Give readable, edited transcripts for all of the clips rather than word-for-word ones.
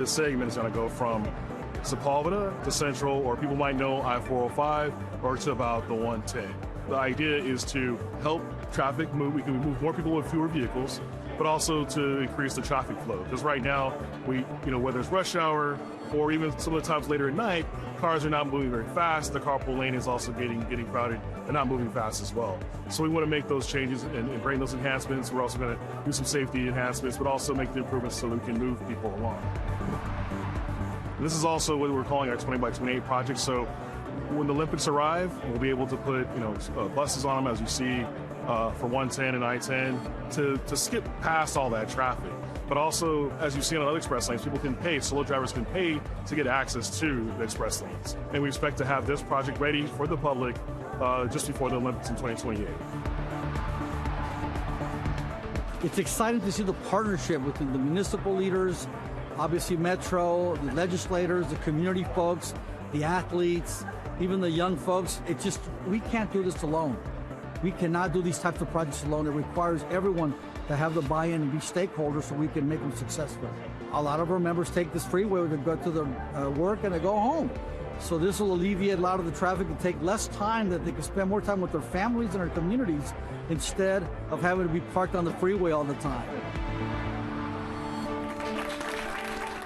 This segment is going to go from Sepulveda to Central, or people might know I-405, or to about the 110. The idea is to help traffic move. We can move more people with fewer vehicles, but also to increase the traffic flow. Because right now, whether it's rush hour or even some of the times later at night, cars are not moving very fast. The carpool lane is also getting crowded and not moving fast as well. So we want to make those changes and bring those enhancements. We're also going to do some safety enhancements, but also make the improvements so we can move people along. This is also what we're calling our 20 by 28 project. So when the Olympics arrive, we'll be able to put buses on them, as you see, for 110 and I-10 to skip past all that traffic. But also, as you see on other express lanes, people can pay, solo drivers can pay to get access to the express lanes. And we expect to have this project ready for the public just before the Olympics in 2028. It's exciting to see the partnership between the municipal leaders, obviously Metro, the legislators, the community folks, the athletes, even the young folks. We can't do this alone. We cannot do these types of projects alone. It requires everyone to have the buy-in and be stakeholders so we can make them successful. A lot of our members take this freeway to go to their work and to go home. So this will alleviate a lot of the traffic and take less time, that they can spend more time with their families and their communities instead of having to be parked on the freeway all the time.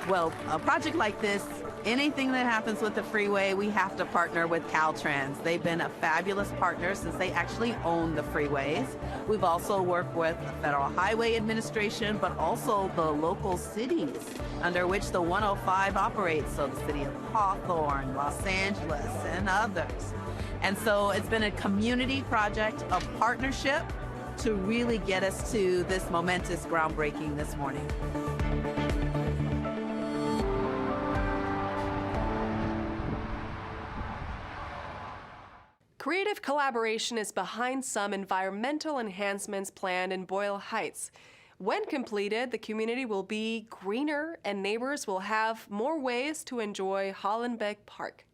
Well, a project like this, anything that happens with the freeway, we have to partner with Caltrans. They've been a fabulous partner since they actually own the freeways. We've also worked with the Federal Highway Administration, but also the local cities under which the 105 operates, so the city of Hawthorne, Los Angeles, and others. And so it's been a community project, a partnership to really get us to this momentous groundbreaking this morning. Creative collaboration is behind some environmental enhancements planned in Boyle Heights. When completed, the community will be greener and neighbors will have more ways to enjoy Hollenbeck Park.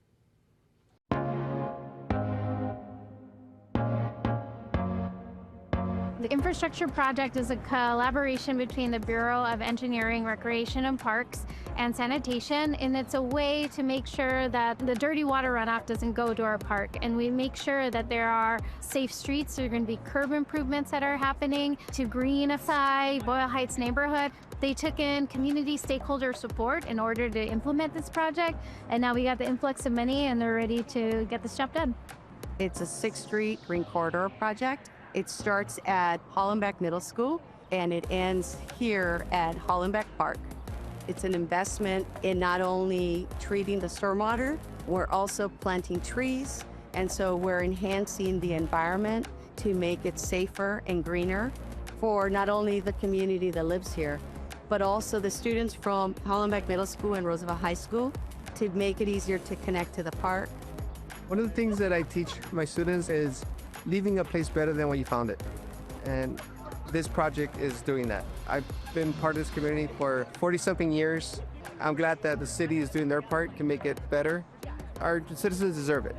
The infrastructure project is a collaboration between the Bureau of Engineering, Recreation and Parks and Sanitation, and it's a way to make sure that the dirty water runoff doesn't go to our park. And we make sure that there are safe streets. There are going to be curb improvements that are happening to greenify Boyle Heights neighborhood. They took in community stakeholder support in order to implement this project, and now we got the influx of money and they're ready to get this job done. It's a 6th Street Green Corridor project. It starts at Hollenbeck Middle School and it ends here at Hollenbeck Park. It's an investment in not only treating the stormwater, we're also planting trees, and so we're enhancing the environment to make it safer and greener for not only the community that lives here, but also the students from Hollenbeck Middle School and Roosevelt High School to make it easier to connect to the park. One of the things that I teach my students is leaving a place better than when you found it. And this project is doing that. I've been part of this community for 40-something years. I'm glad that the city is doing their part to make it better. Our citizens deserve it.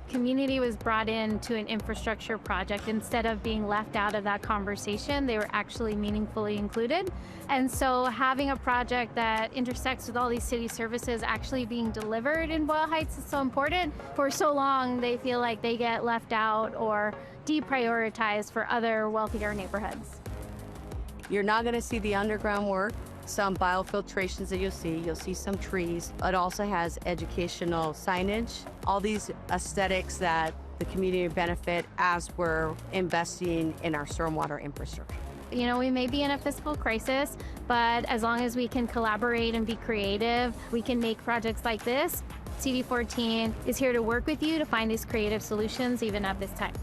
Community was brought in to an infrastructure project. Instead of being left out of that conversation, they were actually meaningfully included. And so having a project that intersects with all these city services actually being delivered in Boyle Heights is so important. For so long, they feel like they get left out or deprioritized for other wealthier neighborhoods. You're not going to see the underground work, some biofiltrations that you'll see some trees. It also has educational signage, all these aesthetics that the community benefit as we're investing in our stormwater infrastructure. You know, we may be in a fiscal crisis, but as long as we can collaborate and be creative, we can make projects like this. CD14 is here to work with you to find these creative solutions even at this time.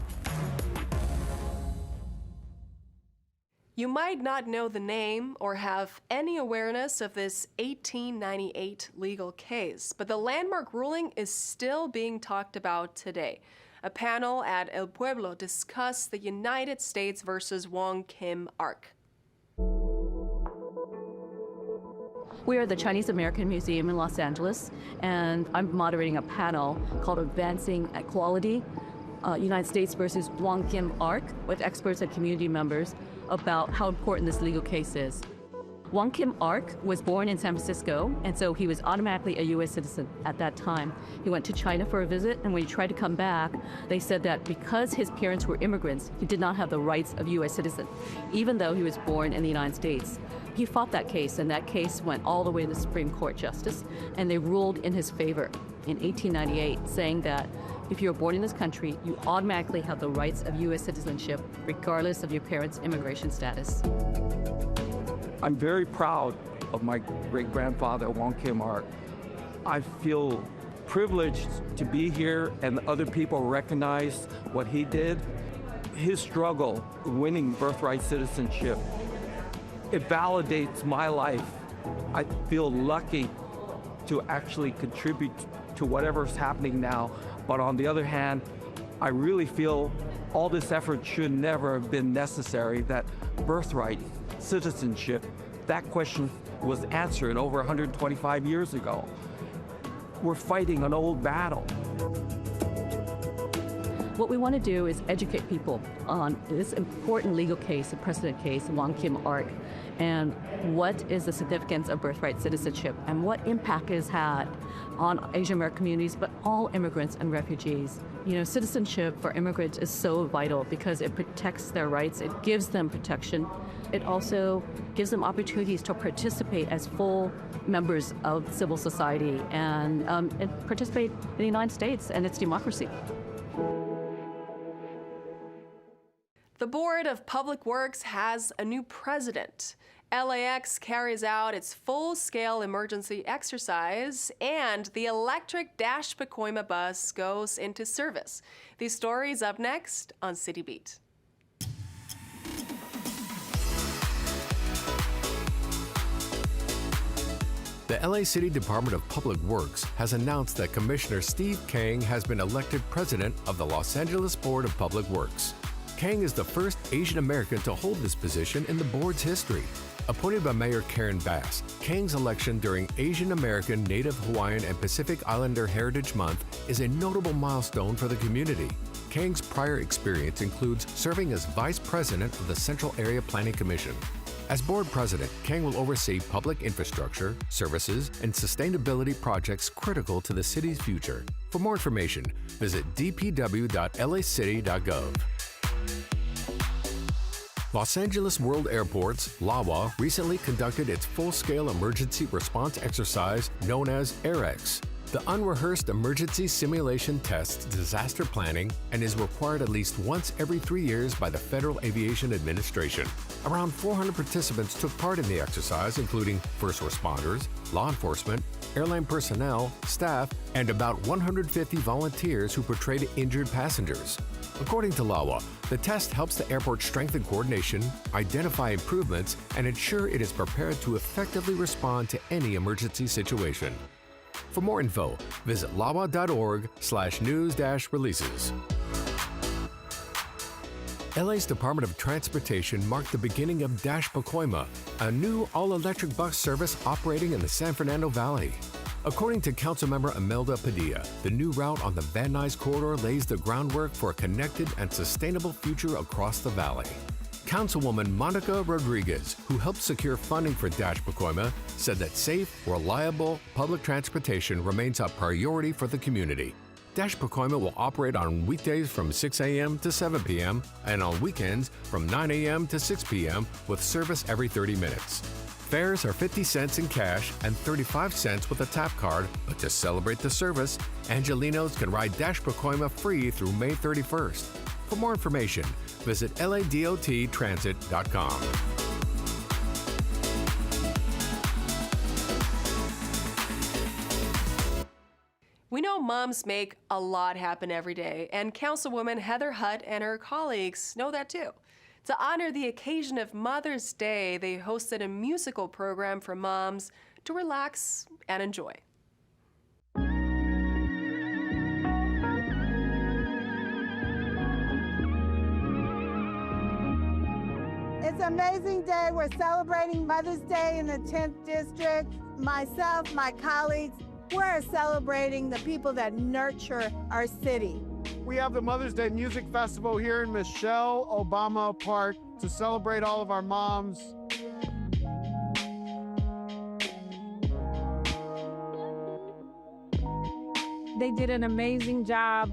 You might not know the name or have any awareness of this 1898 legal case, but the landmark ruling is still being talked about today. A panel at El Pueblo discussed the United States versus Wong Kim Ark. We are the Chinese American Museum in Los Angeles, and I'm moderating a panel called Advancing Equality, United States versus Wong Kim Ark, with experts and community members about how important this legal case is. Wong Kim Ark was born in San Francisco, and so he was automatically a U.S. citizen at that time. He went to China for a visit, and when he tried to come back, they said that because his parents were immigrants, he did not have the rights of U.S. citizen, even though he was born in the United States. He fought that case, and that case went all the way to the Supreme Court Justice, and they ruled in his favor in 1898, saying that if you were born in this country, you automatically have the rights of U.S. citizenship, regardless of your parents' immigration status. I'm very proud of my great-grandfather, Wong Kim Ark. I feel privileged to be here and other people recognize what he did. His struggle, winning birthright citizenship, it validates my life. I feel lucky to actually contribute to whatever's happening now. But on the other hand, I really feel all this effort should never have been necessary, that birthright citizenship, that question was answered over 125 years ago. We're fighting an old battle. What we want to do is educate people on this important legal case, a precedent case, Wong Kim Ark, and what is the significance of birthright citizenship and what impact it has had on Asian American communities, but all immigrants and refugees. You know, citizenship for immigrants is so vital because it protects their rights, it gives them protection. It also gives them opportunities to participate as full members of civil society and participate in the United States and its democracy. The Board of Public Works has a new president. LAX carries out its full-scale emergency exercise, and the electric Dash Pacoima bus goes into service. These stories up next on City Beat. The LA City Department of Public Works has announced that Commissioner Steve Kang has been elected president of the Los Angeles Board of Public Works. Kang is the first Asian American to hold this position in the board's history. Appointed by Mayor Karen Bass, Kang's election during Asian American, Native Hawaiian, and Pacific Islander Heritage Month is a notable milestone for the community. Kang's prior experience includes serving as vice president of the Central Area Planning Commission. As board president, Kang will oversee public infrastructure, services, and sustainability projects critical to the city's future. For more information, visit dpw.lacity.gov. Los Angeles World Airports, LAWA, recently conducted its full-scale emergency response exercise known as AirX. The unrehearsed emergency simulation tests disaster planning and is required at least once every 3 years by the Federal Aviation Administration. Around 400 participants took part in the exercise, including first responders, law enforcement, airline personnel, staff, and about 150 volunteers who portrayed injured passengers. According to LAWA, the test helps the airport strengthen coordination, identify improvements, and ensure it is prepared to effectively respond to any emergency situation. For more info, visit lawa.org/news-releases. LA's Department of Transportation marked the beginning of Dash Pacoima, a new all-electric bus service operating in the San Fernando Valley. According to Councilmember Imelda Padilla, the new route on the Van Nuys corridor lays the groundwork for a connected and sustainable future across the valley. Councilwoman Monica Rodriguez, who helped secure funding for Dash Pacoima, said that safe, reliable public transportation remains a priority for the community. Dash Pacoima will operate on weekdays from 6 a.m. to 7 p.m. and on weekends from 9 a.m. to 6 p.m. with service every 30 minutes. Fares are 50 cents in cash and 35 cents with a tap card, but to celebrate the service, Angelinos can ride Dash Pacoima free through May 31st. For more information, visit ladottransit.com. We know moms make a lot happen every day, and Councilwoman Heather Hutt and her colleagues know that too. To honor the occasion of Mother's Day, they hosted a musical program for moms to relax and enjoy. It's an amazing day. We're celebrating Mother's Day in the 10th District. Myself, my colleagues, we're celebrating the people that nurture our city. We have the Mother's Day Music Festival here in Michelle Obama Park to celebrate all of our moms. They did an amazing job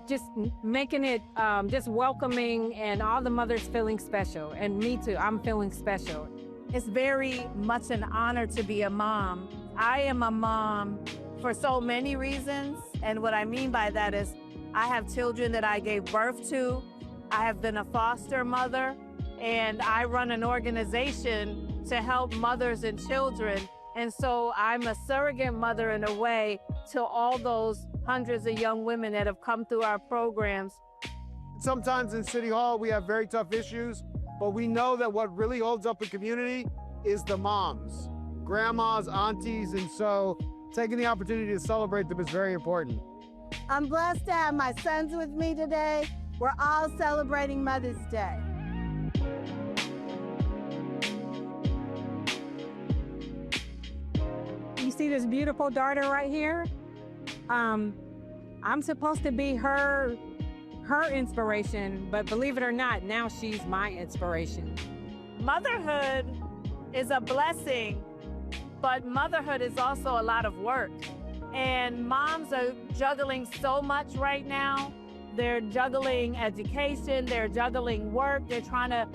just making it just welcoming, and all the mothers feeling special. And me too, I'm feeling special. It's very much an honor to be a mom. I am a mom for so many reasons, and what I mean by that is I have children that I gave birth to. I have been a foster mother, and I run an organization to help mothers and children. And so I'm a surrogate mother in a way to all those hundreds of young women that have come through our programs. Sometimes in City Hall, we have very tough issues, but we know that what really holds up a community is the moms, grandmas, aunties, and so taking the opportunity to celebrate them is very important. I'm blessed to have my sons with me today. We're all celebrating Mother's Day. You see this beautiful daughter right here? I'm supposed to be her inspiration, but believe it or not, now she's my inspiration. Motherhood is a blessing, but motherhood is also a lot of work. And moms are juggling so much right now. They're juggling education, they're juggling work, they're trying to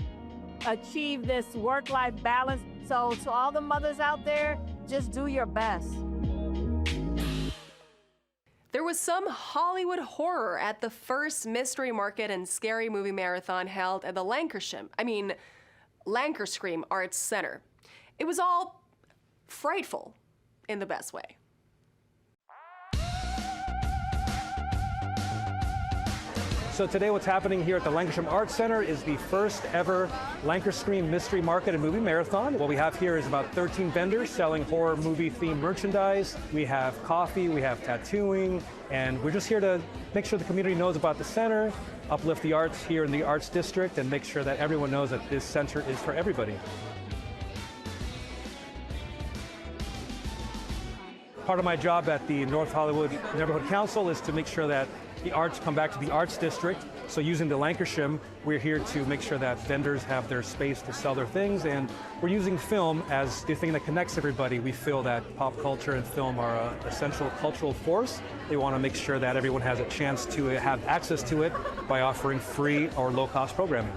achieve this work-life balance. So to all the mothers out there, just do your best. There was some Hollywood horror at the first Mystery Market and Scary Movie Marathon held at the Lankerscream Arts Center. It was all frightful in the best way. So today what's happening here at the Lankerscream Arts Center is the first ever Lankerscream Mystery Market and Movie Marathon. What we have here is about 13 vendors selling horror movie themed merchandise. We have coffee, we have tattooing, and we're just here to make sure the community knows about the center, uplift the arts here in the Arts District, and make sure that everyone knows that this center is for everybody. Part of my job at the North Hollywood Neighborhood Council is to make sure that the arts come back to the Arts District. So using the Lankerscream, we're here to make sure that vendors have their space to sell their things, and we're using film as the thing that connects everybody. We feel that pop culture and film are an essential cultural force. They want to make sure that everyone has a chance to have access to it by offering free or low-cost programming.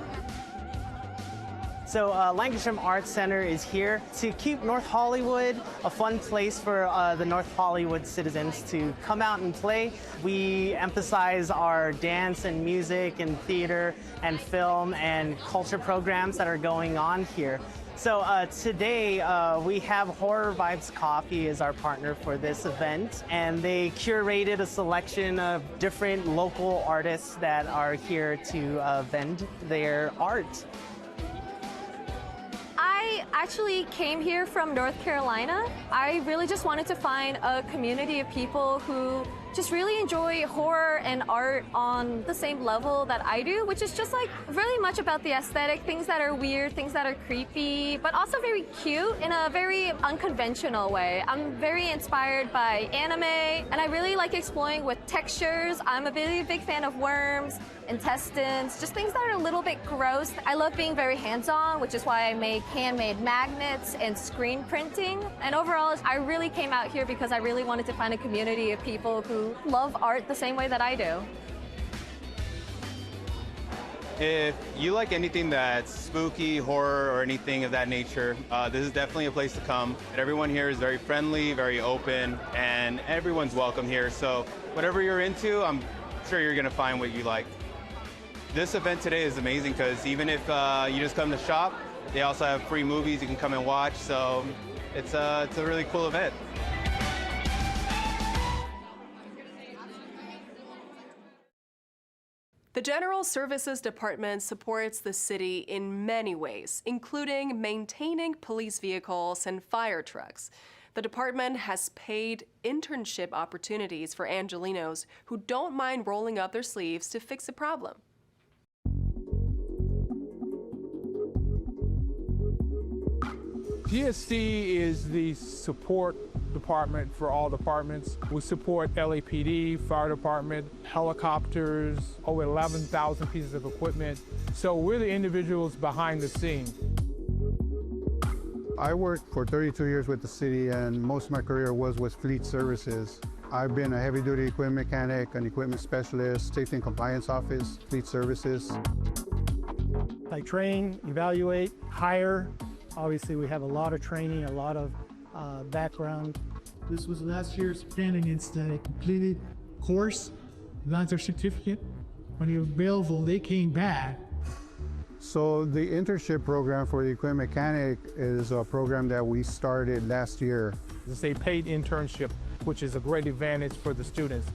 So Lankerscream Arts Center is here to keep North Hollywood a fun place for the North Hollywood citizens to come out and play. We emphasize our dance and music and theater and film and culture programs that are going on here. So today we have Horror Vibes Coffee as our partner for this event, and they curated a selection of different local artists that are here to vend their art. I actually came here from North Carolina. I really just wanted to find a community of people who just really enjoy horror and art on the same level that I do, which is just like really much about the aesthetic, things that are weird, things that are creepy, but also very cute in a very unconventional way. I'm very inspired by anime, and I really like exploring with textures. I'm a really big fan of worms, intestines, just things that are a little bit gross. I love being very hands-on, which is why I make handmade magnets and screen printing. And overall, I really came out here because I really wanted to find a community of people who love art the same way that I do. If you like anything that's spooky, horror, or anything of that nature, this is definitely a place to come. And everyone here is very friendly, very open, and everyone's welcome here. So whatever you're into, I'm sure you're going to find what you like. This event today is amazing because even if you just come to shop, they also have free movies you can come and watch. So it's a really cool event. The General Services Department supports the city in many ways, including maintaining police vehicles and fire trucks. The department has paid internship opportunities for Angelenos who don't mind rolling up their sleeves to fix a problem. GSD is the support department for all departments. We support LAPD, fire department, helicopters, over 11,000 pieces of equipment. So we're the individuals behind the scene. I worked for 32 years with the city, and most of my career was with fleet services. I've been a heavy-duty equipment mechanic, an equipment specialist, safety and compliance office, fleet services. I train, evaluate, hire. Obviously, we have a lot of training, a lot of background. This was last year's planning. It's the completed course, got their certificate. When you're available, they came back. So the internship program for the equipment mechanic is a program that we started last year. It's a paid internship, which is a great advantage for the students.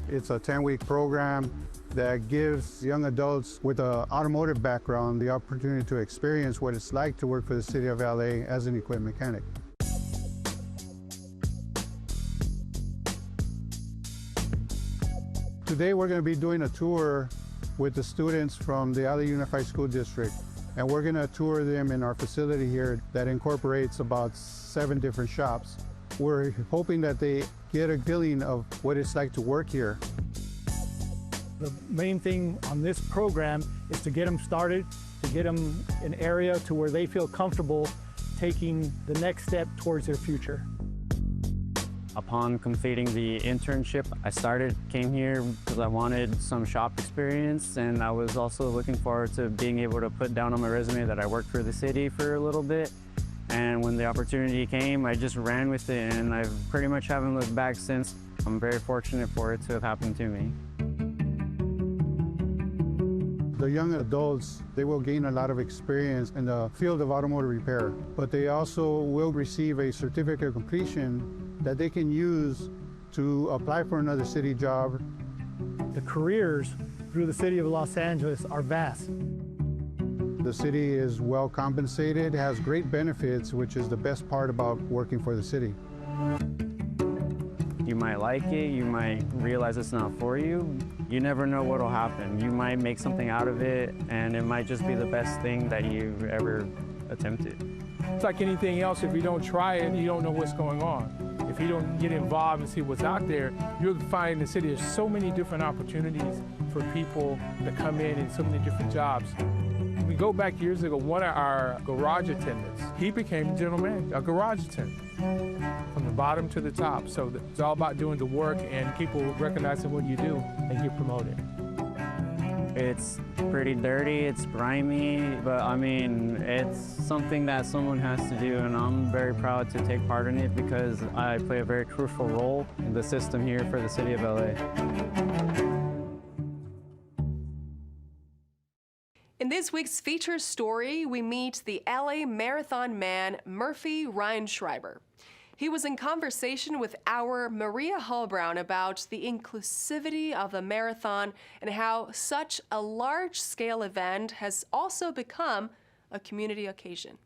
It's a 10-week program that gives young adults with an automotive background the opportunity to experience what it's like to work for the City of LA as an equipment mechanic. Today we're going to be doing a tour with the students from the LA Unified School District, and we're going to tour them in our facility here that incorporates about 7 different shops. We're hoping that they get a feeling of what it's like to work here. The main thing on this program is to get them started, to get them an area to where they feel comfortable taking the next step towards their future. Upon completing the internship, I came here because I wanted some shop experience, and I was also looking forward to being able to put down on my resume that I worked for the city for a little bit. And when the opportunity came, I just ran with it, and I pretty much haven't looked back since. I'm very fortunate for it to have happened to me. The young adults, they will gain a lot of experience in the field of automotive repair, but they also will receive a certificate of completion that they can use to apply for another city job. The careers through the City of Los Angeles are vast. The city is well compensated, has great benefits, which is the best part about working for the city. You might like it, you might realize it's not for you. You never know what'll happen. You might make something out of it, and it might just be the best thing that you've ever attempted. It's like anything else, if you don't try it, you don't know what's going on. If you don't get involved and see what's out there, you'll find in the city there's so many different opportunities for people to come in so many different jobs. We go back years ago, one of our garage attendants, he became a general manager, a garage attendant, from the bottom to the top. So it's all about doing the work and people recognizing what you do and get promoted. It's pretty dirty, it's grimy, but I mean, it's something that someone has to do, and I'm very proud to take part in it because I play a very crucial role in the system here for the City of LA. In this week's feature story, we meet the LA Marathon man, Murphy Reinschreiber. He was in conversation with our Maria Hallbrown about the inclusivity of the marathon and how such a large-scale event has also become a community occasion.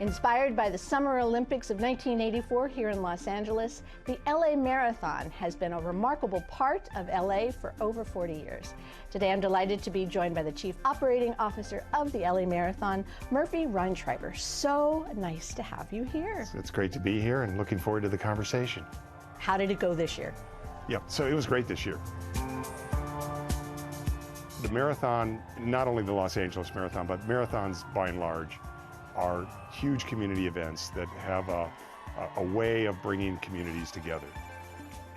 Inspired by the Summer Olympics of 1984 here in Los Angeles, the LA Marathon has been a remarkable part of LA for over 40 years. Today I'm delighted to be joined by the Chief Operating Officer of the LA Marathon, Murphy Reinschreiber. So nice to have you here. It's great to be here and looking forward to the conversation. How did it go this year? Yeah, so it was great this year. The marathon, not only the Los Angeles Marathon, but marathons by and large, are huge community events that have a way of bringing communities together.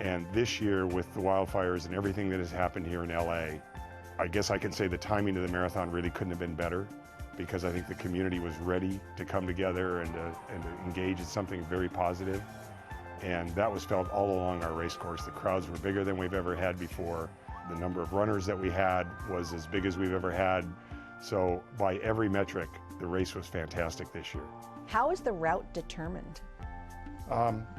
And this year, with the wildfires and everything that has happened here in LA, I guess I can say the timing of the marathon really couldn't have been better, because I think the community was ready to come together and to engage in something very positive. And that was felt all along our race course. The crowds were bigger than we've ever had before. The number of runners that we had was as big as we've ever had. So by every metric, the race was fantastic this year. How is the route determined?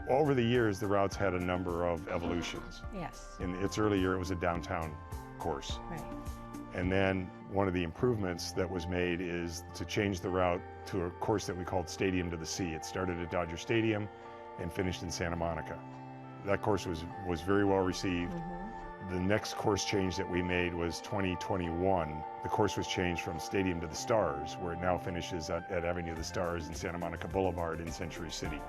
Over the years, the route's had a number of evolutions. Yes. In its early year, it was a downtown course. Right. And then one of the improvements that was made is to change the route to a course that we called Stadium to the Sea. It started at Dodger Stadium and finished in Santa Monica. That course was very well received. The next course change that we made was 2021. The course was changed from Stadium to the Stars, where it now finishes at Avenue of the Stars and Santa Monica Boulevard in Century City.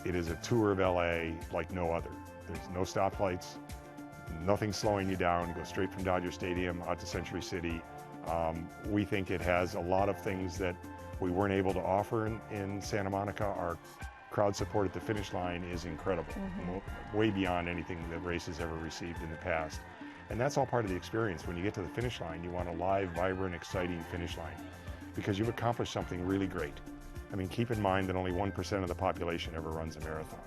It is a tour of LA like no other. There's no stoplights. Nothing's slowing you down. Go straight from Dodger Stadium out to Century City. We think it has a lot of things that we weren't able to offer in Santa Monica. Our crowd support at the finish line is incredible, way beyond anything the race has ever received in the past. And that's all part of the experience. When you get to the finish line, you want a live, vibrant, exciting finish line because you've accomplished something really great. I mean, keep in mind that only 1% of the population ever runs a marathon.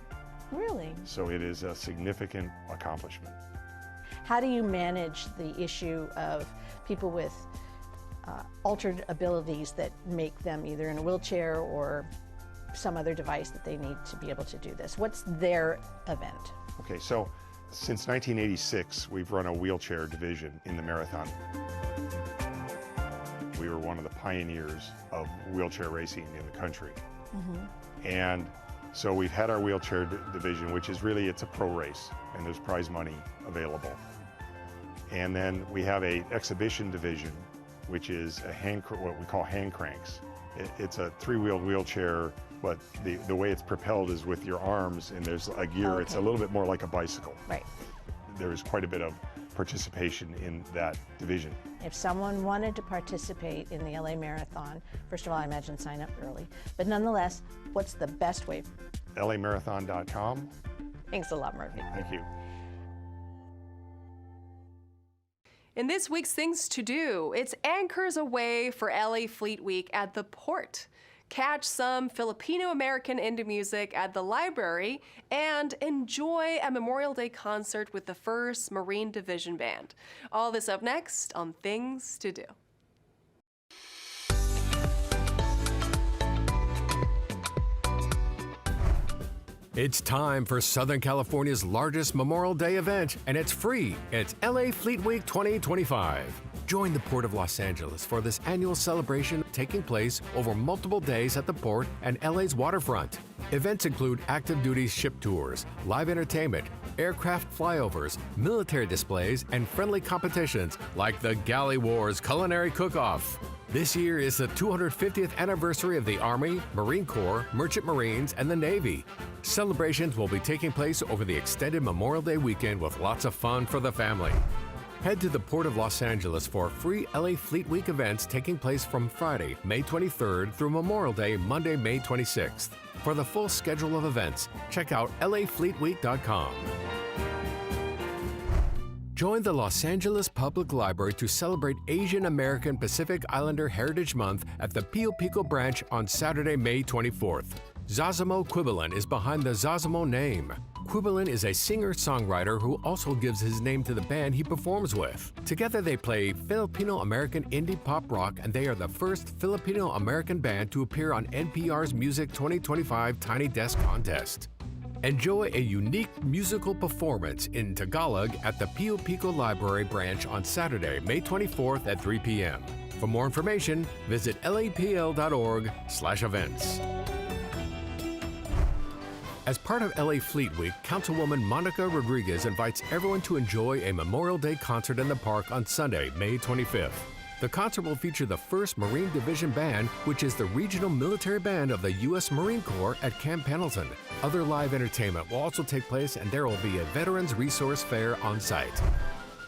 Really? So it is a significant accomplishment. How do you manage the issue of people with altered abilities that make them either in a wheelchair or some other device that they need to be able to do this? What's their event? Okay, so since 1986, we've run a wheelchair division in the marathon. We were one of the pioneers of wheelchair racing in the country. And so we've had our wheelchair division, which is really, it's a pro race, and there's prize money available. And then we have a exhibition division, which is what we call hand cranks. It's a three-wheeled wheelchair, but the way it's propelled is with your arms, and there's a gear. Okay. It's a little bit more like a bicycle. Right. There's quite a bit of participation in that division. If someone wanted to participate in the LA Marathon, first of all, I imagine sign up early, but nonetheless, what's the best way? LAmarathon.com. Thanks a lot, Murphy. Thank you. In this week's Things to Do, it's anchors away for LA Fleet Week at the Port. Catch some Filipino-American indie music at the library and enjoy a Memorial Day concert with the 1st Marine Division Band. All this up next on Things to Do. It's time for Southern California's largest Memorial Day event, and it's free. It's LA Fleet Week 2025. Join the Port of Los Angeles for this annual celebration taking place over multiple days at the port and LA's waterfront. Events include active duty ship tours, live entertainment, aircraft flyovers, military displays, and friendly competitions like the Galley Wars Culinary Cook-Off. This year is the 250th anniversary of the Army, Marine Corps, Merchant Marines, and the Navy. Celebrations will be taking place over the extended Memorial Day weekend with lots of fun for the family. Head to the Port of Los Angeles for free LA Fleet Week events taking place from Friday, May 23rd through Memorial Day, Monday, May 26th. For the full schedule of events, check out lafleetweek.com. Join the Los Angeles Public Library to celebrate Asian American Pacific Islander Heritage Month at the Pio Pico branch on Saturday, May 24th. Zazamo Quibilan is behind the Zazamo name. Quibilan is a singer-songwriter who also gives his name to the band he performs with. Together they play Filipino-American indie pop rock, and they are the first Filipino-American band to appear on NPR's Music 2025 Tiny Desk Contest. Enjoy a unique musical performance in Tagalog at the Pio Pico Library branch on Saturday, May 24th at 3 p.m. For more information, visit lapl.org/events. As part of LA Fleet Week, Councilwoman Monica Rodriguez invites everyone to enjoy a Memorial Day concert in the park on Sunday, May 25th. The concert will feature the 1st Marine Division Band, which is the regional military band of the U.S. Marine Corps at Camp Pendleton. Other live entertainment will also take place, and there will be a Veterans Resource Fair on site.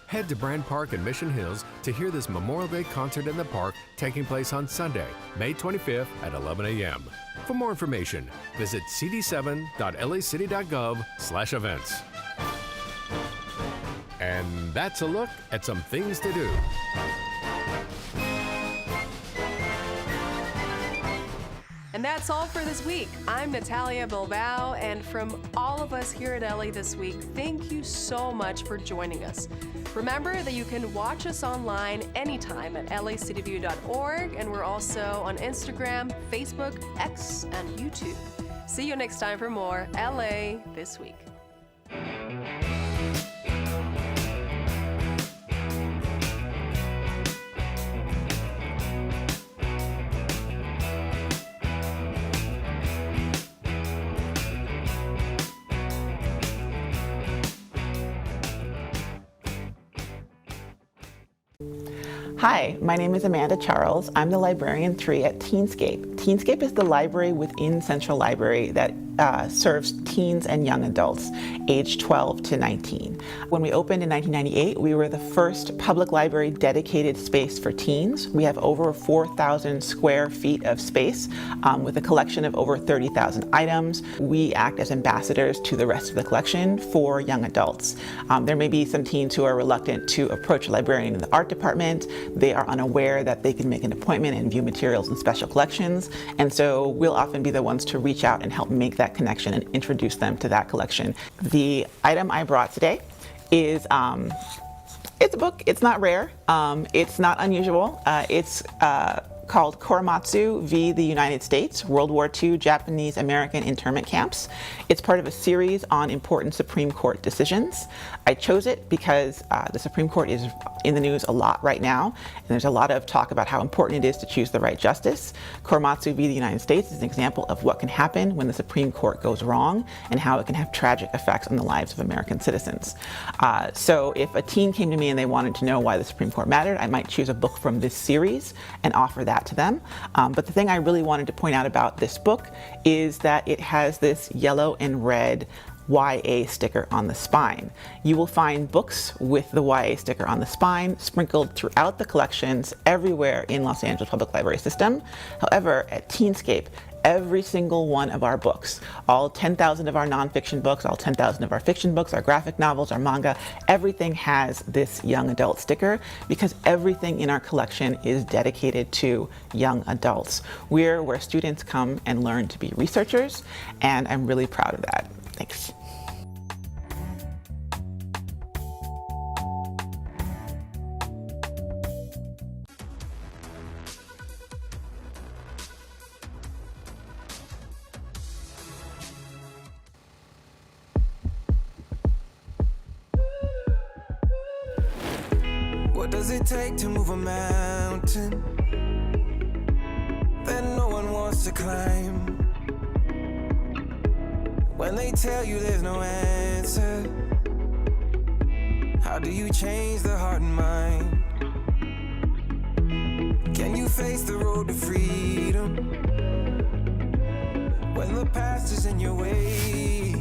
Head to Brand Park in Mission Hills to hear this Memorial Day concert in the park taking place on Sunday, May 25th at 11 a.m. For more information, visit cd7.lacity.gov/events. And that's a look at some things to do. And that's all for this week. I'm Natalia Bilbao, and from all of us here at LA This Week, thank you so much for joining us. Remember that you can watch us online anytime at lacityview.org, and we're also on Instagram, Facebook, X, and YouTube. See you next time for more LA This Week. Hi, my name is Amanda Charles. I'm the librarian 3 at Teenscape. Teenscape is the library within Central Library that serves teens and young adults aged 12 to 19. When we opened in 1998, we were the first public library dedicated space for teens. We have over 4,000 square feet of space with a collection of over 30,000 items. We act as ambassadors to the rest of the collection for young adults. There may be some teens who are reluctant to approach a librarian in the art department. They are unaware that they can make an appointment and view materials in special collections, and so we'll often be the ones to reach out and help make that connection and introduce them to that collection. The item I brought today is it's a book. It's not rare. It's not unusual. It's called Korematsu v. the United States, World War II Japanese-American Internment Camps. It's part of a series on important Supreme Court decisions. I chose it because the Supreme Court is in the news a lot right now, and there's a lot of talk about how important it is to choose the right justice. Korematsu v. the United States is an example of what can happen when the Supreme Court goes wrong and how it can have tragic effects on the lives of American citizens. So if a teen came to me and they wanted to know why the Supreme Court mattered, I might choose a book from this series and offer that to them. But the thing I really wanted to point out about this book is that it has this yellow and red YA sticker on the spine. You will find books with the YA sticker on the spine sprinkled throughout the collections everywhere in Los Angeles Public Library system. However, at Teenscape, every single one of our books, all 10,000 of our nonfiction books, all 10,000 of our fiction books, our graphic novels, our manga, everything has this young adult sticker because everything in our collection is dedicated to young adults. We're where students come and learn to be researchers, and I'm really proud of that. Thanks. What does it take to move a mountain that no one wants to climb? When they tell you there's no answer, how do you change the heart and mind? Can you face the road to freedom when the past is in your way?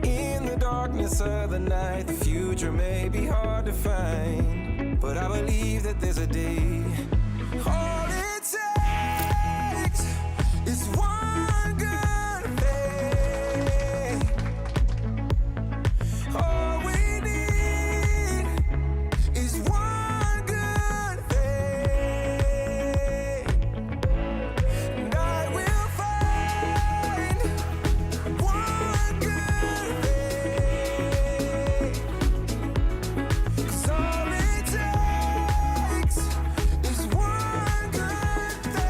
In the darkness of the night, the future may be hard to find, but I believe that there's a day. All it takes is one good day. All we need is one good day, and I will find one good day. 'Cause all it takes is one good day.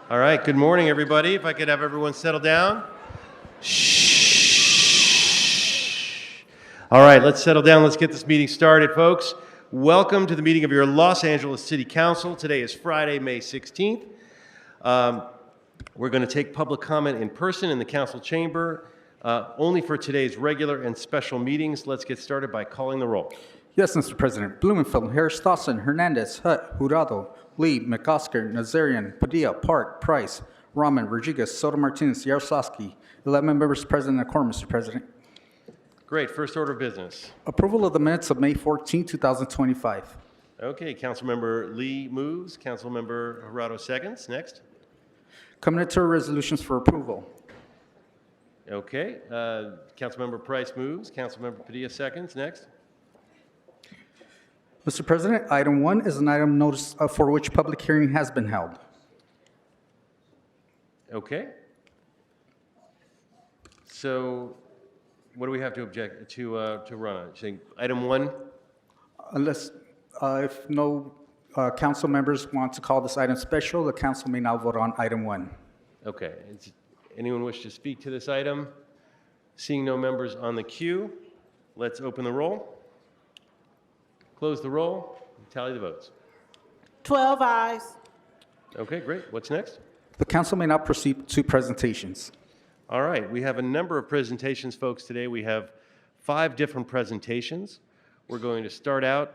All right, good morning, everybody. If I could have everyone settle down. Shh. All right, let's settle down. Let's get this meeting started, folks. Welcome to the meeting of your Los Angeles City Council. Today is Friday, May 16th. We're going to take public comment in person in the council chamber, only for today's regular and special meetings. Let's get started by calling the roll. Yes, Mr. President. Blumenfeld, Harris, Dawson, Hernandez, Hutt, Jurado, Lee, McOsker, Nazarian, Padilla, Park, Price, Rahman, Rodriguez, Soto Martinez, Yaroslavsky. 11 members present in the quorum, Mr. President. Great. First order of business. Approval of the minutes of May 14, 2025. Okay, Councilmember Lee moves. Councilmember Jurado seconds. Next. Communitary resolutions for approval. Okay, Councilmember Price moves. Councilmember Padilla seconds. Next. Mr. President, item 1 is an item notice for which public hearing has been held. Okay. So, what do we have to object to run on? Saying item 1? Unless, if no council members want to call this item special, the council may now vote on item 1. Okay. Does anyone wish to speak to this item? Seeing no members on the queue, let's open the roll. Close the roll, and tally the votes. 12 ayes. Okay, great. What's next? The council may now proceed to presentations. All right, we have a number of presentations, folks, today. We have 5 different presentations. We're going to start out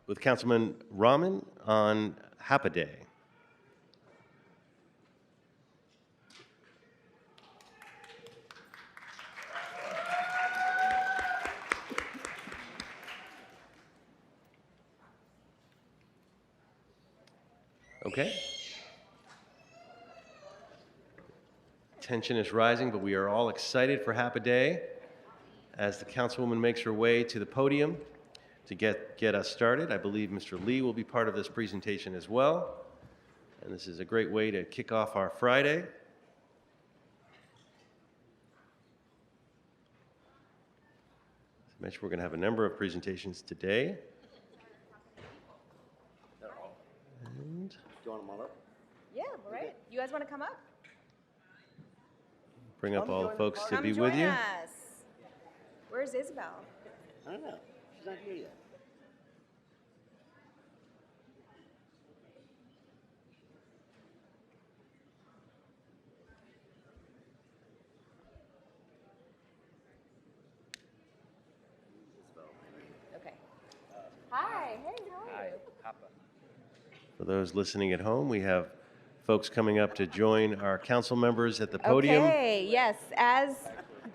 with Councilman Rahman on HAPA Day. Okay. Tension is rising, but we are all excited for HAPA Day as the councilwoman makes her way to the podium to get us started. I believe Mr. Lee will be part of this presentation as well. And this is a great way to kick off our Friday. As I mentioned, we're going to have a number of presentations today. And do you want them all up? Yeah, all right. You guys want to come up? bring up all the folks to be with you. Us. Where's Isabel? I don't know. She's not here yet. Okay. Hi. Hey, how are you? For those listening at home, we have folks coming up to join our council members at the podium. Okay, yes, as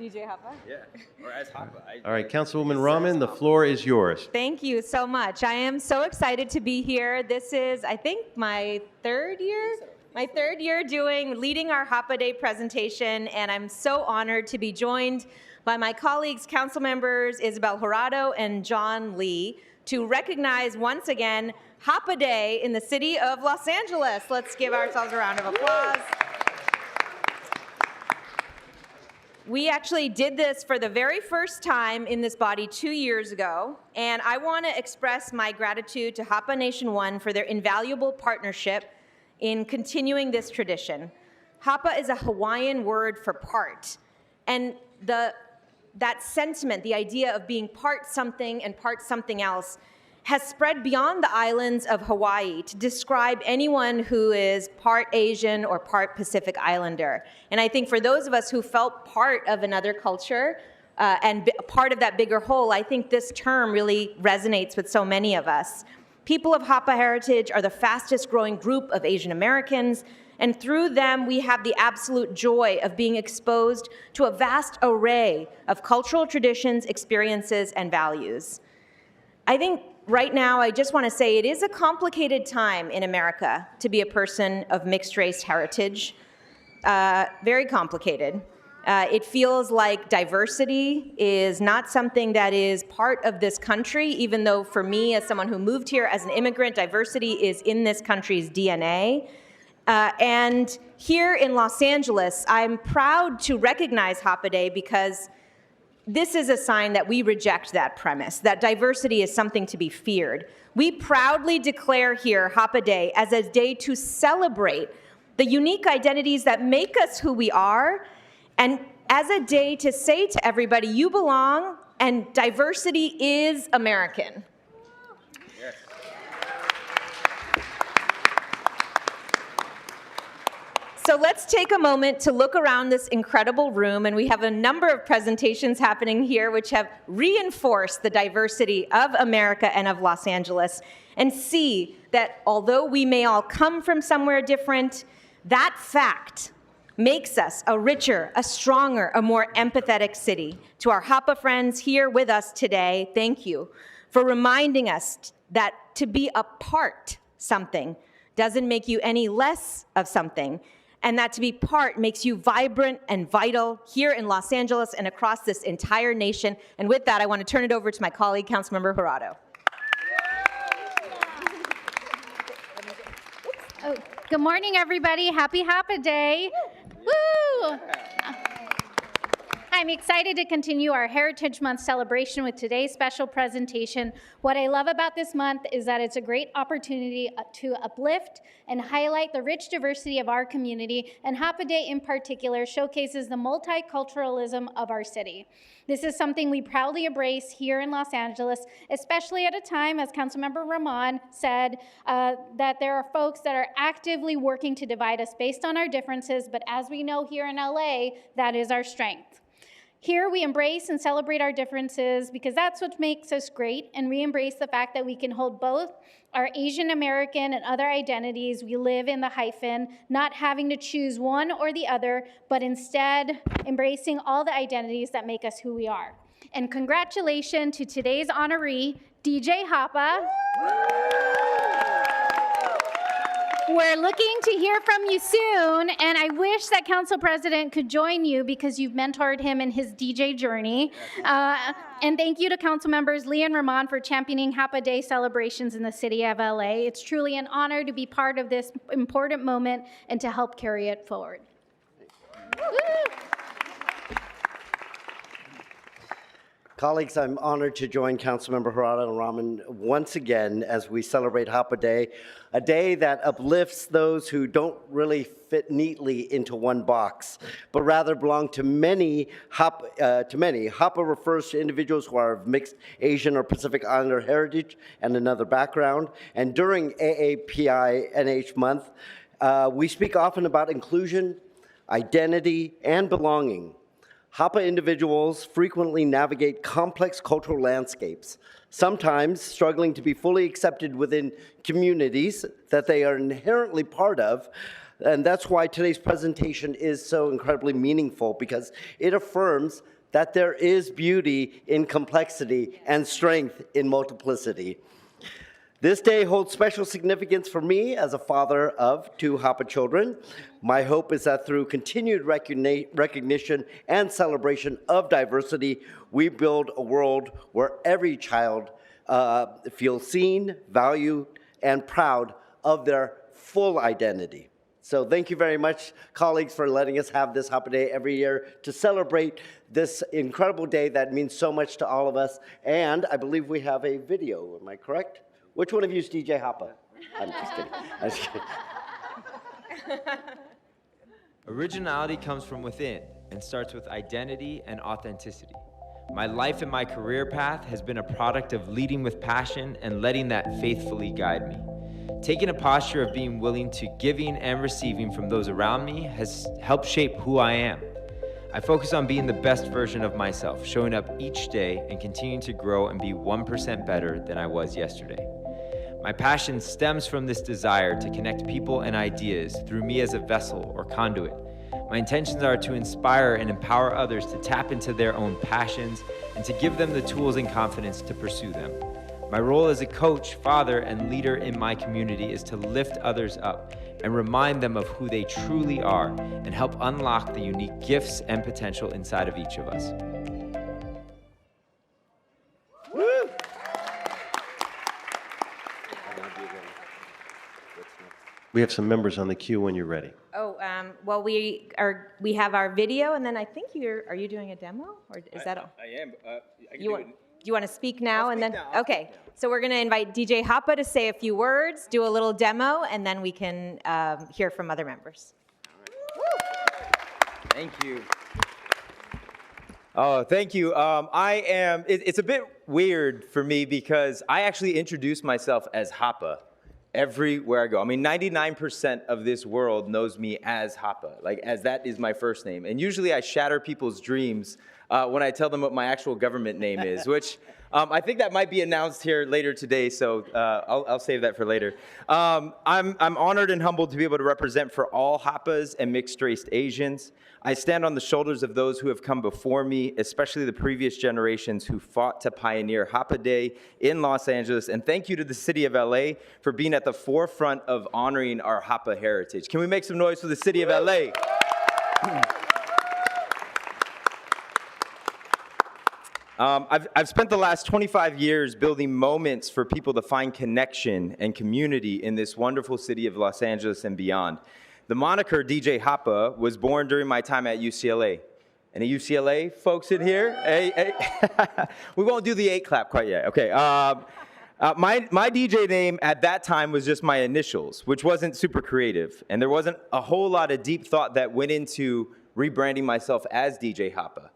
DJ Hapa. Yeah, or as Hapa. All right, Councilwoman Rahman, the floor is yours. Thank you so much. I am so excited to be here. This is, I think, my third year leading our Hapa Day presentation, and I'm so honored to be joined by my colleagues, council members Isabel Jurado and John Lee, to recognize once again Hapa Day in the city of Los Angeles. Let's give ourselves a round of applause. We actually did this for the very first time in this body 2 years ago, and I want to express my gratitude to Hapa Nation One for their invaluable partnership in continuing this tradition. Hapa is a Hawaiian word for part, and that sentiment, the idea of being part something and part something else, has spread beyond the islands of Hawaii to describe anyone who is part Asian or part Pacific Islander. And I think for those of us who felt part of another culture and part of that bigger whole, I think this term really resonates with so many of us. People of Hapa heritage are the fastest growing group of Asian Americans, and through them we have the absolute joy of being exposed to a vast array of cultural traditions, experiences, and values. I think right now, I just want to say it is a complicated time in America to be a person of mixed race heritage. Very complicated. It feels like diversity is not something that is part of this country, even though for me, as someone who moved here as an immigrant, diversity is in this country's DNA. And here in Los Angeles, I'm proud to recognize Hapa Day because this is a sign that we reject that premise, that diversity is something to be feared. We proudly declare here Hapa Day as a day to celebrate the unique identities that make us who we are, and as a day to say to everybody, you belong, and diversity is American. So let's take a moment to look around this incredible room, and we have a number of presentations happening here which have reinforced the diversity of America and of Los Angeles, and see that although we may all come from somewhere different, that fact makes us a richer, a stronger, a more empathetic city. To our Hapa friends here with us today, thank you for reminding us that to be a part something doesn't make you any less of something, and that to be part makes you vibrant and vital here in Los Angeles and across this entire nation. And with that, I want to turn it over to my colleague, Councilmember Jurado. Oh, good morning, everybody. Happy Hapa Day. Woo! I'm excited to continue our Heritage Month celebration with today's special presentation. What I love about this month is that it's a great opportunity to uplift and highlight the rich diversity of our community, and Hapa Day in particular showcases the multiculturalism of our city. This is something we proudly embrace here in Los Angeles, especially at a time, as Councilmember Rahman said, that there are folks that are actively working to divide us based on our differences, but as we know here in LA, that is our strength. Here we embrace and celebrate our differences because that's what makes us great, and we embrace the fact that we can hold both our Asian American and other identities. We live in the hyphen, not having to choose one or the other, but instead embracing all the identities that make us who we are. And congratulations to today's honoree, DJ Hapa. We're looking to hear from you soon, and I wish that Council President could join you because you've mentored him in his DJ journey. And thank you to Council members Lee and Rahman for championing Hapa Day celebrations in the city of LA. It's truly an honor to be part of this important moment and to help carry it forward. Colleagues, I'm honored to join Councilmember Jurado and Rahman once again as we celebrate Hapa Day, a day that uplifts those who don't really fit neatly into one box, but rather belong to many. Hapa refers to individuals who are of mixed Asian or Pacific Islander heritage and another background. And during AAPI NH Month, we speak often about inclusion, identity, and belonging. Hapa individuals frequently navigate complex cultural landscapes, sometimes struggling to be fully accepted within communities that they are inherently part of. And that's why today's presentation is so incredibly meaningful, because it affirms that there is beauty in complexity and strength in multiplicity. This day holds special significance for me as a father of 2 Hapa children. My hope is that through continued recognition and celebration of diversity, we build a world where every child feels seen, valued, and proud of their full identity. So thank you very much, colleagues, for letting us have this Hapa Day every year to celebrate this incredible day that means so much to all of us. And I believe we have a video, am I correct? Which one of you is DJ Hapa? I'm just kidding. I'm just kidding. Originality comes from within and starts with identity and authenticity. My life and my career path has been a product of leading with passion and letting that faithfully guide me. Taking a posture of being willing to giving and receiving from those around me has helped shape who I am. I focus on being the best version of myself, showing up each day and continuing to grow and be 1% better than I was yesterday. My passion stems from this desire to connect people and ideas through me as a vessel or conduit. My intentions are to inspire and empower others to tap into their own passions and to give them the tools and confidence to pursue them. My role as a coach, father, and leader in my community is to lift others up and remind them of who they truly are and help unlock the unique gifts and potential inside of each of us. Woo! We have some members on the queue when you're ready. Oh, well, we have our video, and then I think are you doing a demo, or is that all? I am. I can You do want, it. you want to speak now, and then I'll okay. speak now. So we're going to invite DJ Hapa to say a few words, do a little demo, and then we can hear from other members. Thank you. Oh, thank you. It's a bit weird for me because I actually introduce myself as Hapa everywhere I go. I mean, 99% of this world knows me as Hapa, like as that is my first name. And usually I shatter people's dreams when I tell them what my actual government name is, which I think that might be announced here later today, so I'll save that for later. I'm honored and humbled to be able to represent for all Hapas and mixed-race Asians. I stand on the shoulders of those who have come before me, especially the previous generations who fought to pioneer Hapa Day in Los Angeles. And thank you to the city of LA for being at the forefront of honoring our Hapa heritage. Can we make some noise for the city of LA? I've spent the last 25 years building moments for people to find connection and community in this wonderful city of Los Angeles and beyond. The moniker DJ Hapa was born during my time at UCLA. Any UCLA folks in here? Hey. We won't do the 8 clap quite yet. Okay. My DJ name at that time was just my initials, which wasn't super creative. And there wasn't a whole lot of deep thought that went into rebranding myself as DJ Hapa.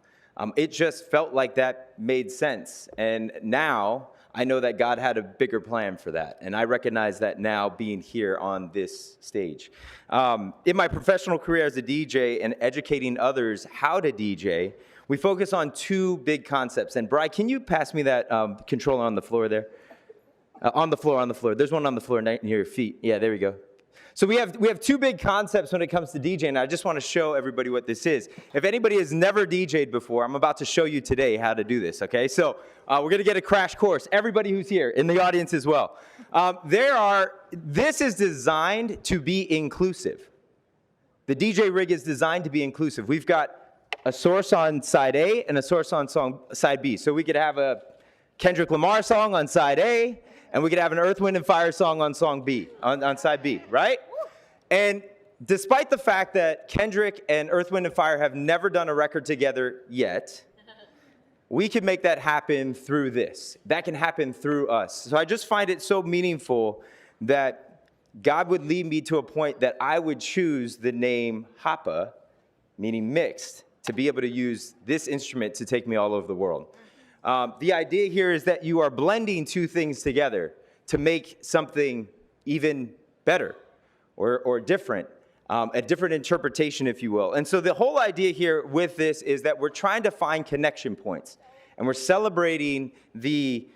It just felt like that made sense. And now I know that God had a bigger plan for that. And I recognize that now being here on this stage. In my professional career as a DJ and educating others how to DJ, we focus on 2 big concepts. And Bri, can you pass me that controller on the floor there? On the floor. There's one on the floor near your feet. Yeah, there we go. So we have 2 big concepts when it comes to DJing. I just want to show everybody what this is. If anybody has never DJed before, I'm about to show you today how to do this, okay? So we're going to get a crash course. Everybody who's here, in the audience as well. This is designed to be inclusive. The DJ rig is designed to be inclusive. We've got a source on side A and a source on side B. So we could have a Kendrick Lamar song on side A, and we could have an Earth, Wind, and Fire song on side B, right? And despite the fact that Kendrick and Earth, Wind, and Fire have never done a record together yet, we can make that happen through this. That can happen through us. So I just find it so meaningful that God would lead me to a point that I would choose the name Hapa, meaning mixed, to be able to use this instrument to take me all over the world. The idea here is that you are blending 2 things together to make something even better or different, a different interpretation, if you will. And so the whole idea here with this is that we're trying to find connection points. And we're celebrating the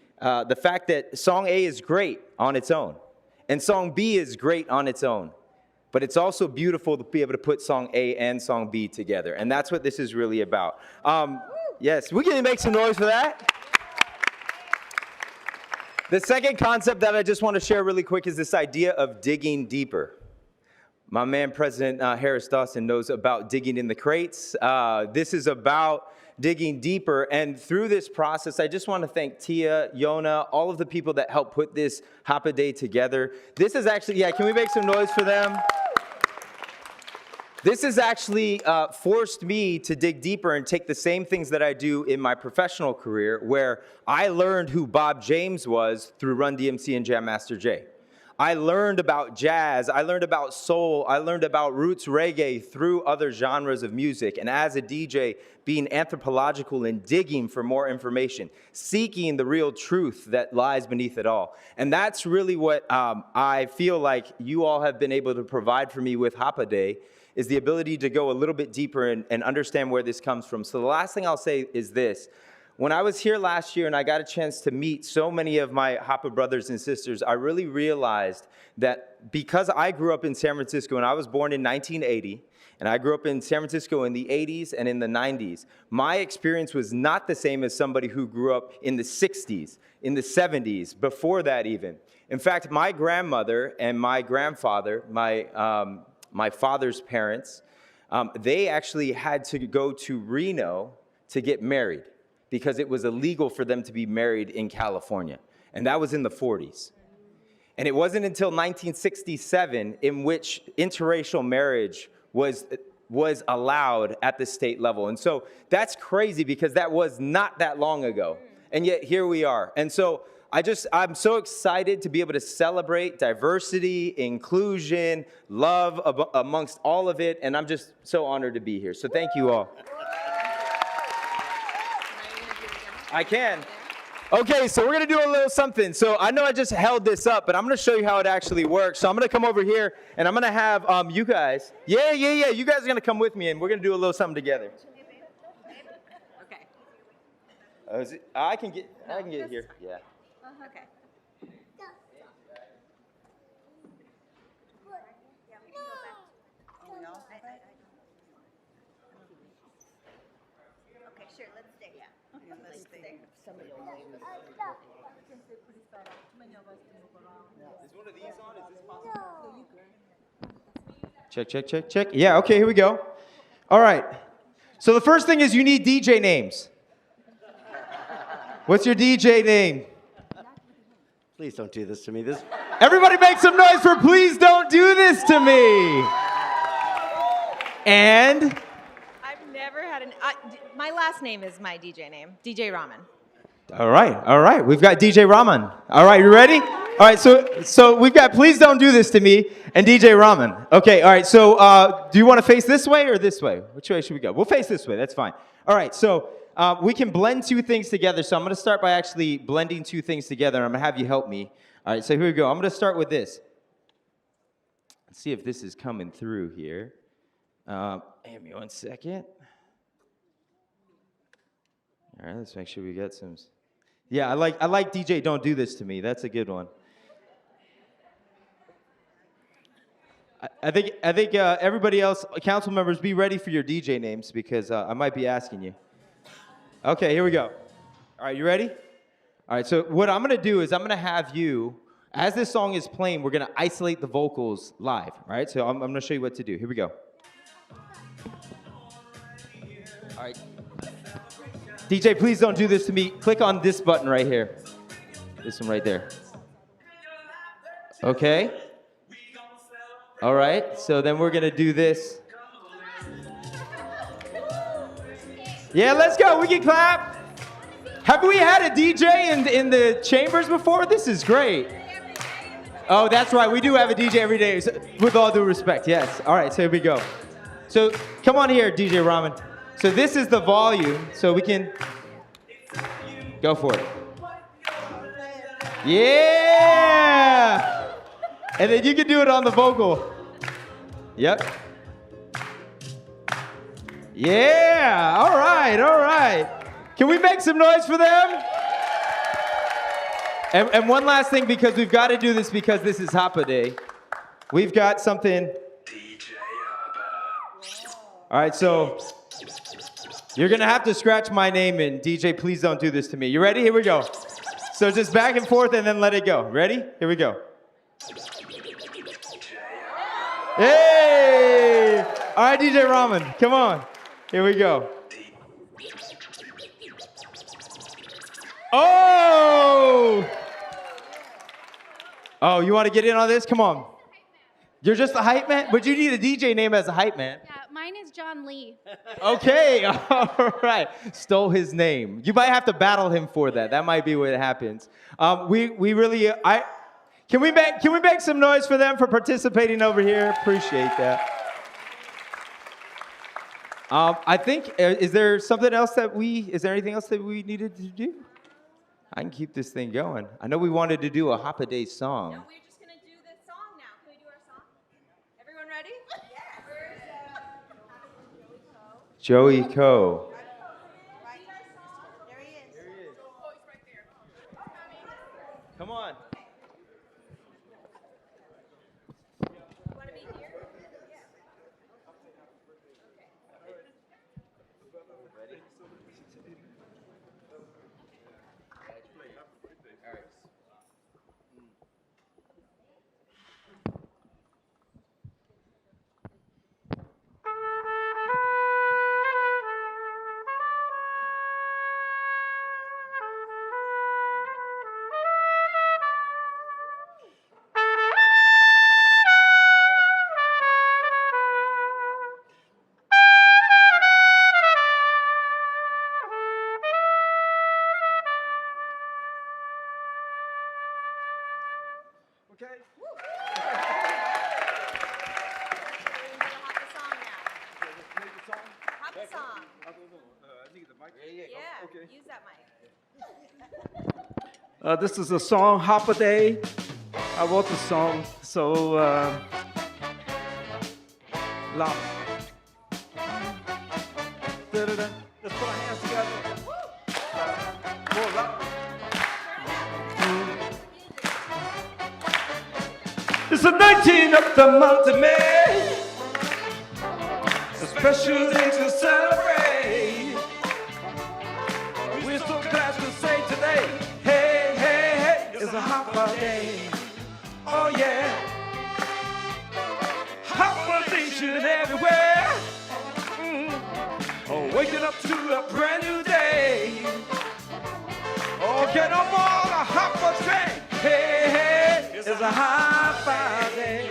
fact that song A is great on its own. And song B is great on its own. But it's also beautiful to be able to put song A and song B together. And that's what this is really about. Yes, we can make some noise for that. The second concept that I just want to share really quick is this idea of digging deeper. My man, President Harris Dawson, knows about digging in the crates. This is about digging deeper. And through this process, I just want to thank Tia, Yona, all of the people that helped put this Hapa Day together. This is actually, can we make some noise for them? This has actually forced me to dig deeper and take the same things that I do in my professional career, where I learned who Bob James was through Run DMC and Jam Master Jay. I learned about jazz, I learned about soul, I learned about roots reggae through other genres of music. And as a DJ, being anthropological and digging for more information, seeking the real truth that lies beneath it all. And that's really what I feel like you all have been able to provide for me with Hapa Day, is the ability to go a little bit deeper and understand where this comes from. So the last thing I'll say is this. When I was here last year and I got a chance to meet so many of my Hapa brothers and sisters, I really realized that because I grew up in San Francisco and I was born in 1980, and I grew up in San Francisco in the 80s and in the 90s, my experience was not the same as somebody who grew up in the 60s, in the 70s, before that even. In fact, my grandmother and my grandfather, my father's parents, they actually had to go to Reno to get married because it was illegal for them to be married in California. And that was in the 40s. And it wasn't until 1967 in which interracial marriage was allowed at the state level. And so that's crazy because that was not that long ago. And yet here we are. And so I'm so excited to be able to celebrate diversity, inclusion, love amongst all of it. And I'm just so honored to be here. So thank you all. I can. Okay, so we're gonna do a little something. So I know I just held this up, but I'm gonna show you how it actually works. So I'm gonna come over here and I'm gonna have you guys. Yeah. You guys are gonna come with me and we're gonna do a little something together. Okay. I can get here. Yeah. Okay. Okay, sure, let's stay. Yeah. Let's stay. Somebody will wave. Is one of these on? Is this possible? Check. Yeah, okay, here we go. All right. So the first thing is you need DJ names. What's your DJ name? Please don't do this to me. Everybody make some noise for Please Don't Do This to Me. And I've never had my last name is my DJ name, DJ Raman. all right. We've got DJ Raman. All right, you ready? All right, so we've got Please Don't Do This to Me and DJ Raman. Okay, all right. So do you want to face this way or this way? Which way should we go? We'll face this way. That's fine. All right. So we can blend two things together. So I'm going to start by actually blending two things together. I'm going to have you help me. All right. So here we go. I'm going to start with this. Let's see if this is coming through here. Give me 1 second. All right. Let's make sure we get some. Yeah, I like DJ Don't Do This to Me. That's a good one. I think everybody else, council members, be ready for your DJ names because I might be asking you. Okay, here we go. All right, you ready? All right, so what I'm going to do is I'm going to have you, as this song is playing, we're going to isolate the vocals live, all right? So I'm going to show you what to do. Here we go. All right. DJ, please don't do this to me. Click on this button right here. This one right there. Okay. All right, so then we're going to do this. Yeah, let's go. We can clap. Have we had a DJ in the chambers before? This is great. Oh, that's right. We do have a DJ every day, with all due respect. Yes. All right, so here we go. So come on here, DJ Raman. So this is the volume, so we can go for it. Yeah! And then you can do it on the vocal. Yep. Yeah! All right. Can we make some noise for them? And one last thing, because we've got to do this because this is Hapa Day. We've got something. DJ Hapa. All right, so you're going to have to scratch my name in. DJ, please don't do this to me. You ready? Here we go. So just back and forth and then let it go. Ready? Here we go. Hey! All right, DJ Raman, come on. Here we go. Oh! Oh, you want to get in on this? Come on. You're just a hype man? But you need a DJ name as a hype man. Yeah, mine is John Lee. Okay, all right. Stole his name. You might have to battle him for that. That might be what happens. We really, can we make some noise for them for participating over here? Appreciate that. I think, is there anything else that we needed to do? I can keep this thing going. I know we wanted to do a Hapa Day song. No, we're just going to do the song now. Can we do our song? Everyone ready? Yeah. Joey Coe. There he is. Come on. Want to be here? Yeah. Ready? song. Yeah, use that mic. This is the song Hopper Day. I wrote the song so loud. Da-da-da. Let's put our hands together. More loud. It's the 19th of the month of May. A special day to celebrate. We're so glad to say today, hey, hey, hey, it's a Hopper Day. Oh yeah, Hopper Nation everywhere. Oh, waking up to a brand new day. Oh, get on board a Hopper train. Hey, hey, it's a Hopper Day.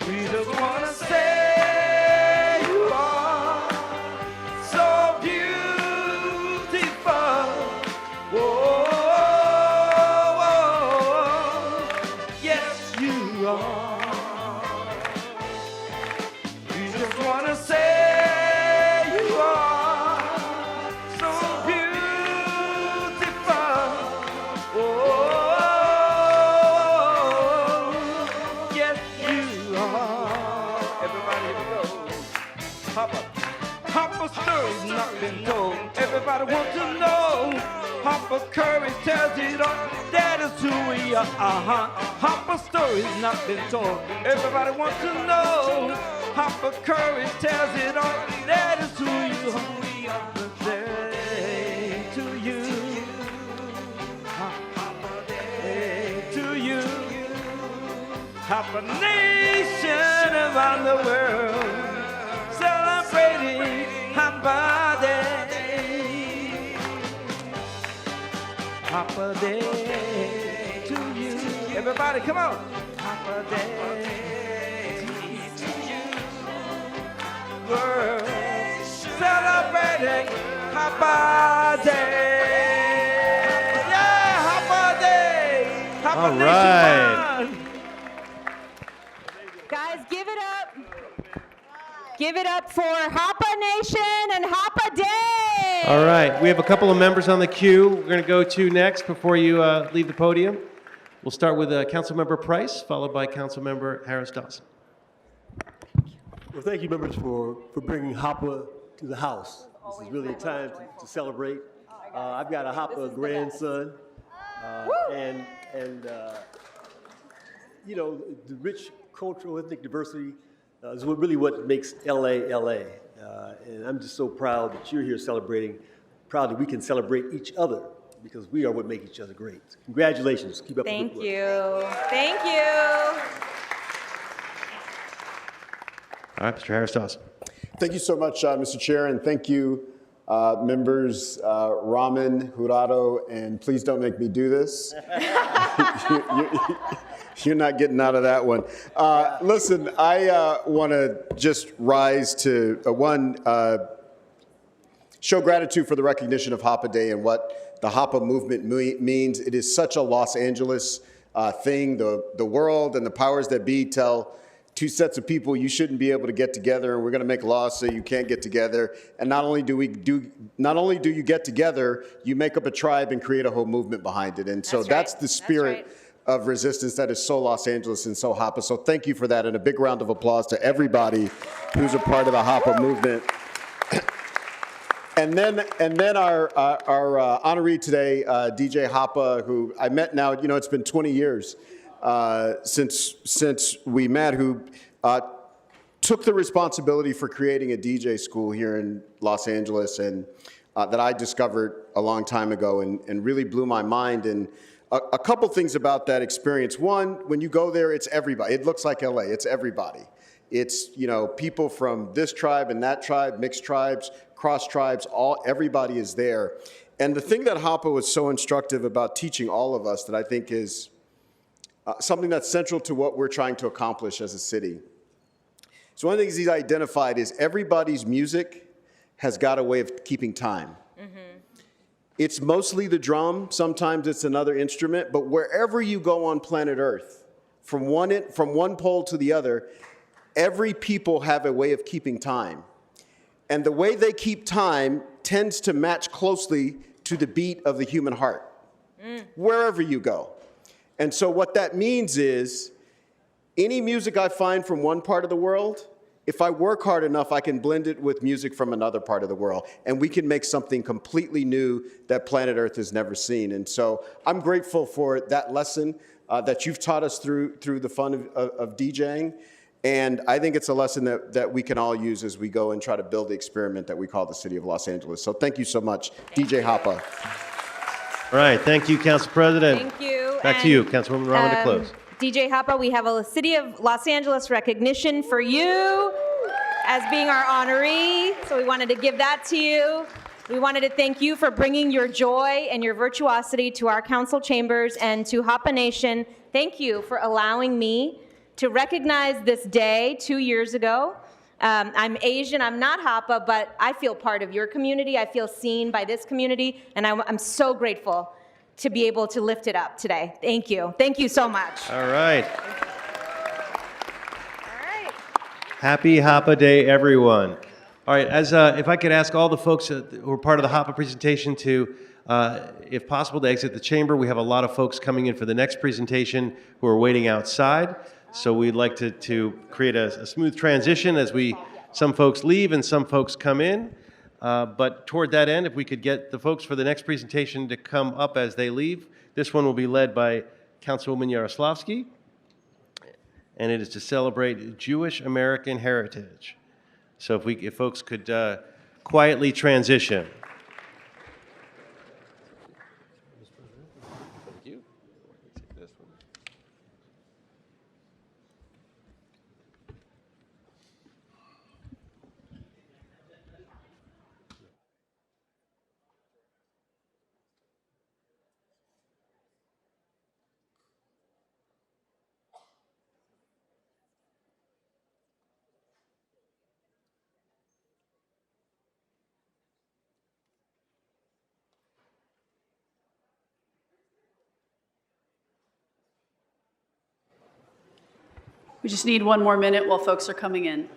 We just wanna say you are so beautiful. Whoa, yes you are. We just wanna say you are so beautiful. Oh, yes you are. Everybody, here we go. Hopper. Hopper story's not been told. Everybody wants to know. Hopper courage tells it all. That is who we are. Hopper story's not been told. Everybody wants to know. Hopper courage tells it all. That is who you are. Birthday to you. Hopper Day to you. Hopper Nation around the world celebrating Hopper Day. Hopper Day to you. Everybody, come on. Hopper Day to you. World celebrating Hopper Day. Yeah, Hopper Day. Hopper All Nation right. won. Guys, give it up. Give it up for Hopper Nation and Hopper Day. All right, we have a couple of members on the queue we're going to go to next before you leave the podium. We'll start with Councilmember Price, followed by Councilmember Harris Dawson. Well, thank you, members, for bringing Hopper to the House. This is really a time to celebrate. I've got a Hopper grandson, and you know, the rich cultural ethnic diversity is really what makes LA, LA. And I'm just so proud that you're here celebrating, proud that we can celebrate each other because we are what make each other great. Congratulations. Keep up the good work. Thank you. Thank you. All right, Mr. Harris Dawson. Thank you so much, Mr. Chair, and thank you, members Raman, Jurado, and please don't make me do this. You're not getting out of that one. Listen, I want to just rise to, show gratitude for the recognition of Hopper Day and what the Hopper movement means. It is such a Los Angeles thing. The world and the powers that be tell two sets of people you shouldn't be able to get together, and we're going to make laws so you can't get together. And not only do you get together, you make up a tribe and create a whole movement behind it. And so that's the spirit of resistance that is so Los Angeles and so Hopper. So thank you for that, and a big round of applause to everybody who's a part of the Hopper movement. And then our honoree today, DJ Hopper, who I met now, you know, it's been 20 years since we met, who took the responsibility for creating a DJ school here in Los Angeles, and that I discovered a long time ago and really blew my mind. And a couple things about that experience. One, when you go there, it's everybody. It looks like LA, it's everybody. It's, you know, people from this tribe and that tribe, mixed tribes, cross tribes, everybody is there. And the thing that Hopper was so instructive about teaching all of us that I think is something that's central to what we're trying to accomplish as a city. So one of the things he's identified is everybody's music has got a way of keeping time. It's mostly the drum, sometimes it's another instrument, but wherever you go on planet Earth, from one pole to the other, every people have a way of keeping time. And the way they keep time tends to match closely to the beat of the human heart, wherever you go. And so what that means is any music I find from one part of the world, if I work hard enough, I can blend it with music from another part of the world, and we can make something completely new that planet Earth has never seen. And so I'm grateful for that lesson that you've taught us through the fun of DJing. And I think it's a lesson that we can all use as we go and try to build the experiment that we call the City of Los Angeles. So thank you so much, DJ Hapa. All right, thank you, Council President. Thank you. Back to you, Councilwoman Rahman, to close. DJ Hapa, we have a City of Los Angeles recognition for you as being our honoree. So we wanted to give that to you. We wanted to thank you for bringing your joy and your virtuosity to our council chambers, and to Hapa Nation. Thank you for allowing me to recognize this day 2 years ago. I'm Asian, I'm not Hapa, but I feel part of your community. I feel seen by this community, and I'm so grateful to be able to lift it up today. Thank you. Thank you so much. All right. Happy Hapa Day, everyone. All right, if I could ask all the folks who are part of the Hapa presentation to, if possible, to exit the chamber. We have a lot of folks coming in for the next presentation who are waiting outside. So we'd like to create a smooth transition as some folks leave and some folks come in. But toward that end, if we could get the folks for the next presentation to come up as they leave. This one will be led by Councilwoman Yaroslavsky, and it is to celebrate Jewish American heritage. So if folks could quietly transition. Thank you. Take this one. We just need one more minute while folks are coming in.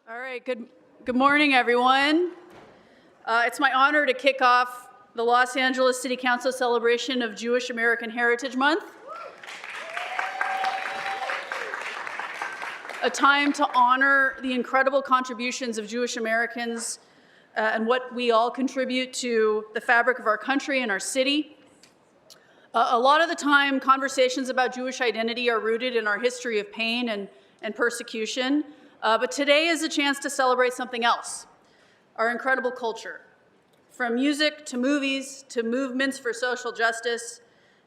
All right, good morning, everyone. It's my honor to kick off the Los Angeles City Council celebration of Jewish American Heritage Month. A time to honor the incredible contributions of Jewish Americans and what we all contribute to the fabric of our country and our city. A lot of the time, conversations about Jewish identity are rooted in our history of pain and persecution, but today is a chance to celebrate something else, our incredible culture. From music to movies to movements for social justice,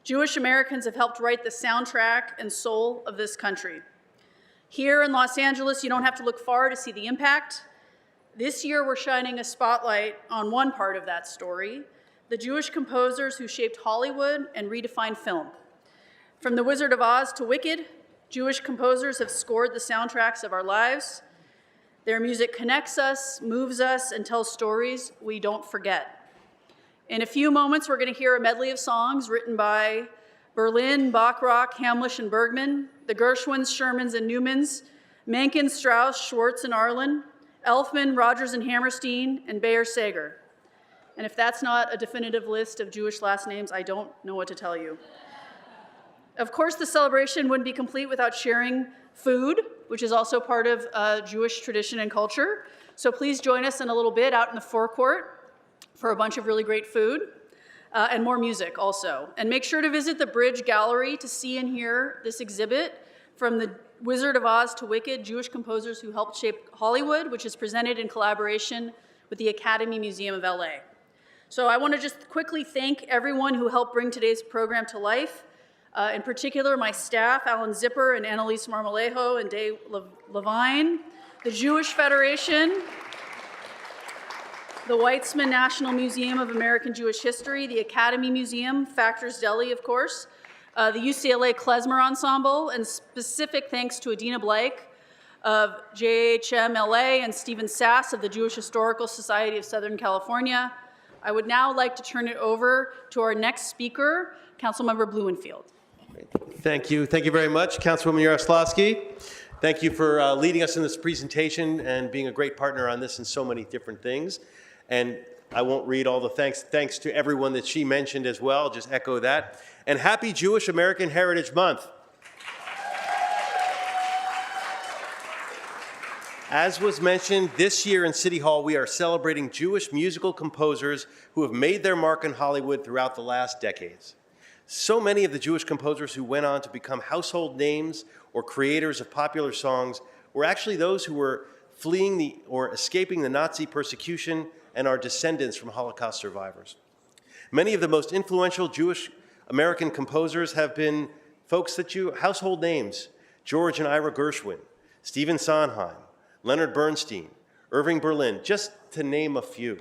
Jewish Americans have helped write the soundtrack and soul of this country. Here in Los Angeles, you don't have to look far to see the impact. This year, we're shining a spotlight on one part of that story, the Jewish composers who shaped Hollywood and redefined film. From The Wizard of Oz to Wicked, Jewish composers have scored the soundtracks of our lives. Their music connects us, moves us, and tells stories we don't forget. In a few moments, we're going to hear a medley of songs written by Berlin, Bachrach, Hamlisch, and Bergman, the Gershwins, Shermans, and Newmans, Menken, Strauss, Schwartz, and Arlen, Elfman, Rodgers, and Hammerstein, and Bayer Sager. And if that's not a definitive list of Jewish last names, I don't know what to tell you. Of course, the celebration wouldn't be complete without sharing food, which is also part of Jewish tradition and culture. So please join us in a little bit out in the forecourt for a bunch of really great food. And more music also. And make sure to visit the Bridge Gallery to see and hear this exhibit from The Wizard of Oz to Wicked, Jewish composers who helped shape Hollywood, which is presented in collaboration with the Academy Museum of LA. So I want to just quickly thank everyone who helped bring today's program to life. In particular, my staff, Alan Zipper and Annalise Marmolejo and Dave Levine, the Jewish Federation, the Weizmann National Museum of American Jewish History, the Academy Museum, Factors Deli, of course, the UCLA Klezmer Ensemble, and specific thanks to Adina Blake of JHM LA and Stephen Sass of the Jewish Historical Society of Southern California, I would now like to turn it over to our next speaker, Councilmember Blumenfield. Thank you. Thank you very much, Councilwoman Yaroslavsky. Thank you for leading us in this presentation and being a great partner on this and so many different things. And I won't read all the thanks. Thanks to everyone that she mentioned as well. I'll just echo that. And happy Jewish American Heritage Month. As was mentioned, this year in City Hall, we are celebrating Jewish musical composers who have made their mark in Hollywood throughout the last decades. So many of the Jewish composers who went on to become household names or creators of popular songs were actually those who were fleeing or escaping the Nazi persecution and are descendants from Holocaust survivors. Many of the most influential Jewish American composers have been folks that household names: George and Ira Gershwin, Stephen Sondheim, Leonard Bernstein, Irving Berlin, just to name a few.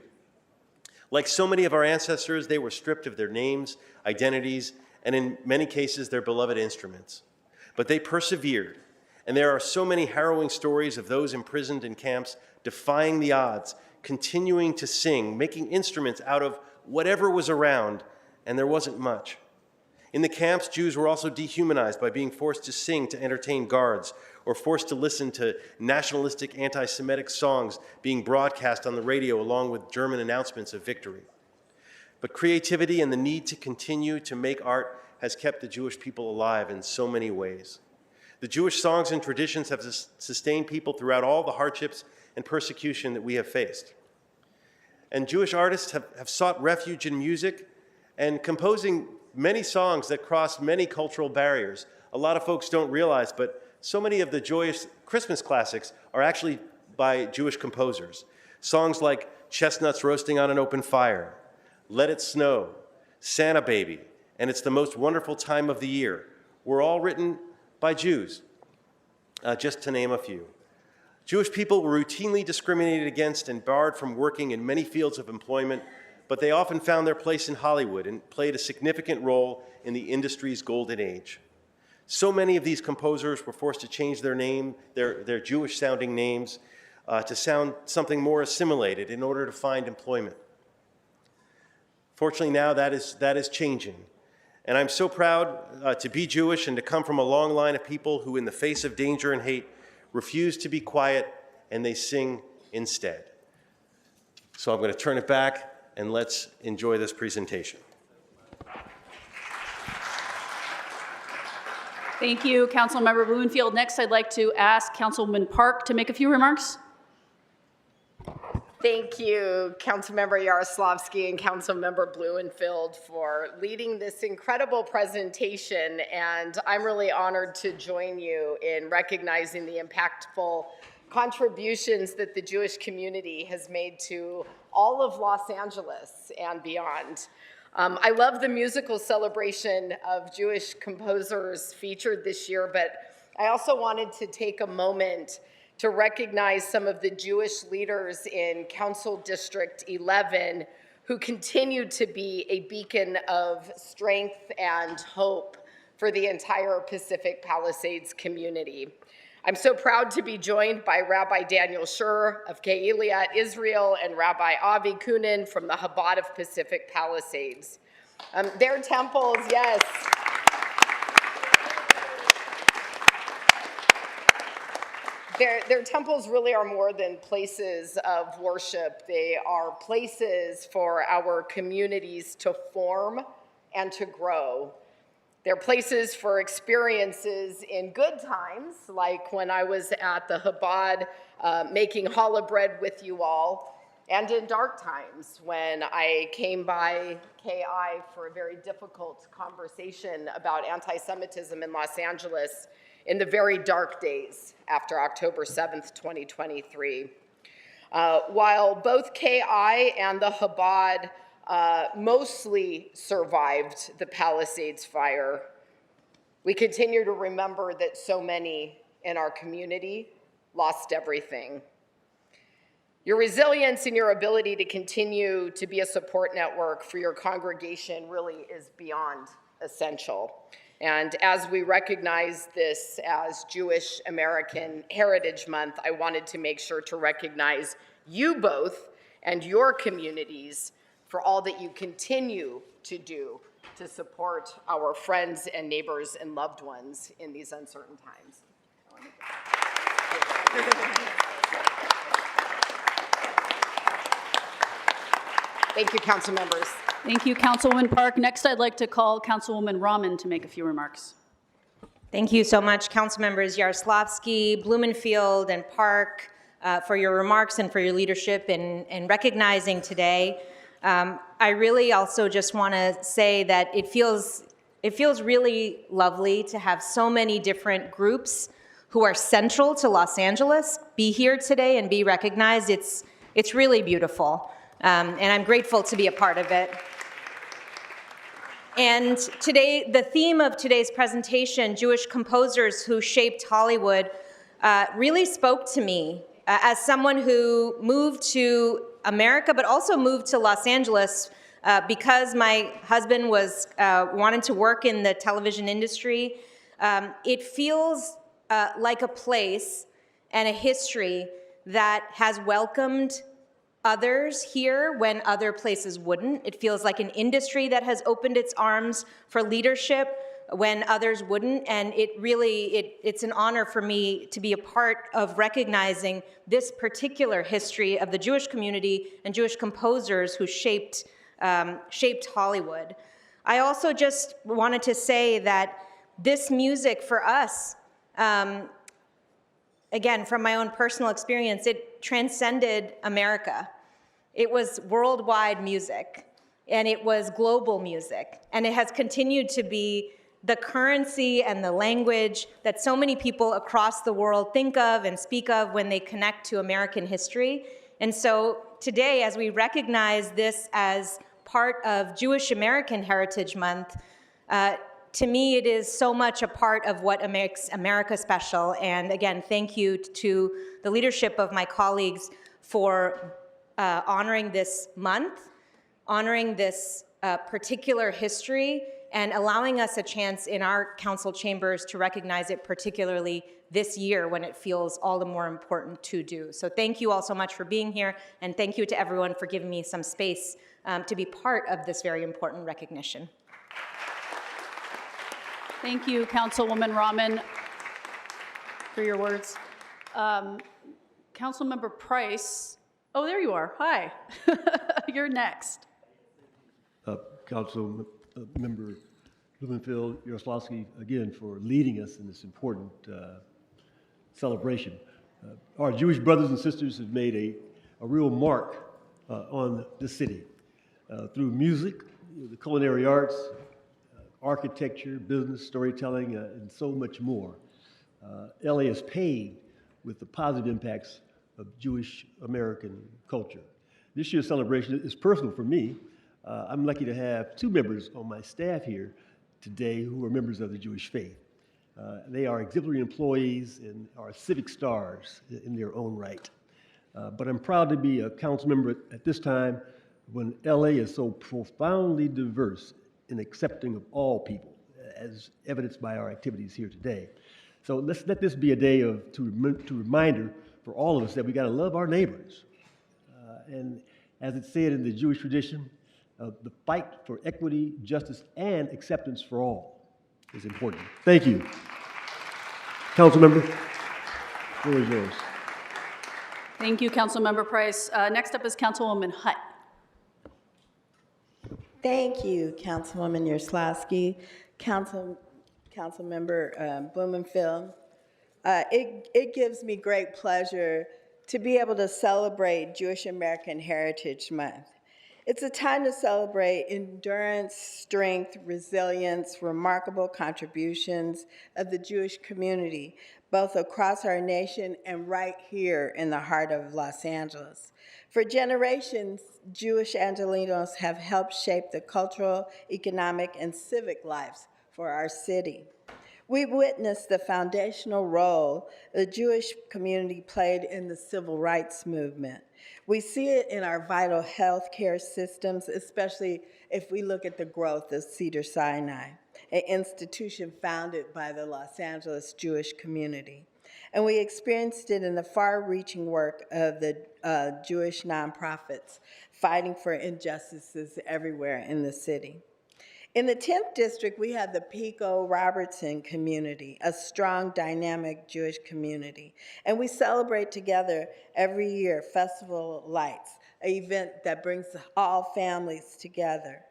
Like so many of our ancestors, they were stripped of their names, identities, and in many cases, their beloved instruments. But they persevered, and there are so many harrowing stories of those imprisoned in camps defying the odds, continuing to sing, making instruments out of whatever was around, and there wasn't much. In the camps, Jews were also dehumanized by being forced to sing to entertain guards, or forced to listen to nationalistic anti-Semitic songs being broadcast on the radio along with German announcements of victory. But creativity and the need to continue to make art has kept the Jewish people alive in so many ways. The Jewish songs and traditions have sustained people throughout all the hardships and persecution that we have faced. And Jewish artists have sought refuge in music and composing many songs that cross many cultural barriers. A lot of folks don't realize, but so many of the joyous Christmas classics are actually by Jewish composers. Songs like Chestnuts Roasting on an Open Fire, Let It Snow, Santa Baby, and It's the Most Wonderful Time of the Year were all written by Jews, just to name a few. Jewish people were routinely discriminated against and barred from working in many fields of employment, but they often found their place in Hollywood and played a significant role in the industry's golden age. So many of these composers were forced to change their name, their Jewish-sounding names, to sound something more assimilated in order to find employment. Fortunately, now that is changing. And I'm so proud to be Jewish and to come from a long line of people who, in the face of danger and hate, refuse to be quiet and they sing instead. So I'm going to turn it back and let's enjoy this presentation. Thank you, Councilmember Blumenfield. Next, I'd like to ask Councilwoman Park to make a few remarks. Thank you, Councilmember Yaroslavsky and Councilmember Blumenfield, for leading this incredible presentation. And I'm really honored to join you in recognizing the impactful contributions that the Jewish community has made to all of Los Angeles and beyond. I love the musical celebration of Jewish composers featured this year, but I also wanted to take a moment to recognize some of the Jewish leaders in Council District 11 who continue to be a beacon of strength and hope for the entire Pacific Palisades community. I'm so proud to be joined by Rabbi Daniel Schur of Kehillat Israel and Rabbi Avi Kunin from the Chabad of Pacific Palisades. Their temples, yes. Their temples really are more than places of worship. They are places for our communities to form and to grow. They're places for experiences in good times, like when I was at the Chabad making challah bread with you all, and in dark times when I came by KI for a very difficult conversation about anti-Semitism in Los Angeles in the very dark days after October 7th, 2023. While both KI and the Chabad mostly survived the Palisades fire, we continue to remember that so many in our community lost everything. Your resilience and your ability to continue to be a support network for your congregation really is beyond essential. And as we recognize this as Jewish American Heritage Month, I wanted to make sure to recognize you both and your communities for all that you continue to do to support our friends and neighbors and loved ones in these uncertain times. Thank you, council members. Thank you, Councilwoman Park. Next, I'd like to call Councilwoman Rahman to make a few remarks. Thank you so much, Council Members Yaroslavsky, Blumenfield, and Park, for your remarks and for your leadership in recognizing today. I really also just want to say that it feels really lovely to have so many different groups who are central to Los Angeles be here today and be recognized. It's really beautiful, and I'm grateful to be a part of it. And today, the theme of today's presentation, Jewish composers who shaped Hollywood, really spoke to me as someone who moved to America, but also moved to Los Angeles because my husband was wanted to work in the television industry. It feels like a place and a history that has welcomed others here when other places wouldn't. It feels like an industry that has opened its arms for leadership when others wouldn't. And it's an honor for me to be a part of recognizing this particular history of the Jewish community and Jewish composers who shaped Hollywood. I also just wanted to say that this music for us, again, from my own personal experience, it transcended America. It was worldwide music, and it was global music, and it has continued to be the currency and the language that so many people across the world think of and speak of when they connect to American history. And so today, as we recognize this as part of Jewish American Heritage Month, to me, it is so much a part of what makes America special. And again, thank you to the leadership of my colleagues for honoring this month, honoring this particular history, and allowing us a chance in our council chambers to recognize it, particularly this year when it feels all the more important to do. So thank you all so much for being here, and thank you to everyone for giving me some space to be part of this very important recognition. Thank you, Councilwoman Rahman, for your words. Councilmember Price, oh, there you are. Hi. You're next. Council Member Blumenfield, Yaroslavsky, again, for leading us in this important celebration. Our Jewish brothers and sisters have made a real mark on the city through music, the culinary arts, architecture, business, storytelling, and so much more. LA is paid with the positive impacts of Jewish American culture. This year's celebration is personal for me. I'm lucky to have two members on my staff here today who are members of the Jewish faith. They are exemplary employees and are civic stars in their own right. But I'm proud to be a council member at this time when LA is so profoundly diverse and accepting of all people, as evidenced by our activities here today. So let's let this be a day to reminder for all of us that we got to love our neighbors. And as it's said in the Jewish tradition, the fight for equity, justice, and acceptance for all is important. Thank you. Council member, the floor is yours. Thank you, Councilmember Price. Next up is Councilwoman Hutt. Thank you, Councilwoman Yaroslavsky, Councilmember Blumenfield. It gives me great pleasure to be able to celebrate Jewish American Heritage Month. It's a time to celebrate endurance, strength, resilience, remarkable contributions of the Jewish community, both across our nation and right here in the heart of Los Angeles. For generations, Jewish Angelenos have helped shape the cultural, economic, and civic lives for our city. We've witnessed the foundational role the Jewish community played in the civil rights movement. We see it in our vital health care systems, especially if we look at the growth of Cedars-Sinai, an institution founded by the Los Angeles Jewish community. And we experienced it in the far-reaching work of the Jewish nonprofits fighting for injustices everywhere in the city. In the 10th district, we have the Pico Robertson community, a strong, dynamic Jewish community. And we celebrate together every year Festival of Lights, an event that brings all families together.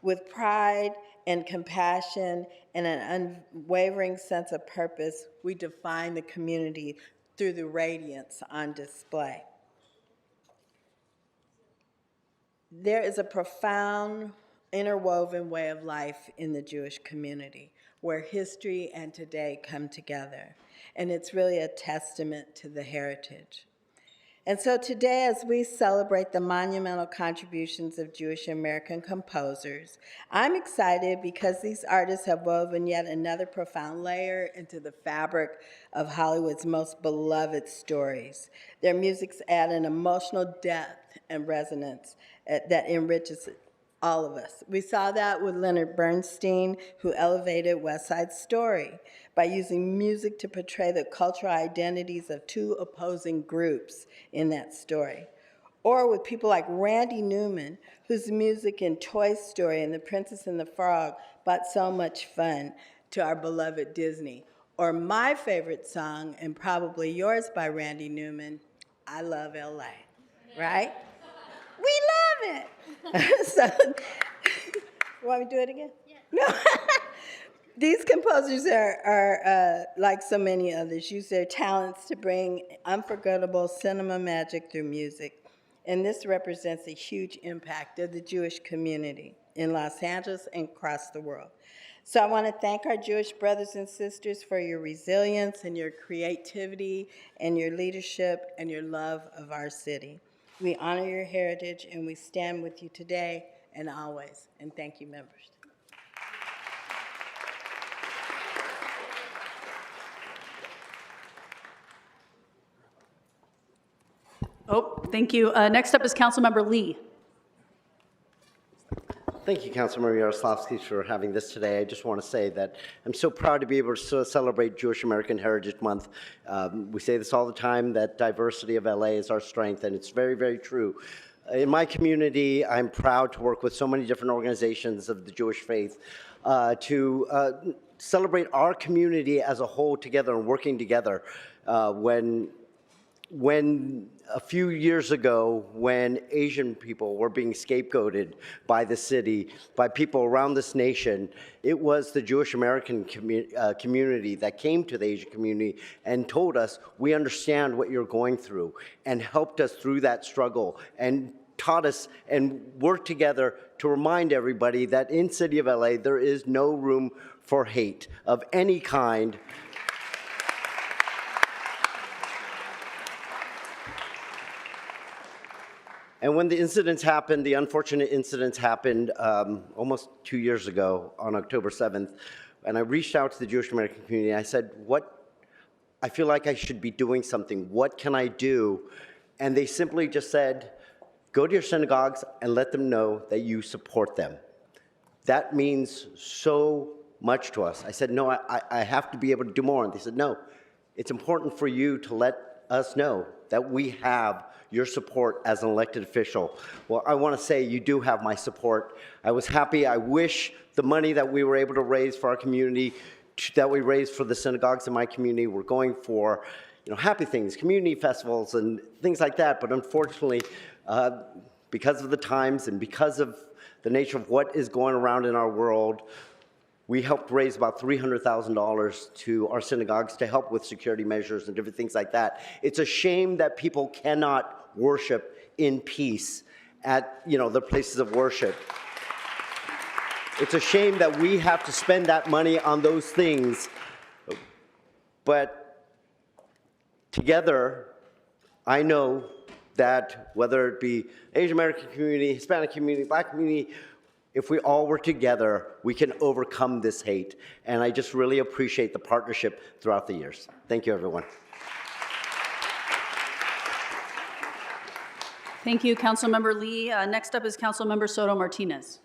With pride and compassion and an unwavering sense of purpose, we define the community through the radiance on display. There is a profound interwoven way of life in the Jewish community where history and today come together. And it's really a testament to the heritage. And so today, as we celebrate the monumental contributions of Jewish American composers, I'm excited because these artists have woven yet another profound layer into the fabric of Hollywood's most beloved stories. Their musics add an emotional depth and resonance that enriches all of us. We saw that with Leonard Bernstein, who elevated West Side Story by using music to portray the cultural identities of two opposing groups in that story. Or with people like Randy Newman, whose music in Toy Story and The Princess and the Frog brought so much fun to our beloved Disney. Or my favorite song, and probably yours by Randy Newman, I Love LA, right? We love it. So, you want me to do it again? Yeah. No. These composers are like so many others, use their talents to bring unforgettable cinema magic through music. And this represents a huge impact of the Jewish community in Los Angeles and across the world. So I want to thank our Jewish brothers and sisters for your resilience and your creativity and your leadership and your love of our city. We honor your heritage and we stand with you today and always. And thank you, members. Oh, thank you. Next up is Councilmember Lee. Thank you, Councilmember Yaroslavsky, for having this today. I just want to say that I'm so proud to be able to celebrate Jewish American Heritage Month. We say this all the time, that diversity of LA is our strength, and it's very, very true. In my community, I'm proud to work with so many different organizations of the Jewish faith to celebrate our community as a whole together and working together. When a few years ago, when Asian people were being scapegoated by the city, by people around this nation, it was the Jewish American community that came to the Asian community and told us, we understand what you're going through, and helped us through that struggle, and taught us and worked together to remind everybody that in City of LA, there is no room for hate of any kind. And when the incidents happened, the unfortunate incidents happened almost 2 years ago on October 7th, and I reached out to the Jewish American community and I said, I feel like I should be doing something. What can I do? And they simply just said, go to your synagogues and let them know that you support them. That means so much to us. I said, no, I have to be able to do more. And they said, no, it's important for you to let us know that we have your support as an elected official. Well, I want to say you do have my support. I was happy. I wish the money that we were able to raise for our community, that we raised for the synagogues in my community, were going for, happy things, community festivals and things like that. But unfortunately, because of the times and because of the nature of what is going around in our world, we helped raise about $300,000 to our synagogues to help with security measures and different things like that. It's a shame that people cannot worship in peace at their places of worship. It's a shame that we have to spend that money on those things. But together, I know that whether it be Asian American community, Hispanic community, Black community, if we all work together, we can overcome this hate. And I just really appreciate the partnership throughout the years. Thank you, everyone. Thank you, Councilmember Lee. Next up is Councilmember Soto Martinez.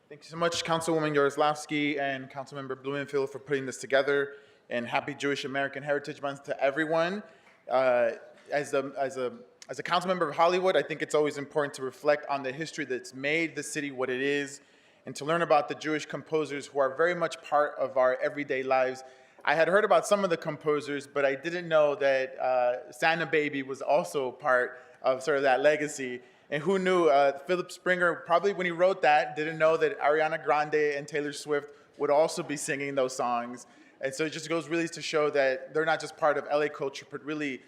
Thank you so much, Councilwoman Yaroslavsky and Councilmember Blumenfield, for putting this together. And happy Jewish American Heritage Month to everyone. As a As a council member of Hollywood, I think it's always important to reflect on the history that's made the city what it is, and to learn about the Jewish composers who are very much part of our everyday lives. I had heard about some of the composers, but I didn't know that Santa Baby was also part of sort of that legacy. And who knew, Philip Springer, probably when he wrote that, didn't know that Ariana Grande and Taylor Swift would also be singing those songs. And so it just goes really to show that they're not just part of LA culture, but really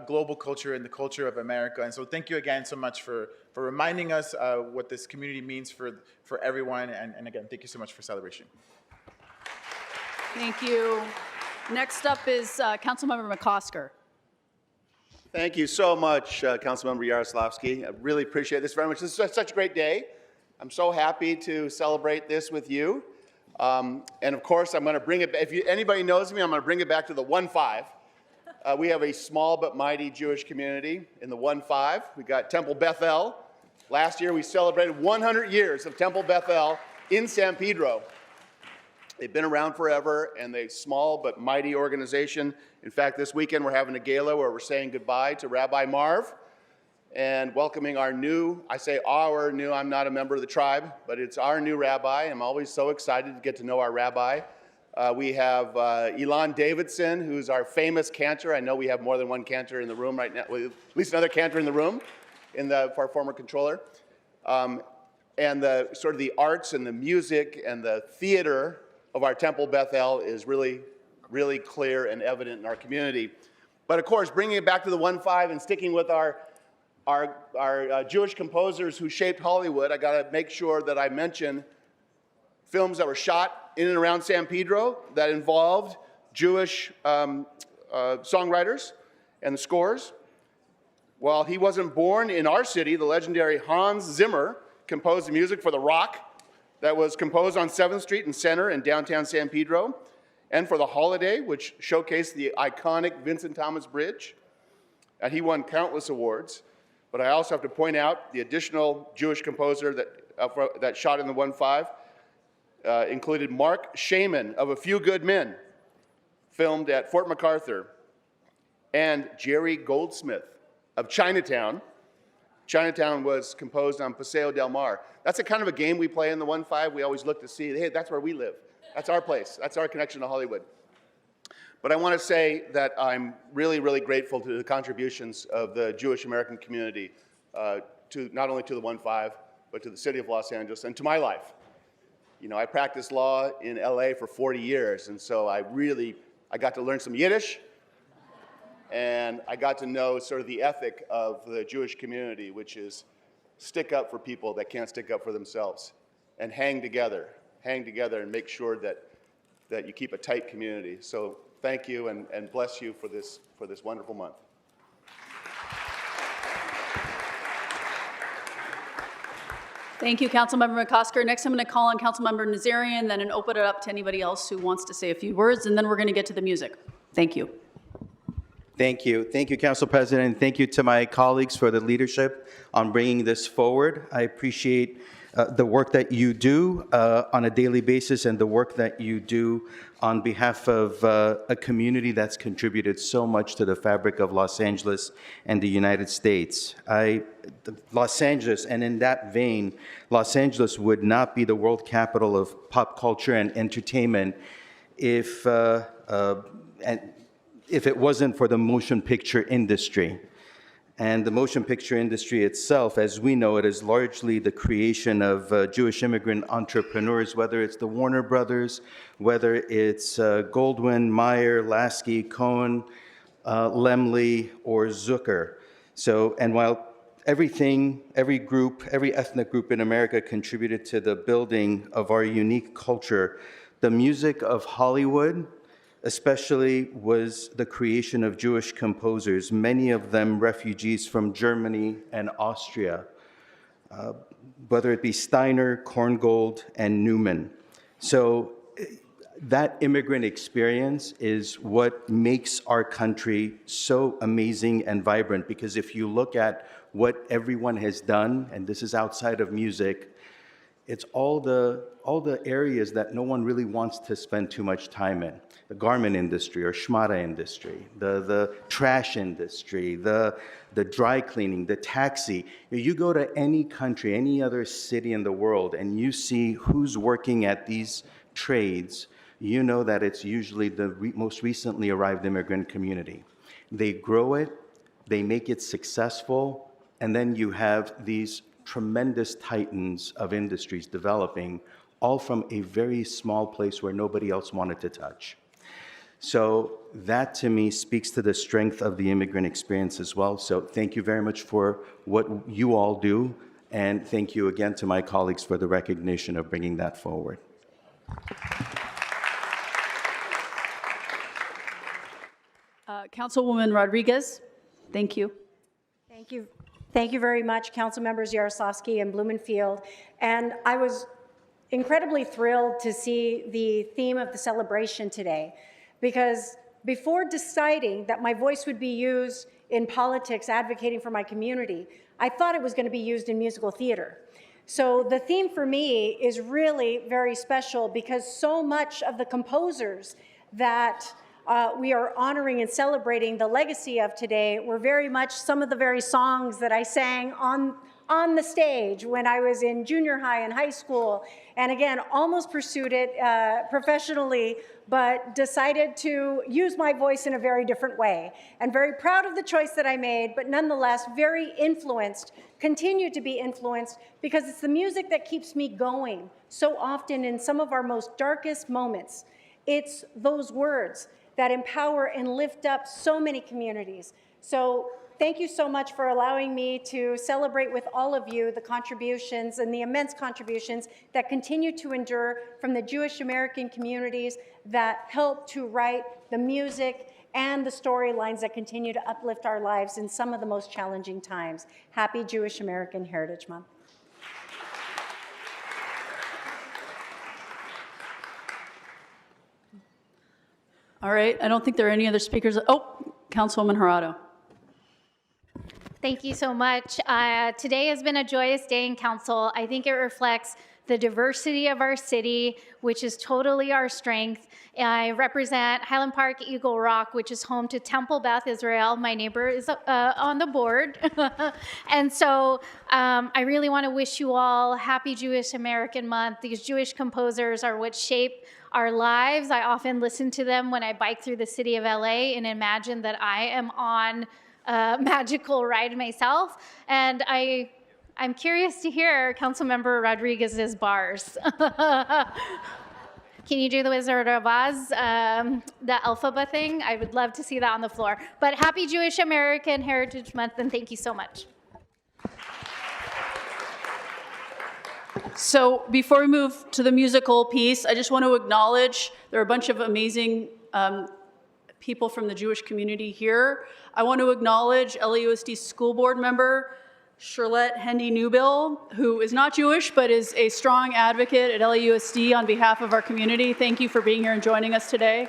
global culture and the culture of America. And so thank you again so much for reminding us what this community means for everyone. And again, thank you so much for celebration. Thank you. Next up is Councilmember McCosker. Thank you so much, Councilmember Yaroslavsky. I really appreciate this very much. This is such a great day. I'm so happy to celebrate this with you. And of course, I'm going to bring it, if anybody knows me, I'm going to bring it back to the 1-5. We have a small but mighty Jewish community in the 1-5. We got Temple Bethel. Last year, we celebrated 100 years of Temple Bethel in San Pedro. They've been around forever, and they're a small but mighty organization. In fact, this weekend we're having a gala where we're saying goodbye to Rabbi Marv and welcoming our new, I say our new, I'm not a member of the tribe, but it's our new rabbi. I'm always so excited to get to know our rabbi. We have Elon Davidson, who's our famous cantor. I know we have more than one cantor in the room right now, well, at least another cantor in the room for our former controller. And the sort of the arts and the music and the theater of our Temple Bethel is really, really clear and evident in our community. But of course, bringing it back to the 1-5 and sticking with our Jewish composers who shaped Hollywood, I got to make sure that I mention films that were shot in and around San Pedro that involved Jewish songwriters and the scores. While he wasn't born in our city, the legendary Hans Zimmer composed the music for The Rock, that was composed on 7th Street and Center in downtown San Pedro, and for The Holiday, which showcased the iconic Vincent Thomas Bridge. And he won countless awards. But I also have to point out the additional Jewish composer that shot in the 1-5 included Mark Shaman of A Few Good Men, filmed at Fort MacArthur, and Jerry Goldsmith of Chinatown. Chinatown was composed on Paseo del Mar. That's a kind of a game we play in the 1-5. We always look to see, hey, that's where we live. That's our place. That's our connection to Hollywood. But I want to say that I'm really, really grateful to the contributions of the Jewish American community, to not only to the 1-5, but to the city of Los Angeles and to my life. You know, I practiced law in LA for 40 years, and so I got to learn some Yiddish, and I got to know sort of the ethic of the Jewish community, which is stick up for people that can't stick up for themselves, and hang together and make sure that you keep a tight community. So thank you and bless you for this wonderful month. Thank you, Councilmember McCosker. Next, I'm going to call on Councilmember Nazarian, then open it up to anybody else who wants to say a few words, and then we're going to get to the music. Thank you. Thank you. Thank you, Council President. Thank you to my colleagues for the leadership on bringing this forward. I appreciate the work that you do on a daily basis and the work that you do on behalf of a community that's contributed so much to the fabric of Los Angeles and the United States. Los Angeles, and in that vein, Los Angeles would not be the world capital of pop culture and entertainment if it wasn't for the motion picture industry. And the motion picture industry itself, as we know it, is largely the creation of Jewish immigrant entrepreneurs, whether it's the Warner Brothers, whether it's Goldwyn, Mayer, Lasky, Cohen, Laemmle, or Zucker. So, and while every group, every ethnic group in America contributed to the building of our unique culture, the music of Hollywood especially was the creation of Jewish composers, many of them refugees from Germany and Austria, whether it be Steiner, Korngold, and Newman. So that immigrant experience is what makes our country so amazing and vibrant, because if you look at what everyone has done, and this is outside of music, It's all the areas that no one really wants to spend too much time in. The garment industry or schmata industry, the trash industry, the dry cleaning, the taxi. You go to any country, any other city in the world, and you see who's working at these trades, you know that it's usually the most recently arrived immigrant community. They grow it, they make it successful, and then you have these tremendous titans of industries developing, all from a very small place where nobody else wanted to touch. So that to me speaks to the strength of the immigrant experience as well. So thank you very much for what you all do, and thank you again to my colleagues for the recognition of bringing that forward. Councilwoman Rodriguez, thank you. Thank you. Thank you very much, Council Members Yaroslavsky and Blumenfield. And I was incredibly thrilled to see the theme of the celebration today, because before deciding that my voice would be used in politics advocating for my community, I thought it was going to be used in musical theater. So the theme for me is really very special, because so much of the composers that we are honoring and celebrating the legacy of today were very much some of the very songs that I sang on the stage when I was in junior high and high school, and again, almost pursued it professionally, but decided to use my voice in a very different way. And very proud of the choice that I made, but nonetheless very influenced, continue to be influenced, because it's the music that keeps me going so often in some of our most darkest moments. It's those words that empower and lift up so many communities. So thank you so much for allowing me to celebrate with all of you the contributions and the immense contributions that continue to endure from the Jewish American communities that help to write the music and the storylines that continue to uplift our lives in some of the most challenging times. Happy Jewish American Heritage Month. All right, I don't think there are any other speakers. Oh, Councilwoman Jurado. Thank you so much. Today has been a joyous day in council. I think it reflects the diversity of our city, which is totally our strength. I represent Highland Park, Eagle Rock, which is home to Temple Beth Israel. My neighbor is on the board. And so I really want to wish you all happy Jewish American Month. These Jewish composers are what shape our lives. I often listen to them when I bike through the city of LA and imagine that I am on a magical ride myself. And I'm curious to hear Councilmember Rodriguez's bars. Can you do the Wizard of Oz, the Elphaba thing? I would love to see that on the floor. But happy Jewish American Heritage Month, and thank you so much. So before we move to the musical piece, I just want to acknowledge there are a bunch of amazing people from the Jewish community here. I want to acknowledge LAUSD school board member Charlotte Hendy Newbill, who is not Jewish, but is a strong advocate at LAUSD on behalf of our community. Thank you for being here and joining us today.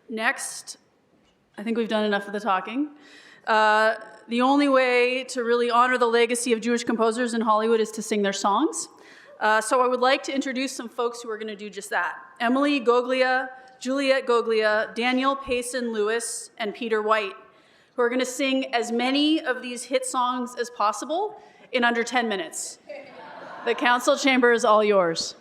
Next, I think we've done enough of the talking. The only way to really honor the legacy of Jewish composers in Hollywood is to sing their songs. So I would like to introduce some folks who are going to do just that. Emily Goglia, Juliet Goglia, Daniel Payson Lewis, and Peter White, who are going to sing as many of these hit songs as possible in under 10 minutes. The council chamber is all yours.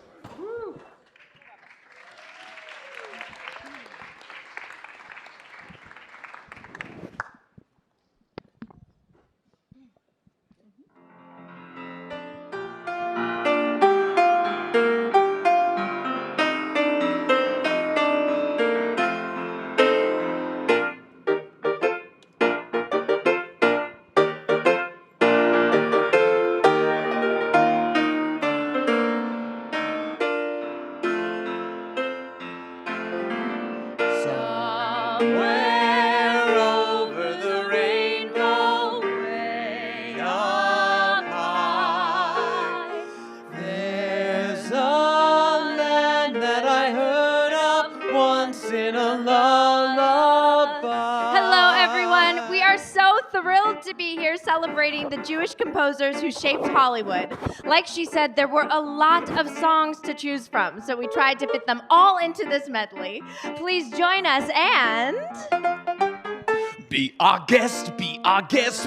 to be here celebrating the Jewish composers who shaped Hollywood. Like she said, there were a lot of songs to choose from, so we tried to fit them all into this medley. Please join us and... Be our guest,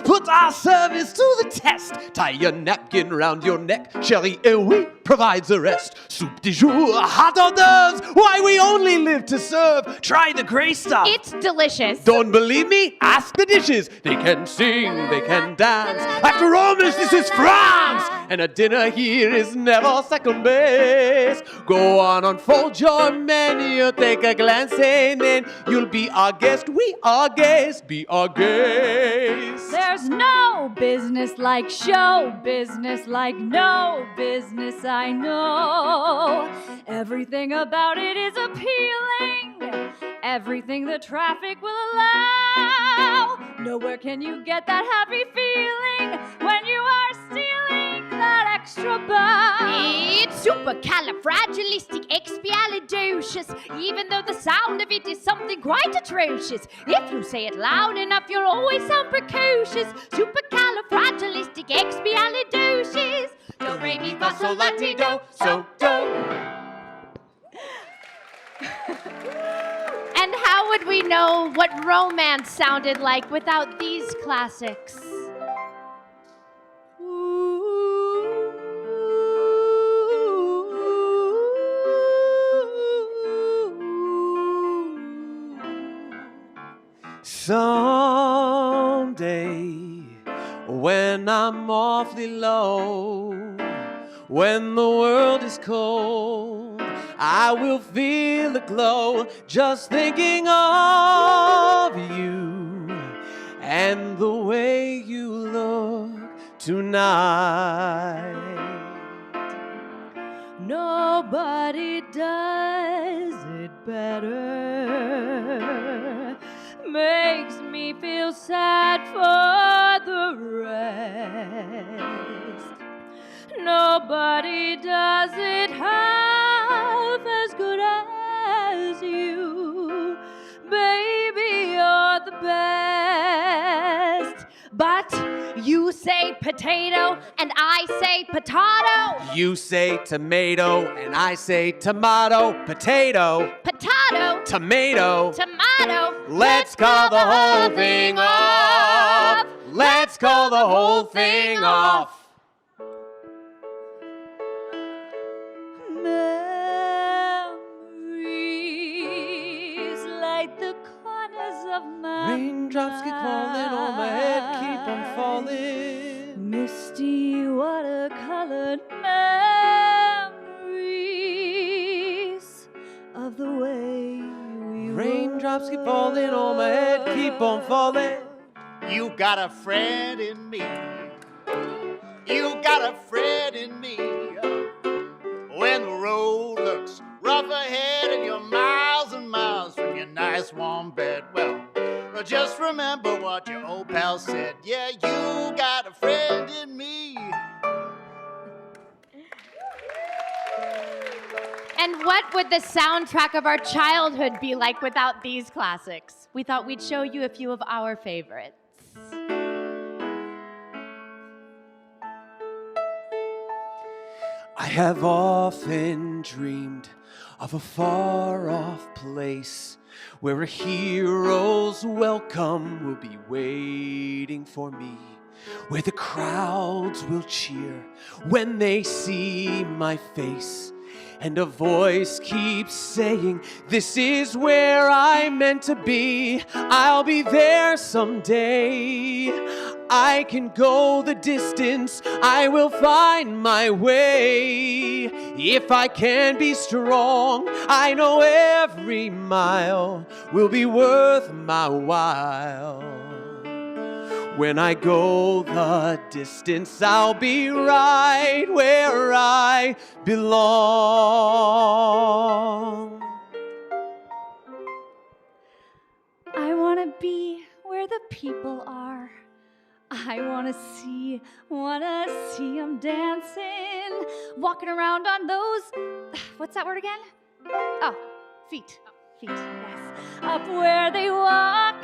put our service to the test. Tie your napkin around your neck, Sherry and we provides the rest. Soup du jour, hot hors d'oeuvres, why we only live to serve. Try the gray stuff. It's delicious. Don't believe me? Ask the dishes. They can sing, they can dance. After all, miss, this is France. And a dinner here is never second base. Go on, unfold your menu, take a glance, and then you'll be our guest. We are guests. Be our guest. There's no business like show business, like no business I know. Everything about it is appealing, everything the traffic will allow. Nowhere can you get that happy feeling when you are stealing that extra bow. It's supercalifragilisticexpialidocious, even though the sound of it is something quite atrocious. If you say it loud enough, you'll always sound precocious. Supercalifragilisticexpialidocious. Do, re, mi, fa, sol, la, ti, do, so, do. And how would we know what romance sounded like without these classics? Someday, when I'm awfully low, when the world is cold, I will feel a glow just thinking of you and the way you look tonight. Nobody does it better. Makes me feel sad for the rest. Nobody does it half as good as you. Baby, you're the best. But you say potato and I say potato. You say tomato and I say tomato. Potato. Potato. Tomato. Tomato. Let's call the whole thing off. Let's call the whole thing off. Memories light the corners of my Raindrops keep falling on my head, keep on falling. Misty watercolored memories of the way we Raindrops keep falling on my head, keep on falling. You got a friend in me. You got a friend in me. When the road looks rough ahead and you're miles and miles from your nice warm bed, well, just remember what your old pal said. Yeah, you got a friend in me. And what would the soundtrack of our childhood be like without these classics? We thought we'd show you a few of our favorites. I have often dreamed of a far-off place where a hero's welcome will be waiting for me, where the crowds will cheer when they see my face, and a voice keeps saying, this is where I'm meant to be. I'll be there someday. I can go the distance, I will find my way. If I can be strong, I know every mile will be worth my while. When I go the distance, I'll be right where I belong. I want to be where the people are. I want to see them dancing, walking around on those, what's that word again? Oh, feet, yes. Up where they walk,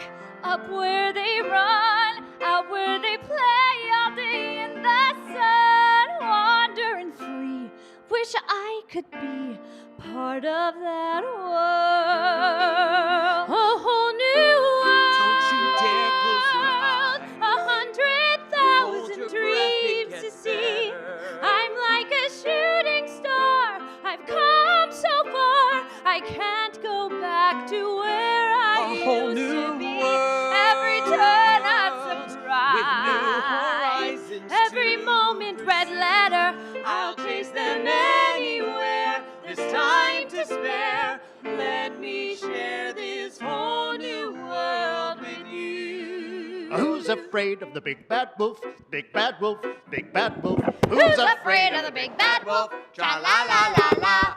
up where they run, out where they play all day in the sun, wandering free. Wish I could be part of that world. A whole new world. Don't you dare close your eyes. 100,000 dreams to see. I'm like a shooting star. I've come so far. I can't go back to where I whole used new to be. world. Every turn I'm With new surprised. horizons Every too. moment red letter. I'll chase them anywhere. There's time to spare. Let me share this whole new world with you. Who's afraid of the big bad wolf? Big bad wolf, big bad wolf. Who's afraid of the big bad wolf? Tra la la la la.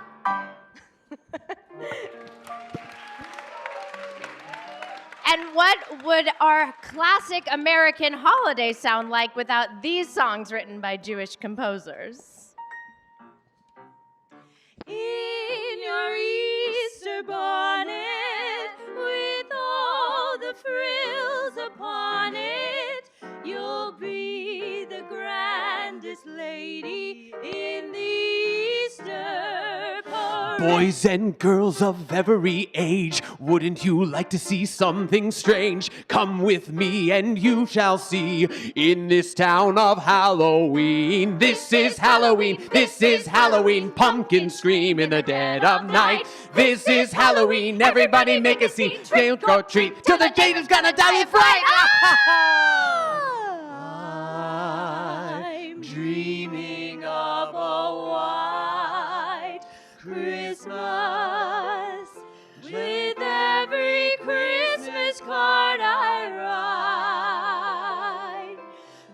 And what would our classic American holiday sound like without these songs written by Jewish composers? In your Easter bonnet, with all the frills upon it, you'll be the grandest lady in the Easter parade. Boys and girls of every age, wouldn't you like to see something strange? Come with me and you shall see in this town of Halloween. This is Halloween, this is Halloween. Pumpkins scream in the dead of night. This is Halloween, everybody make a scene. Don't go treat till the Jaden's gonna die of fright. I'm dreaming of a white Christmas. With every Christmas card I write,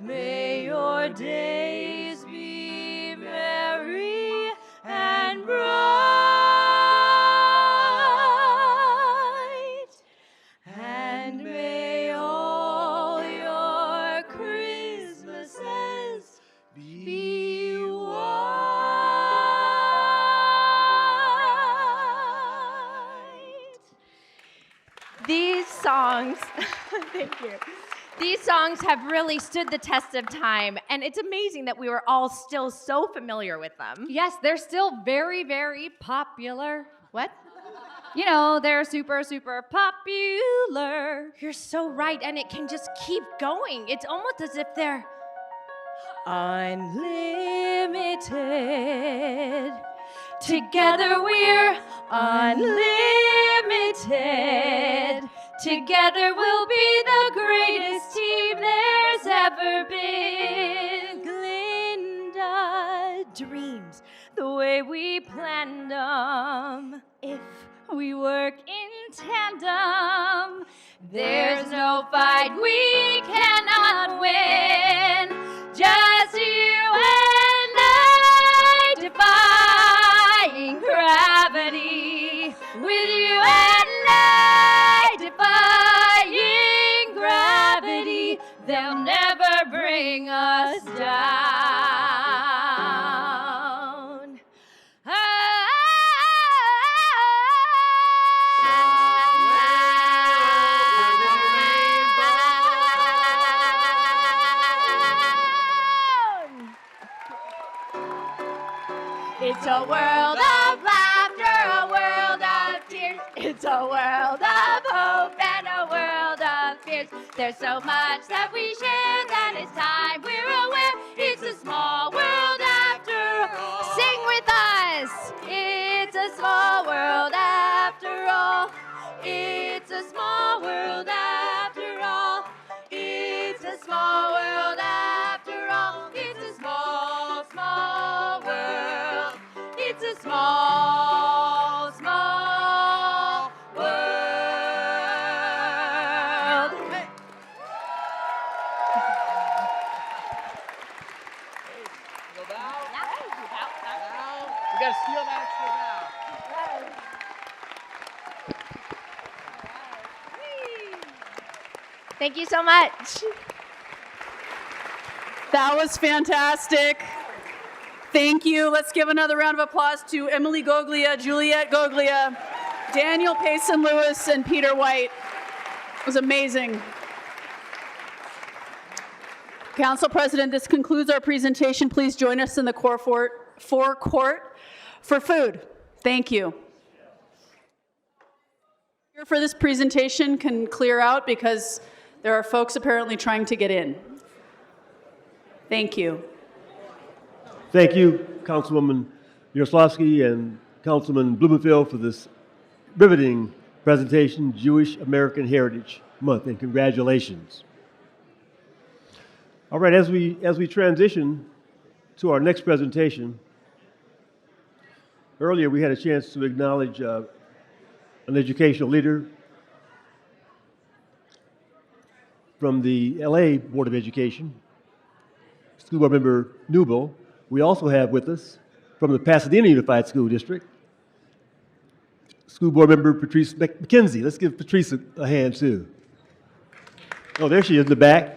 may your days be merry and bright, and may all your Christmases be white. These songs, thank you. These songs have really stood the test of time, and it's amazing that we were all still so familiar with them. Yes, they're still very, very popular. What? You know, they're super, super popular. You're so right, and it can just keep going. It's almost as if they're unlimited. Together we're unlimited. Together we'll be the greatest team there's ever been. Glinda dreams the way we planned them. If we work in tandem, there's no fight we cannot win. Just you and I defying gravity. With you and I defying gravity. They'll never bring us down. It's a world of laughter, a world of tears. It's a world of hope and a world of fears. There's so much that we share that it's time we're aware. It's a small world after all. Sing with us. It's a small world after all. It's a small world after all. It's a small world after all. It's a small, small world. It's a small, small world. Hey. We gotta steal that extra bow. Thank you so much. That was fantastic. Thank you. Let's give another round of applause to Emily Goglia, Juliet Goglia, Daniel Payson Lewis, and Peter White. It was amazing. Council President, this concludes our presentation. Please join us in the forecourt for food. Thank you. Here for this presentation can clear out because there are folks apparently trying to get in. Thank you. Thank you, Councilwoman Yaroslavsky and Councilman Blumenfield, for this riveting presentation, Jewish American Heritage Month, and congratulations. All right, as we transition to our next presentation, earlier we had a chance to acknowledge an educational leader from the LA Board of Education, School Board Member Newble. We also have with us from the Pasadena Unified School District, School Board Member Patrice McKenzie. Let's give Patrice a hand too. Oh, there she is in the back.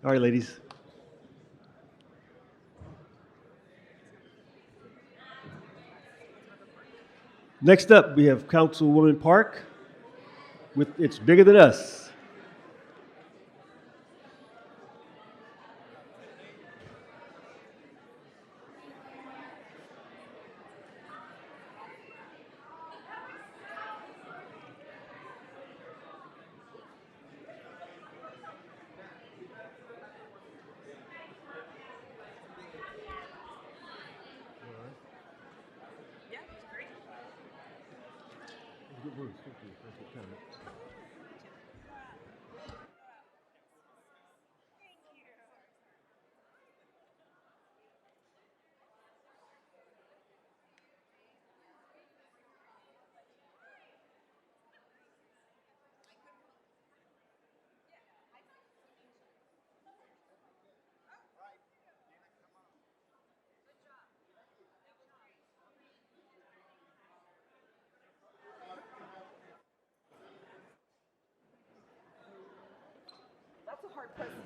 All right, ladies. Next up, we have Councilwoman Park with It's Bigger Than Us.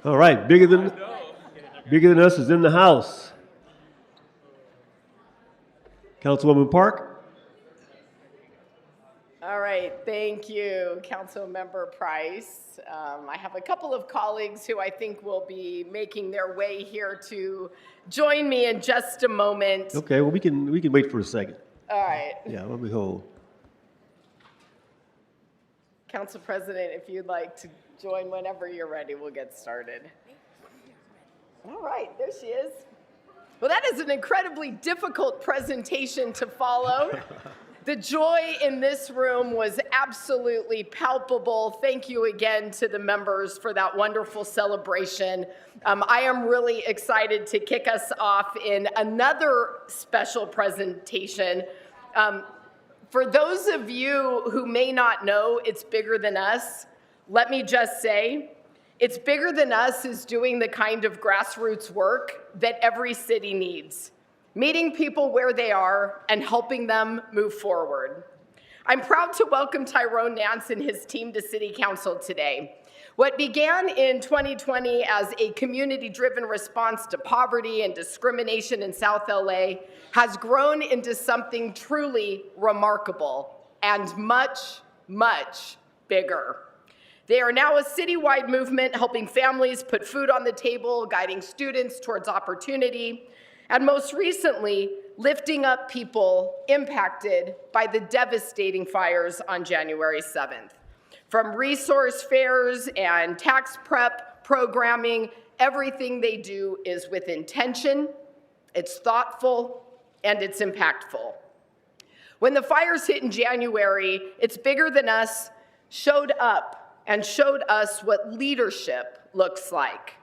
All right, Bigger Than Us is in the house. Councilwoman Park. All right, thank you, Councilmember Price. I have a couple of colleagues who I think will be making their way here to join me in just a moment. Okay, well, we can wait for a second. All right. Yeah, let me hold. Council President, if you'd like to join whenever you're ready, we'll get started. All right, there she is. Well, that is an incredibly difficult presentation to follow. The joy in this room was absolutely palpable. Thank you again to the members for that wonderful celebration. I am really excited to kick us off in another special presentation. For those of you who may not know It's Bigger Than Us, let me just say, It's Bigger Than Us is doing the kind of grassroots work that every city needs, meeting people where they are and helping them move forward. I'm proud to welcome Tyrone Nance and his team to City Council today. What began in 2020 as a community-driven response to poverty and discrimination in South LA has grown into something truly remarkable and much, much bigger. They are now a citywide movement helping families put food on the table, guiding students towards opportunity, and most recently, lifting up people impacted by the devastating fires on January 7th. From resource fairs and tax prep programming, everything they do is with intention, it's thoughtful, and it's impactful. When the fires hit in January, It's Bigger Than Us showed up and showed us what leadership looks like.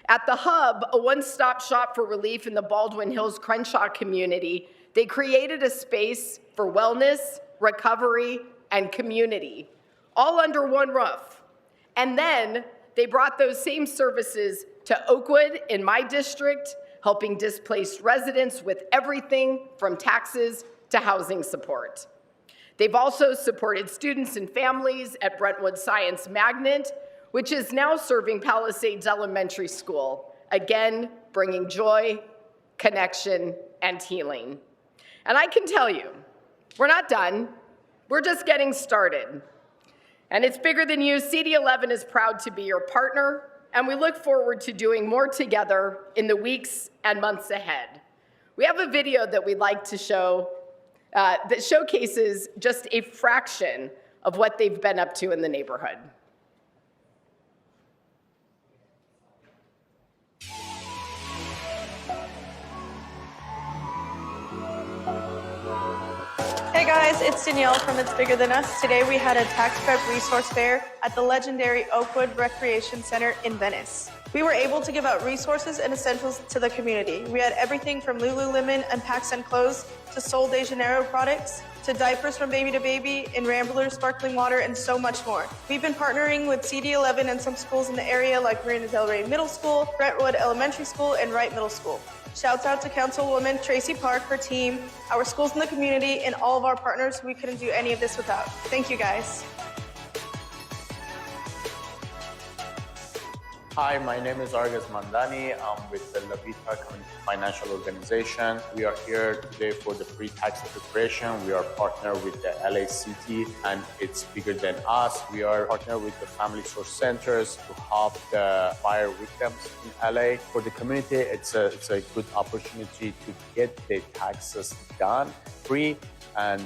At the Hub, a one-stop shop for relief in the Baldwin Hills Crenshaw community, they created a space for wellness, recovery, and community, all under one roof. And then they brought those same services to Oakwood in my district, helping displaced residents with everything from taxes to housing support. They've also supported students and families at Brentwood Science Magnet, which is now serving Palisades Elementary School, again, bringing joy, connection, and healing. And I can tell you, we're not done. We're just getting started. And It's Bigger Than You. CD11 is proud to be your partner, and we look forward to doing more together in the weeks and months ahead. We have a video that we'd like to show that showcases just a fraction of what they've been up to in the neighborhood. Hey guys, it's Danielle from It's Bigger Than Us. Today we had a tax prep resource fair at the legendary Oakwood Recreation Center in Venice. We were able to give out resources and essentials to the community. We had everything from Lululemon and PacSun clothes to Sol de Janeiro products to diapers from baby to baby and Ramblers sparkling water and so much more. We've been partnering with CD11 and some schools in the area like Marina Del Rey Middle School, Brentwood Elementary School, and Wright Middle School. Shouts out to Councilwoman Tracy Park, her team, our schools in the community, and all of our partners. We couldn't do any of this without. Thank you guys. Hi, my name is Argas Mandani. I'm with the La Vita Community Financial Organization. We are here today for the pre-tax preparation. We are partner with the LACT and It's Bigger Than Us. We are partner with the Family Source Centers to help the fire victims in LA. For the community, it's a good opportunity to get their taxes done free and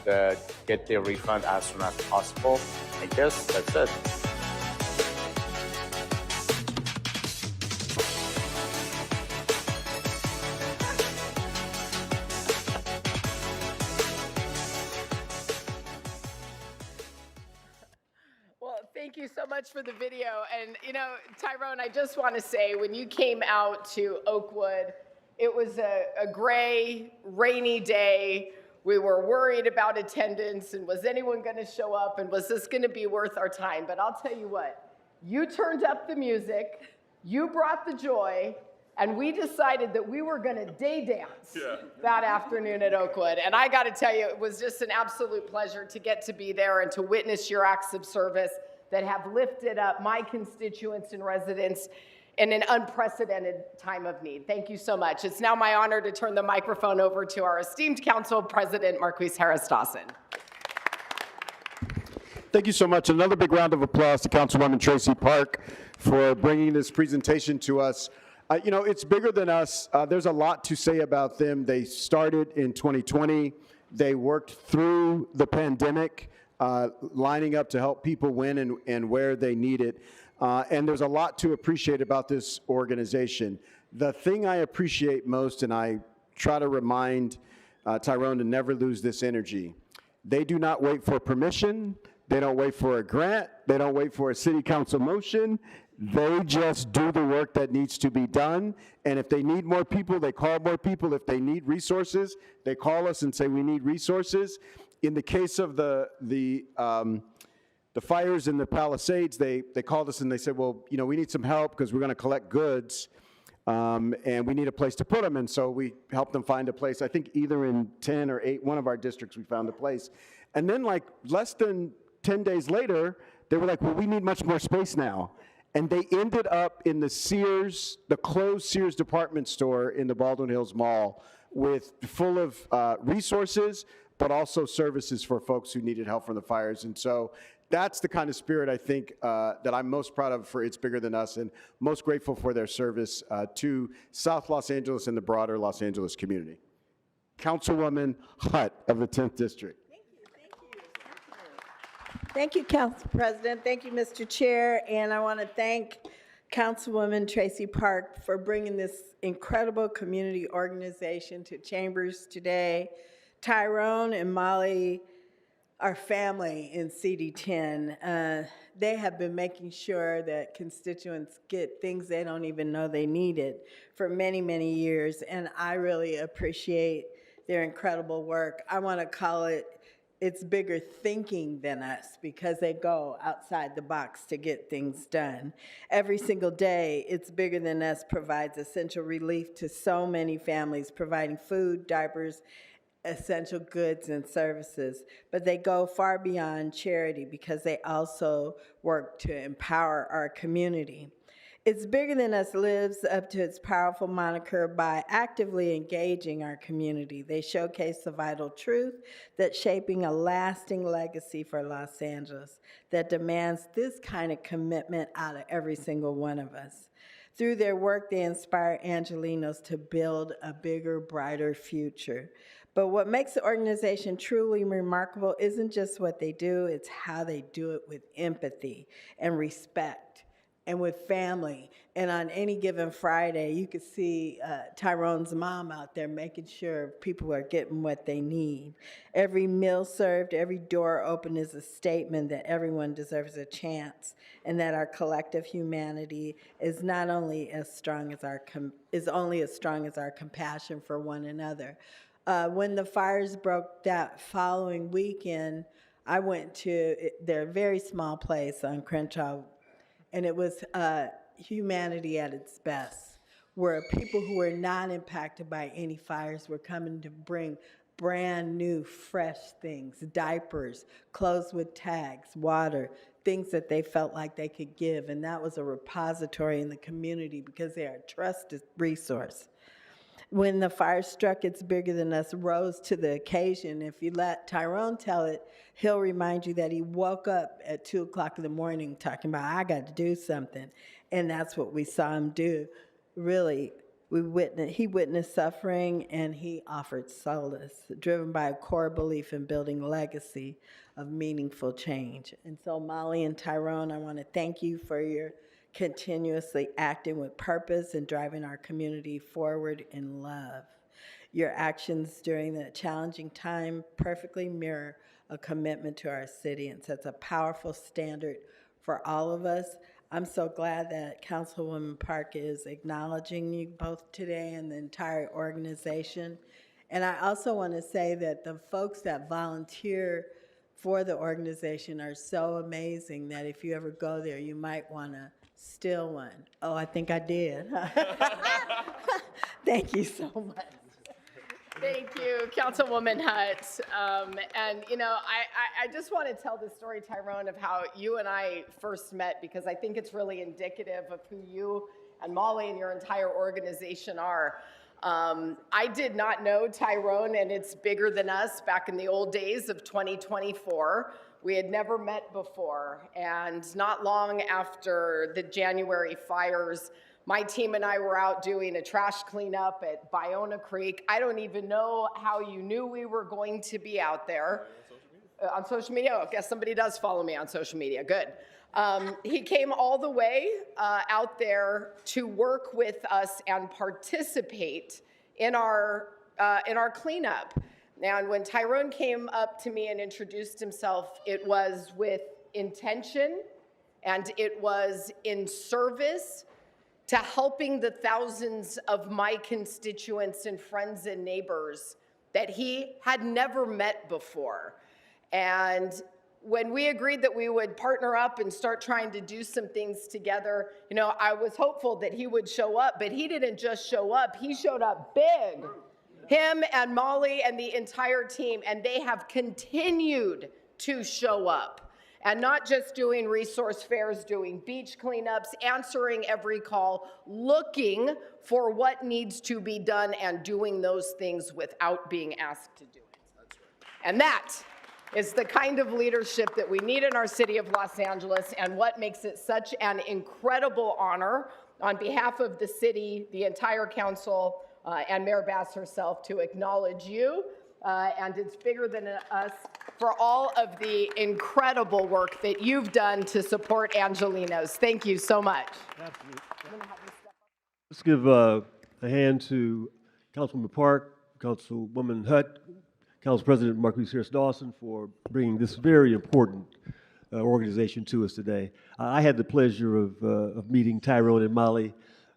get their refund as soon as possible. I guess that's it. Thank you so much for the video. And, you know, Tyrone, I just want to say, when you came out to Oakwood, it was a gray, rainy day. We were worried about attendance and was anyone going to show up and was this going to be worth our time? But I'll tell you what, you turned up the music, you brought the joy, and we decided that we were going to day dance that afternoon at Oakwood. And I got to tell you, it was just an absolute pleasure to get to be there and to witness your acts of service that have lifted up my constituents and residents in an unprecedented time of need. Thank you so much. It's now my honor to turn the microphone over to our esteemed Council President, Marquise Harris Dawson. Thank you so much. Another big round of applause to Councilwoman Tracy Park for bringing this presentation to us. You know, It's Bigger Than Us. There's a lot to say about them. They started in 2020. They worked through the pandemic, lining up to help people when and where they need it. And there's a lot to appreciate about this organization. The thing I appreciate most, and I try to remind Tyrone to never lose this energy, they do not wait for permission. They don't wait for a grant. They don't wait for a city council motion. They just do the work that needs to be done. And if they need more people, they call more people. If they need resources, they call us and say, we need resources. In the case of the fires in the Palisades, they called us and they said, well, you know, we need some help because we're going to collect goods and we need a place to put them. And so we helped them find a place. I think either in 10 or 8, one of our districts, we found a place. And then like less than 10 days later, they were like, well, we need much more space now. And they ended up in the Sears, the closed Sears department store in the Baldwin Hills Mall full of resources, but also services for folks who needed help from the fires. And so that's the kind of spirit I think that I'm most proud of for It's Bigger Than Us and most grateful for their service to South Los Angeles and the broader Los Angeles community. Councilwoman Hutt of the 10th District. Thank you, Council President. Thank you, Mr. Chair. And I want to thank Councilwoman Tracy Park for bringing this incredible community organization to Chambers today. Tyrone and Molly are family in CD10. They have been making sure that constituents get things they don't even know they needed for many, many years. And I really appreciate their incredible work. I want to call it It's Bigger Thinking Than Us because they go outside the box to get things done. Every single day, It's Bigger Than Us provides essential relief to so many families, providing food, diapers, essential goods and services. But they go far beyond charity because they also work to empower our community. It's Bigger Than Us lives up to its powerful moniker by actively engaging our community. They showcase the vital truth that's shaping a lasting legacy for Los Angeles that demands this kind of commitment out of every single one of us. Through their work, they inspire Angelenos to build a bigger, brighter future. But what makes the organization truly remarkable isn't just what they do, it's how they do it with empathy and respect and with family. And on any given Friday, you could see Tyrone's mom out there making sure people are getting what they need. Every meal served, every door open is a statement that everyone deserves a chance and that our collective humanity is not only as strong as only as strong as our compassion for one another. When the fires broke that following weekend, I went to their very small place on Crenshaw, and it was humanity at its best, where people who were not impacted by any fires were coming to bring brand new, fresh things, diapers, clothes with tags, water, things that they felt like they could give. And that was a repository in the community because they are a trusted resource. When the fire struck, It's Bigger Than Us rose to the occasion. If you let Tyrone tell it, he'll remind you that he woke up at 2 o'clock in the morning talking about, I got to do something. And that's what we saw him do. Really, he witnessed suffering and he offered solace, driven by a core belief in building a legacy of meaningful change. And so Molly and Tyrone, I want to thank you for your continuously acting with purpose and driving our community forward in love. Your actions during the challenging time perfectly mirror a commitment to our city and sets a powerful standard for all of us. I'm so glad that Councilwoman Park is acknowledging you both today and the entire organization. And I also want to say that the folks that volunteer for the organization are so amazing that if you ever go there, you might want to steal one. Oh, I think I did. Thank you so much. Thank you, Councilwoman Hutt. And, you know, I just want to tell the story, Tyrone, of how you and I first met, because I think it's really indicative of who you and Molly and your entire organization are. I did not know Tyrone and It's Bigger Than Us back in the old days of 2024. We had never met before, and not long after the January fires, my team and I were out doing a trash cleanup at Ballona Creek. I don't even know how you knew we were going to be out there. On social media? Oh, I guess somebody does follow me on social media. Good. He came all the way out there to work with us and participate in our cleanup. And when Tyrone came up to me and introduced himself, it was with intention and it was in service to helping the thousands of my constituents and friends and neighbors that he had never met before. And when we agreed that we would partner up and start trying to do some things together, you know, I was hopeful that he would show up, but he didn't just show up, he showed up big. Him and Molly and the entire team, and they have continued to show up. And not just doing resource fairs, doing beach cleanups, answering every call, looking for what needs to be done and doing those things without being asked to do it. And that is the kind of leadership that we need in our city of Los Angeles, and what makes it such an incredible honor on behalf of the city, the entire council, and Mayor Bass herself to acknowledge you, and It's Bigger Than Us for all of the incredible work that you've done to support Angelenos. Thank you so much. Absolutely. Let's give a hand to Councilwoman Park, Councilwoman Hutt, Council President Marquise Harris Dawson for bringing this very important organization to us today. I had the pleasure of meeting Tyrone and Molly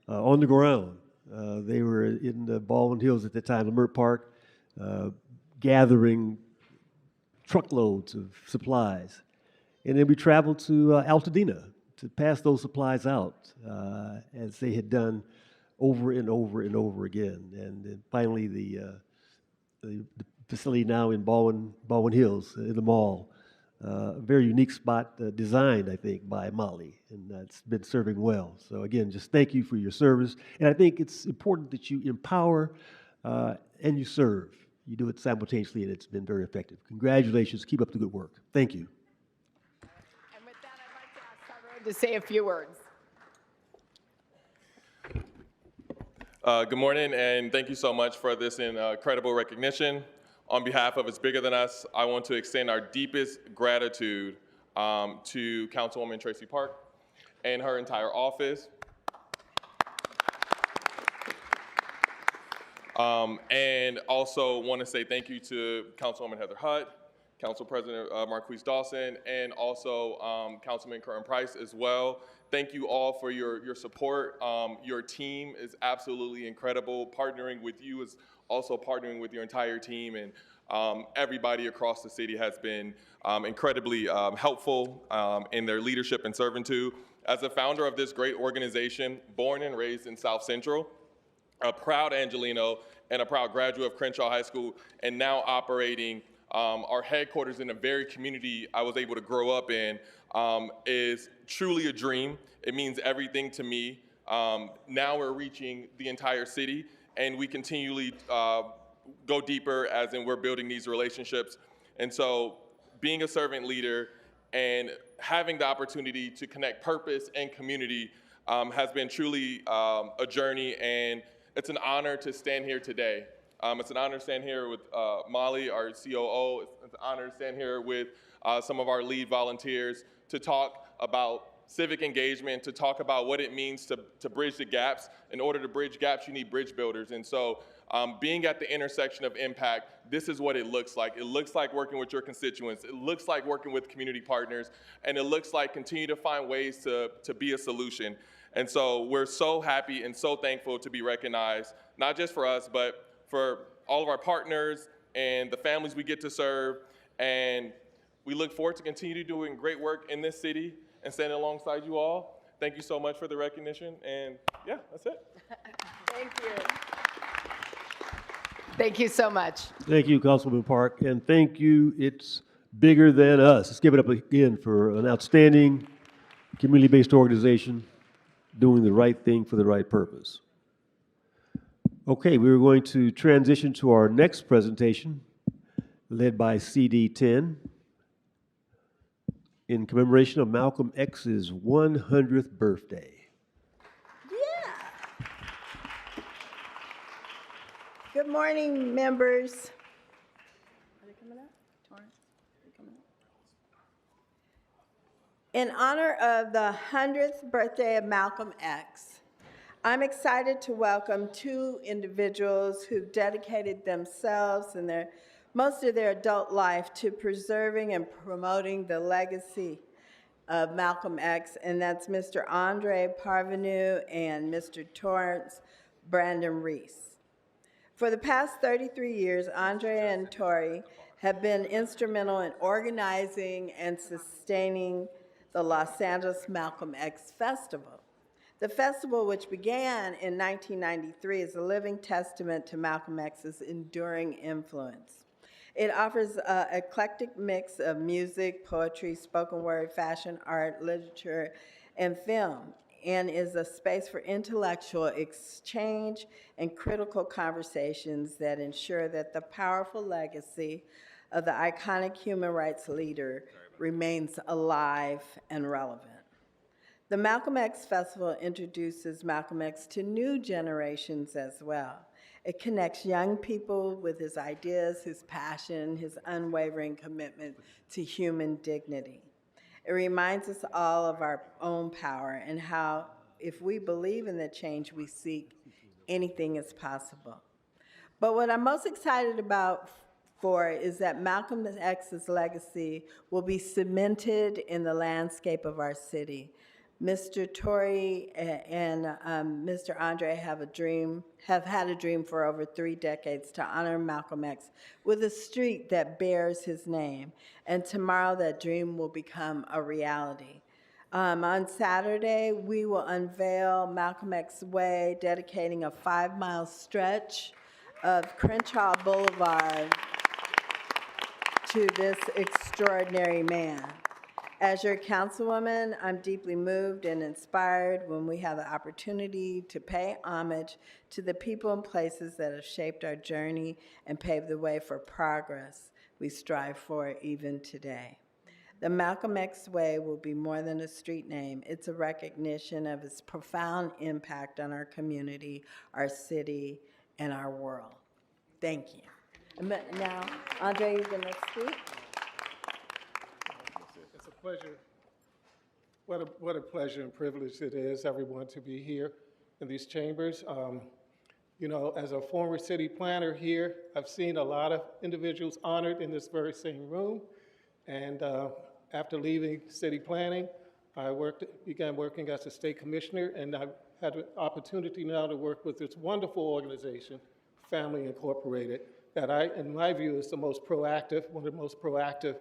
on the ground. They were in the Baldwin Hills at the time, Leimert Park, gathering truckloads of supplies. And then we traveled to Altadena to pass those supplies out, as they had done over and over and over again. And then finally, the facility now in Baldwin Hills, in the mall, a very unique spot designed, I think, by Molly, and that's been serving well. So again, just thank you for your service. And I think it's important that you empower and you serve. You do it simultaneously, and it's been very effective. Congratulations. Keep up the good work. Thank you. And with that, I'd like to ask Tyrone to say a few words. Good morning, and thank you so much for this incredible recognition. On behalf of It's Bigger Than Us, I want to extend our deepest gratitude to Councilwoman Tracy Park and her entire office. And also want to say thank you to Councilwoman Heather Hutt, Council President Marquise Dawson, and also Councilman Curtin Price as well. Thank you all for your support. Your team is absolutely incredible. Partnering with you is also partnering with your entire team, and everybody across the city has been incredibly helpful in their leadership and servitude. As a founder of this great organization, born and raised in South Central, a proud Angelino and a proud graduate of Crenshaw High School, and now operating our headquarters in a very community I was able to grow up in, is truly a dream. It means everything to me. Now we're reaching the entire city, and we continually go deeper as in we're building these relationships. And so being a servant leader and having the opportunity to connect purpose and community has been truly a journey, and it's an honor to stand here today. It's an honor to stand here with Molly, our COO. It's an honor to stand here with some of our lead volunteers to talk about civic engagement, to talk about what it means to bridge the gaps. In order to bridge gaps, you need bridge builders. And so being at the intersection of impact, this is what it looks like. It looks like working with your constituents. It looks like working with community partners. And it looks like continue to find ways to be a solution. And so we're so happy and so thankful to be recognized, not just for us, but for all of our partners and the families we get to serve. And we look forward to continue doing great work in this city and standing alongside you all. Thank you so much for the recognition. And yeah, that's it. Thank you. Thank you so much. Thank you, Councilman Park, and thank you. It's Bigger Than Us. Let's give it up again for an outstanding community-based organization doing the right thing for the right purpose. Okay, we're going to transition to our next presentation, led by CD10, in commemoration of Malcolm X's 100th birthday. Good morning, members. Are they coming up? Torrance? Are they coming up? In honor of the 100th birthday of Malcolm X, I'm excited to welcome two individuals who've dedicated themselves and most of their adult life to preserving and promoting the legacy of Malcolm X, and that's Mr. Andre Parvenu and Mr. Torrance Brandon Reese. For the past 33 years, Andre and Tori have been instrumental in organizing and sustaining the Los Angeles Malcolm X Festival. The festival, which began in 1993, is a living testament to Malcolm X's enduring influence. It offers an eclectic mix of music, poetry, spoken word, fashion, art, literature, and film, and is a space for intellectual exchange and critical conversations that ensure that the powerful legacy of the iconic human rights leader remains alive and relevant. The Malcolm X Festival introduces Malcolm X to new generations as well. It connects young people with his ideas, his passion, his unwavering commitment to human dignity. It reminds us all of our own power and how, if we believe in the change we seek, anything is possible. But what I'm most excited about is that Malcolm X's legacy will be cemented in the landscape of our city. Mr. Tori and Mr. Andre have had a dream for over 3 decades to honor Malcolm X with a street that bears his name. And tomorrow that dream will become a reality. On Saturday, we will unveil Malcolm X Way, dedicating a 5-mile stretch of Crenshaw Boulevard to this extraordinary man. As your councilwoman, I'm deeply moved and inspired when we have the opportunity to pay homage to the people and places that have shaped our journey and paved the way for progress we strive for even today. The Malcolm X Way will be more than a street name. It's a recognition of its profound impact on our community, our city, and our world. Thank you. Now, Andre, you're going to speak. It's a pleasure. What a pleasure and privilege it is, everyone, to be here in these chambers. You know, as a former city planner here, I've seen a lot of individuals honored in this very same room. And after leaving city planning, I began working as a state commissioner, and I've had an opportunity now to work with this wonderful organization, Family Incorporated, that in my view, is the most proactive, one of the most proactive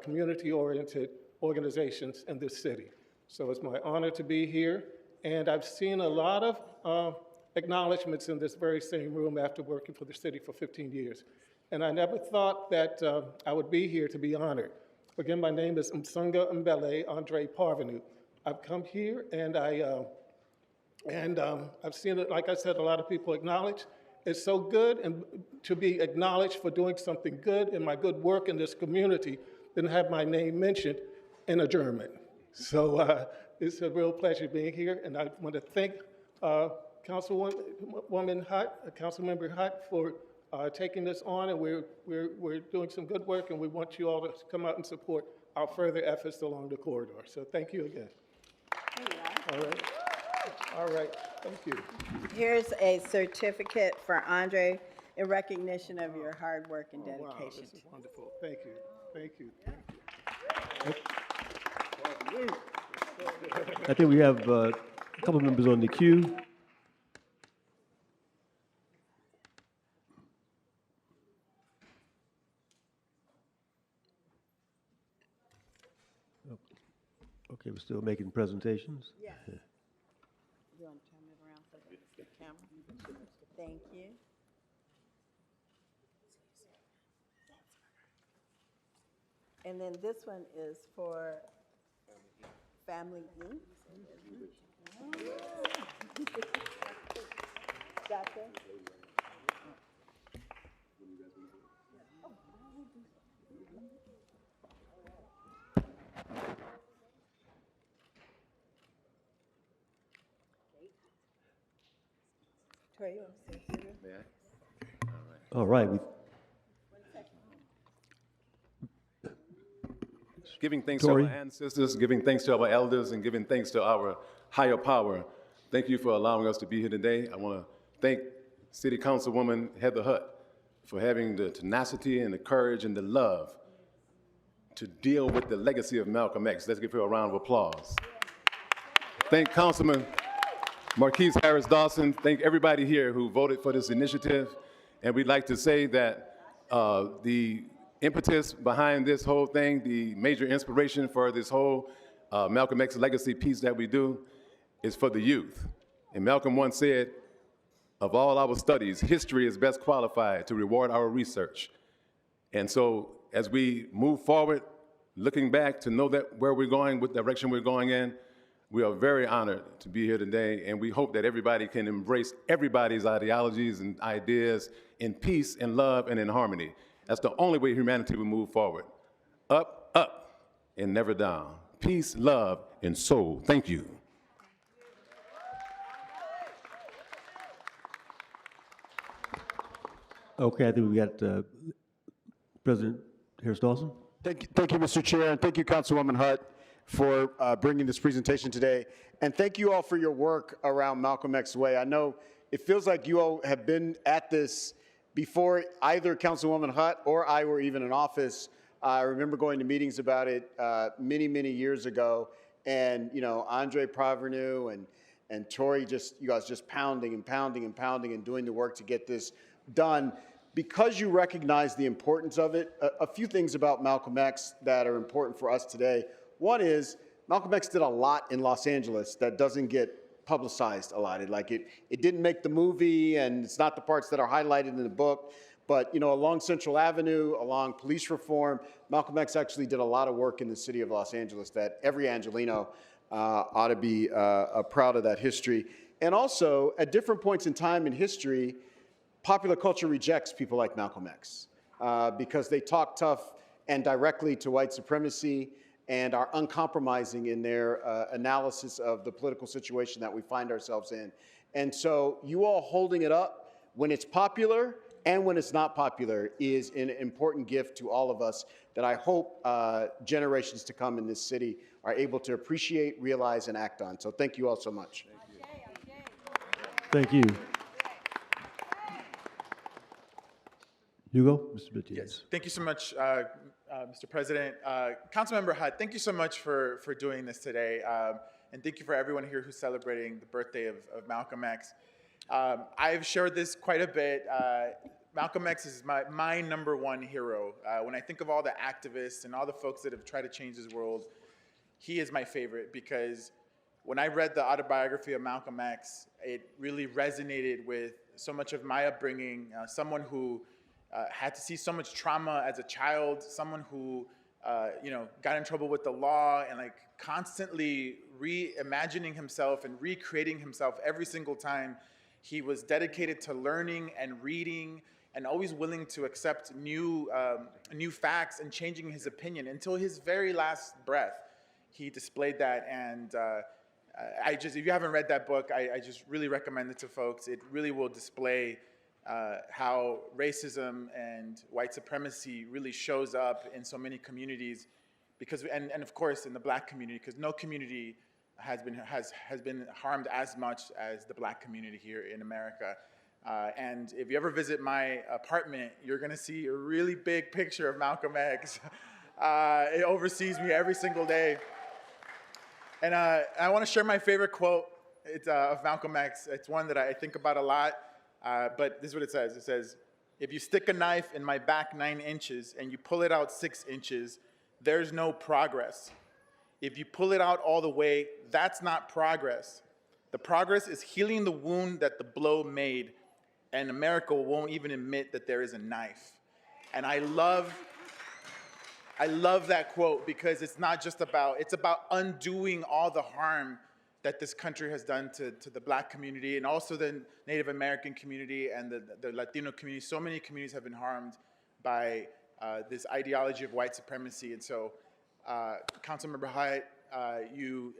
community-oriented organizations in this city. So it's my honor to be here, and I've seen a lot of acknowledgments in this very same room after working for the city for 15 years. And I never thought that I would be here to be honored. Again, my name is Msunga Mbele Andre Parvenu. I've come here and I've seen it, like I said, a lot of people acknowledge. It's so good and to be acknowledged for doing something good in my good work in this community than have my name mentioned in adjournment. So it's a real pleasure being here, and I want to thank Councilwoman Hutt, Councilmember Hutt, for taking this on, and we're doing some good work, and we want you all to come out and support our further efforts along the corridor. So thank you again. All right, thank you. Here's a certificate for Andre in recognition of your hard work and dedication. Wow, this is wonderful. Thank you. Thank you. Thank you. I think we have a couple of members on the queue. Okay, we're still making presentations. Yeah. You want to turn it around so they can see the camera? Thank you. And then this one is for Family Inc. Doctor? Tori, you want to say something? All right. Giving thanks to our ancestors, giving thanks to our elders, and giving thanks to our higher power. Thank you for allowing us to be here today. I want to thank City Councilwoman Heather Hutt for having the tenacity and the courage and the love to deal with the legacy of Malcolm X. Let's give her a round of applause. Thank Councilman Marquise Harris Dawson. Thank everybody here who voted for this initiative. And we'd like to say that the impetus behind this whole thing, the major inspiration for this whole Malcolm X legacy piece that we do is for the youth. And Malcolm once said, of all our studies, history is best qualified to reward our research. And so as we move forward, looking back to know that where we're going, what direction we're going in, we are very honored to be here today, and we hope that everybody can embrace everybody's ideologies and ideas in peace and love and in harmony. That's the only way humanity will move forward. Up, up, and never down. Peace, love, and soul. Thank you. Okay, I think we got President Harris Dawson. Thank you, Mr. Chair, and thank you, Councilwoman Hutt, for bringing this presentation today. And thank you all for your work around Malcolm X Way. I know it feels like you all have been at this before either Councilwoman Hutt or I were even in office. I remember going to meetings about it many, many years ago. And, you know, Andre Parvenu and Tori, you guys just pounding and pounding and pounding and doing the work to get this done. Because you recognize the importance of it, a few things about Malcolm X that are important for us today. One is Malcolm X did a lot in Los Angeles that doesn't get publicized a lot. It didn't make the movie, and it's not the parts that are highlighted in the book, But, you know, along Central Avenue, along police reform, Malcolm X actually did a lot of work in the city of Los Angeles that every Angelino ought to be proud of that history. And also, at different points in time in history, popular culture rejects people like Malcolm X because they talk tough and directly to white supremacy and are uncompromising in their analysis of the political situation that we find ourselves in. And so you all holding it up when it's popular and when it's not popular is an important gift to all of us that I hope generations to come in this city are able to appreciate, realize, and act on. So thank you all so much. Thank you. Hugo, Mr. Batiz. Yes, thank you so much, Mr. President. Councilmember Hutt, thank you so much for doing this today. And thank you for everyone here who's celebrating the birthday of Malcolm X. I've shared this quite a bit. Malcolm X is my number one hero. When I think of all the activists and all the folks that have tried to change this world, he is my favorite because when I read the autobiography of Malcolm X, it really resonated with so much of my upbringing, someone who had to see so much trauma as a child, someone who got in trouble with the law and like constantly reimagining himself and recreating himself every single time. He was dedicated to learning and reading and always willing to accept new facts and changing his opinion until his very last breath. He displayed that, and if you haven't read that book, I just really recommend it to folks. It really will display how racism and white supremacy really shows up in so many communities, because and of course in the Black community, because no community has been harmed as much as the Black community here in America. And if you ever visit my apartment, you're gonna see a really big picture of Malcolm X. It oversees me every single day. And I wanna share my favorite quote of Malcolm X. It's one that I think about a lot, but this is what it says. It says, "If you stick a knife in my back 9 inches and you pull it out 6 inches, there's no progress. If you pull it out all the way, that's not progress. The progress is healing the wound that the blow made, and America won't even admit that there is a knife." And I love that quote because it's not just about, it's about undoing all the harm that this country has done to the Black community and also the Native American community and the Latino community. So many communities have been harmed by this ideology of white supremacy. And so, Councilmember Hutt, you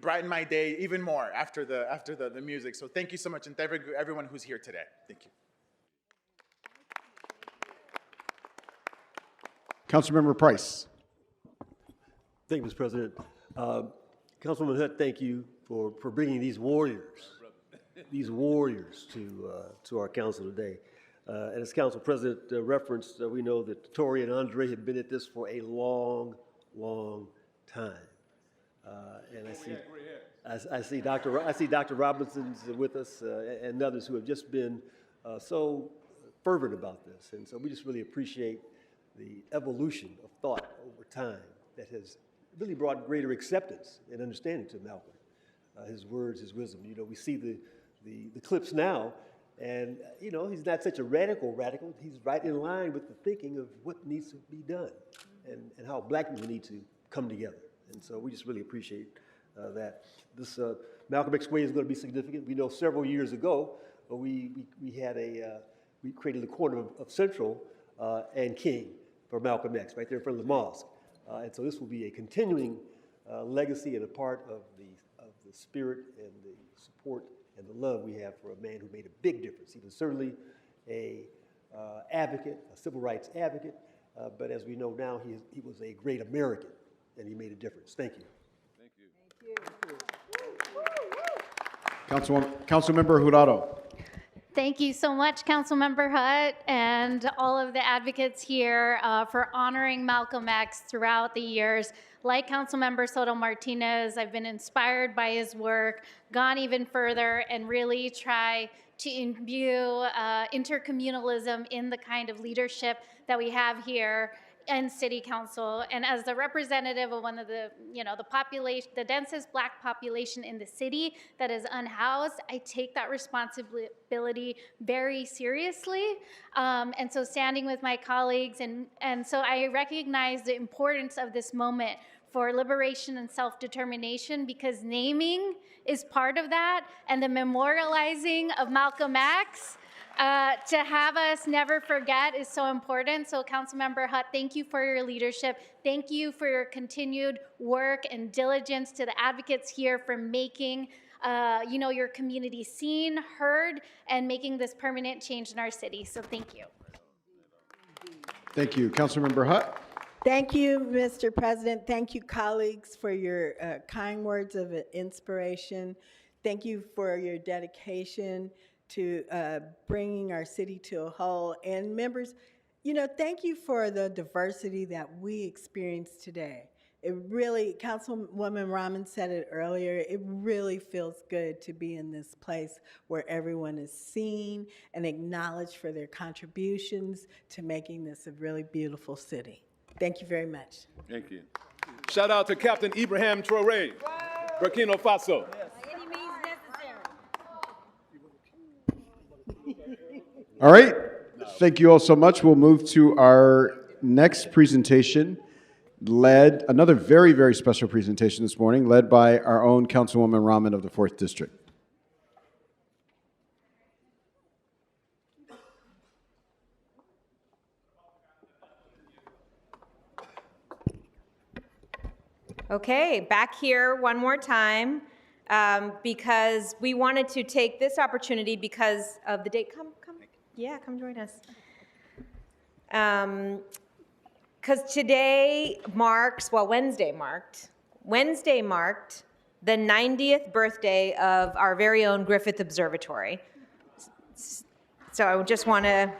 brighten my day even more after the music. So thank you so much, and thank everyone who's here today. Thank you. Councilmember Price. Thank you, Mr. President. Councilwoman Hutt, thank you for bringing these warriors to our council today. And as Council President referenced, we know that Tori and Andre have been at this for a long, long time. And I see Dr. Robinson's with us and others who have just been so fervent about this. And so we just really appreciate the evolution of thought over time that has really brought greater acceptance and understanding to Malcolm. His words, his wisdom. You know, we see the clips now, and you know, he's not such a radical. He's right in line with the thinking of what needs to be done and how Black people need to come together. And so we just really appreciate that. This Malcolm X Way is going to be significant. We know several years ago we created the corner of Central and King for Malcolm X right there in front of the mosque. And so this will be a continuing legacy and a part of the spirit and the support and the love we have for a man who made a big difference. He was certainly a advocate, a civil rights advocate, but as we know now, he was a great American, and he made a difference. Thank you. Councilmember Jurado. Thank you so much, Councilmember Hutt, and all of the advocates here for honoring Malcolm X throughout the years. Like Councilmember Soto Martinez, I've been inspired by his work, gone even further, and really try to imbue intercommunalism in the kind of leadership that we have here and city council, and as the representative of one of the, the population, the densest Black population in the city that is unhoused, I take that responsibility very seriously. And so standing with my colleagues, and so I recognize the importance of this moment for liberation and self-determination, because naming is part of that, and the memorializing of Malcolm X, to have us never forget is so important. So Councilmember Hutt, thank you for your leadership. Thank you for your continued work and diligence to the advocates here for making your community seen, heard, and making this permanent change in our city. So thank you. Thank you. Councilmember Hutt. Thank you, Mr. President. Thank you, colleagues, for your kind words of inspiration. Thank you for your dedication to bringing our city to a whole. And members, thank you for the diversity that we experienced today. It really, Councilwoman Rahman said it earlier, it really feels good to be in this place where everyone is seen and acknowledged for their contributions to making this a really beautiful city. Thank you very much. Thank you. Shout out to Captain Ibrahim Traoré, Burkina Faso. All right. Thank you all so much. We'll move to our next presentation, another very, very special presentation this morning, led by our own Councilwoman Rahman of the 4th District. Okay, back here one more time because we wanted to take this opportunity because of the date. Come join us. Because today marks, Wednesday marked the 90th birthday of our very own Griffith Observatory. So I just want to,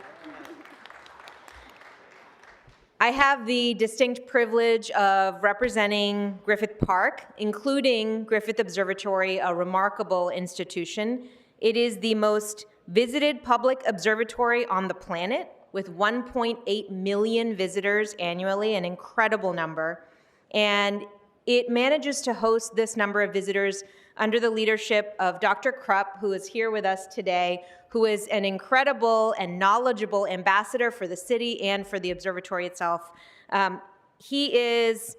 I have the distinct privilege of representing Griffith Park, including Griffith Observatory, a remarkable institution. It is the most visited public observatory on the planet, with 1.8 million visitors annually, an incredible number. And it manages to host this number of visitors under the leadership of Dr. Krupp, who is here with us today, who is an incredible and knowledgeable ambassador for the city and for the observatory itself. He's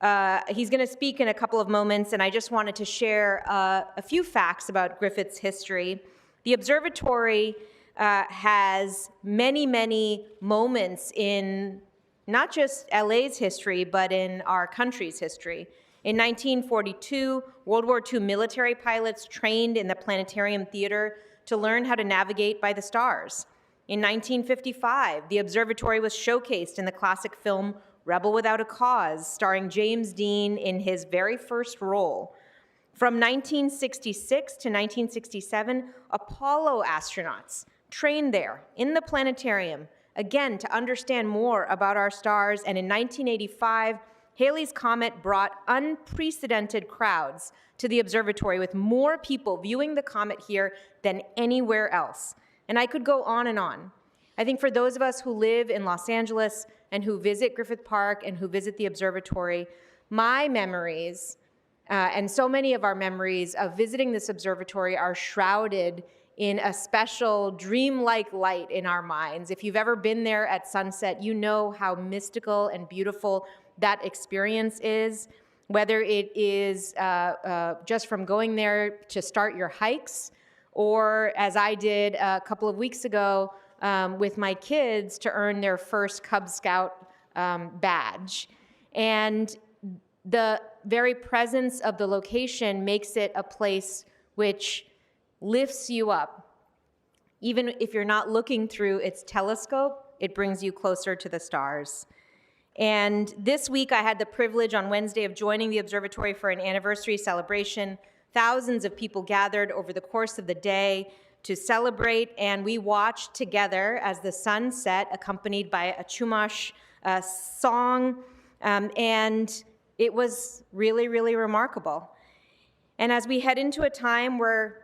going to speak in a couple of moments, and I just wanted to share a few facts about Griffith's history. The observatory has many, many moments in not just LA's history, but in our country's history. In 1942, World War II military pilots trained in the Planetarium Theater to learn how to navigate by the stars. In 1955, the observatory was showcased in the classic film Rebel Without a Cause, starring James Dean in his very first role. From 1966 to 1967, Apollo astronauts trained there in the planetarium, again, to understand more about our stars. And in 1985, Halley's Comet brought unprecedented crowds to the observatory, with more people viewing the comet here than anywhere else. And I could go on and on. I think for those of us who live in Los Angeles and who visit Griffith Park and who visit the observatory, my memories, and so many of our memories of visiting this observatory, are shrouded in a special dreamlike light in our minds. If you've ever been there at sunset, you know how mystical and beautiful that experience is, whether it is just from going there to start your hikes, or as I did a couple of weeks ago with my kids to earn their first Cub Scout badge. And the very presence of the location makes it a place which lifts you up. Even if you're not looking through its telescope, it brings you closer to the stars. And this week I had the privilege on Wednesday of joining the observatory for an anniversary celebration. Thousands of people gathered over the course of the day to celebrate, and we watched together as the sun set, accompanied by a Chumash song, and it was really, really remarkable. And as we head into a time where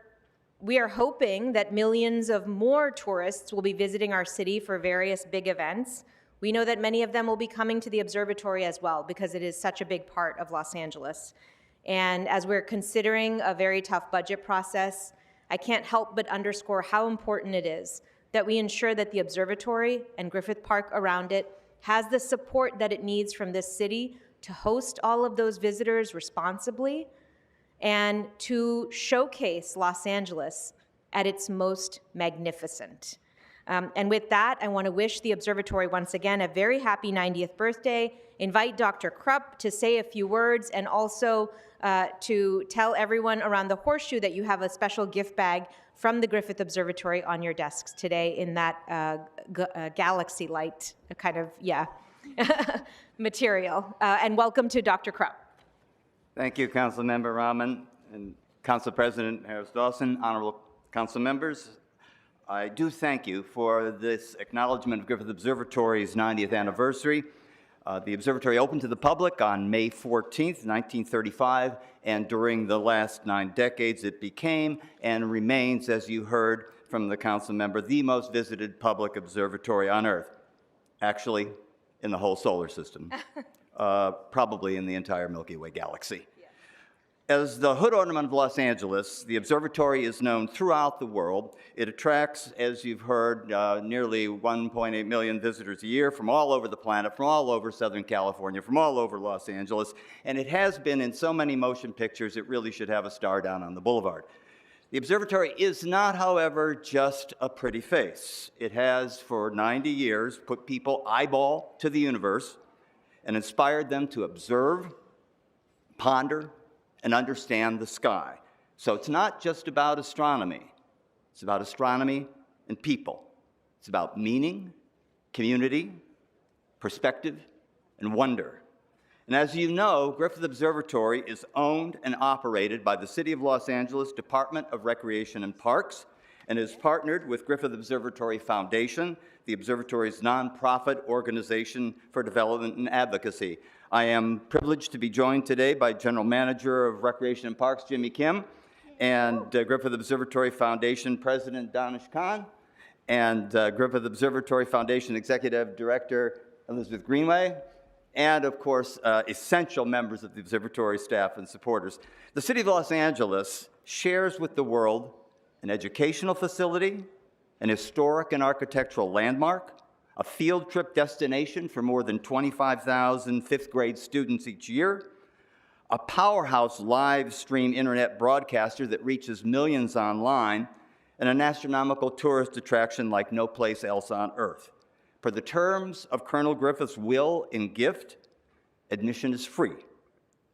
we are hoping that millions of more tourists will be visiting our city for various big events, We know that many of them will be coming to the observatory as well because it is such a big part of Los Angeles. And as we're considering a very tough budget process, I can't help but underscore how important it is that we ensure that the observatory and Griffith Park around it has the support that it needs from this city to host all of those visitors responsibly and to showcase Los Angeles at its most magnificent. And with that, I want to wish the observatory once again a very happy 90th birthday, invite Dr. Krupp to say a few words, and also to tell everyone around the Horseshoe that you have a special gift bag from the Griffith Observatory on your desks today in that galaxy light kind of, material. And welcome to Dr. Krupp. Thank you, Councilmember Rahman and Council President Harris-Dawson, honorable council members. I do thank you for this acknowledgement of Griffith Observatory's 90th anniversary. The observatory opened to the public on May 14th, 1935, and during the last 9 decades it became and remains, as you heard from the council member, the most visited public observatory on Earth. Actually, in the whole solar system, probably in the entire Milky Way galaxy. As the hood ornament of Los Angeles, the observatory is known throughout the world. It attracts, as you've heard, nearly 1.8 million visitors a year from all over the planet, from all over Southern California, from all over Los Angeles, and it has been in so many motion pictures it really should have a star down on the boulevard. The observatory is not, however, just a pretty face. It has, for 90 years, put people eyeball to the universe and inspired them to observe, ponder, and understand the sky. So it's not just about astronomy. It's about astronomy and people. It's about meaning, community, perspective, and wonder. And as you know, Griffith Observatory is owned and operated by the City of Los Angeles Department of Recreation and Parks, and is partnered with Griffith Observatory Foundation, the observatory's nonprofit organization for development and advocacy. I am privileged to be joined today by General Manager of Recreation and Parks, Jimmy Kim, and Griffith Observatory Foundation President Danish Khan, and Griffith Observatory Foundation Executive Director Elizabeth Greenway, and of course, essential members of the observatory staff and supporters. The City of Los Angeles shares with the world an educational facility, an historic and architectural landmark, a field trip destination for more than 25,000 fifth grade students each year, a powerhouse live stream internet broadcaster that reaches millions online, and an astronomical tourist attraction like no place else on Earth. Per the terms of Colonel Griffith's will and gift, admission is free,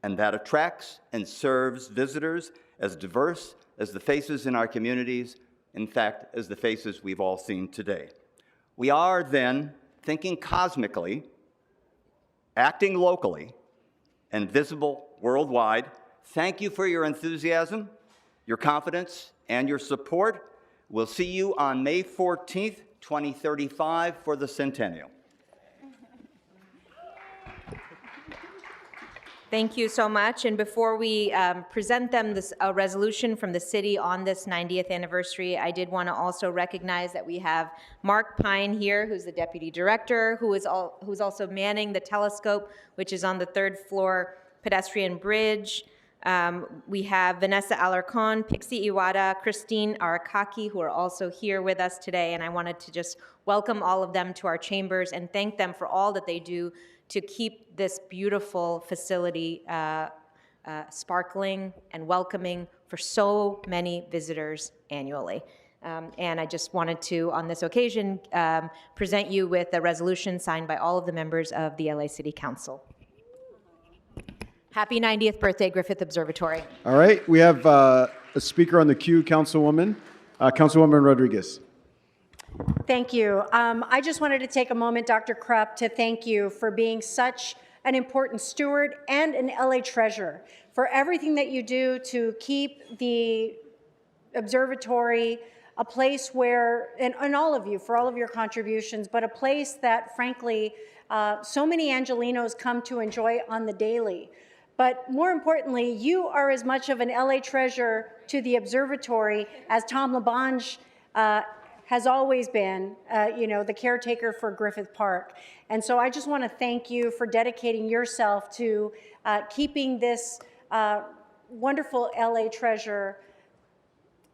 and that attracts and serves visitors as diverse as the faces in our communities, in fact, as the faces we've all seen today. We are then thinking cosmically, acting locally, and visible worldwide. Thank you for your enthusiasm, your confidence, and your support. We'll see you on May 14th, 2035 for the centennial. Thank you so much. And before we present them a resolution from the city on this 90th anniversary, I did want to also recognize that we have Mark Pine here, who's the deputy director, who's also manning the telescope, which is on the 3rd floor pedestrian bridge. We have Vanessa Alarcon, Pixie Iwata, Christine Arakaki, who are also here with us today. And I wanted to just welcome all of them to our chambers and thank them for all that they do to keep this beautiful facility sparkling and welcoming for so many visitors annually. And I just wanted to, on this occasion, present you with a resolution signed by all of the members of the LA City Council. Happy 90th birthday, Griffith Observatory. All right, we have a speaker on the queue, Councilwoman Rodriguez. Thank you. I just wanted to take a moment, Dr. Krupp, to thank you for being such an important steward and an LA treasure, for everything that you do to keep the observatory a place where, and all of you, for all of your contributions, but a place that, frankly, so many Angelenos come to enjoy on the daily. But more importantly, you are as much of an LA treasure to the observatory as Tom LaBonge has always been, the caretaker for Griffith Park. And so I just want to thank you for dedicating yourself to keeping this wonderful LA treasure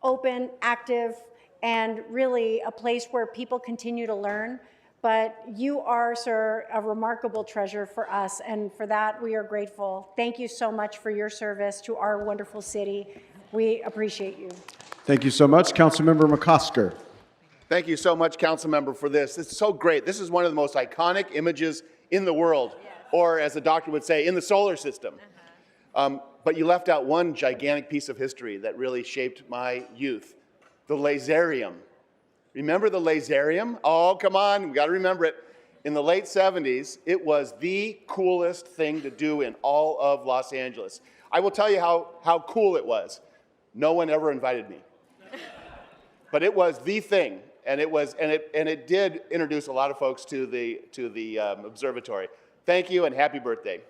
open, active, and really a place where people continue to learn. But you are, sir, a remarkable treasure for us, and for that we are grateful. Thank you so much for your service to our wonderful city. We appreciate you. Thank you so much. Councilmember McCosker. Thank you so much, Councilmember, for this. This is so great. This is one of the most iconic images in the world, or as a doctor would say, in the solar system. But you left out one gigantic piece of history that really shaped my youth, the Laserium. Remember the Laserium? Oh, come on, we got to remember it. In the late 70s, it was the coolest thing to do in all of Los Angeles. I will tell you how cool it was. No one ever invited me. But it was the thing, and it did introduce a lot of folks to the observatory. Thank you and happy birthday.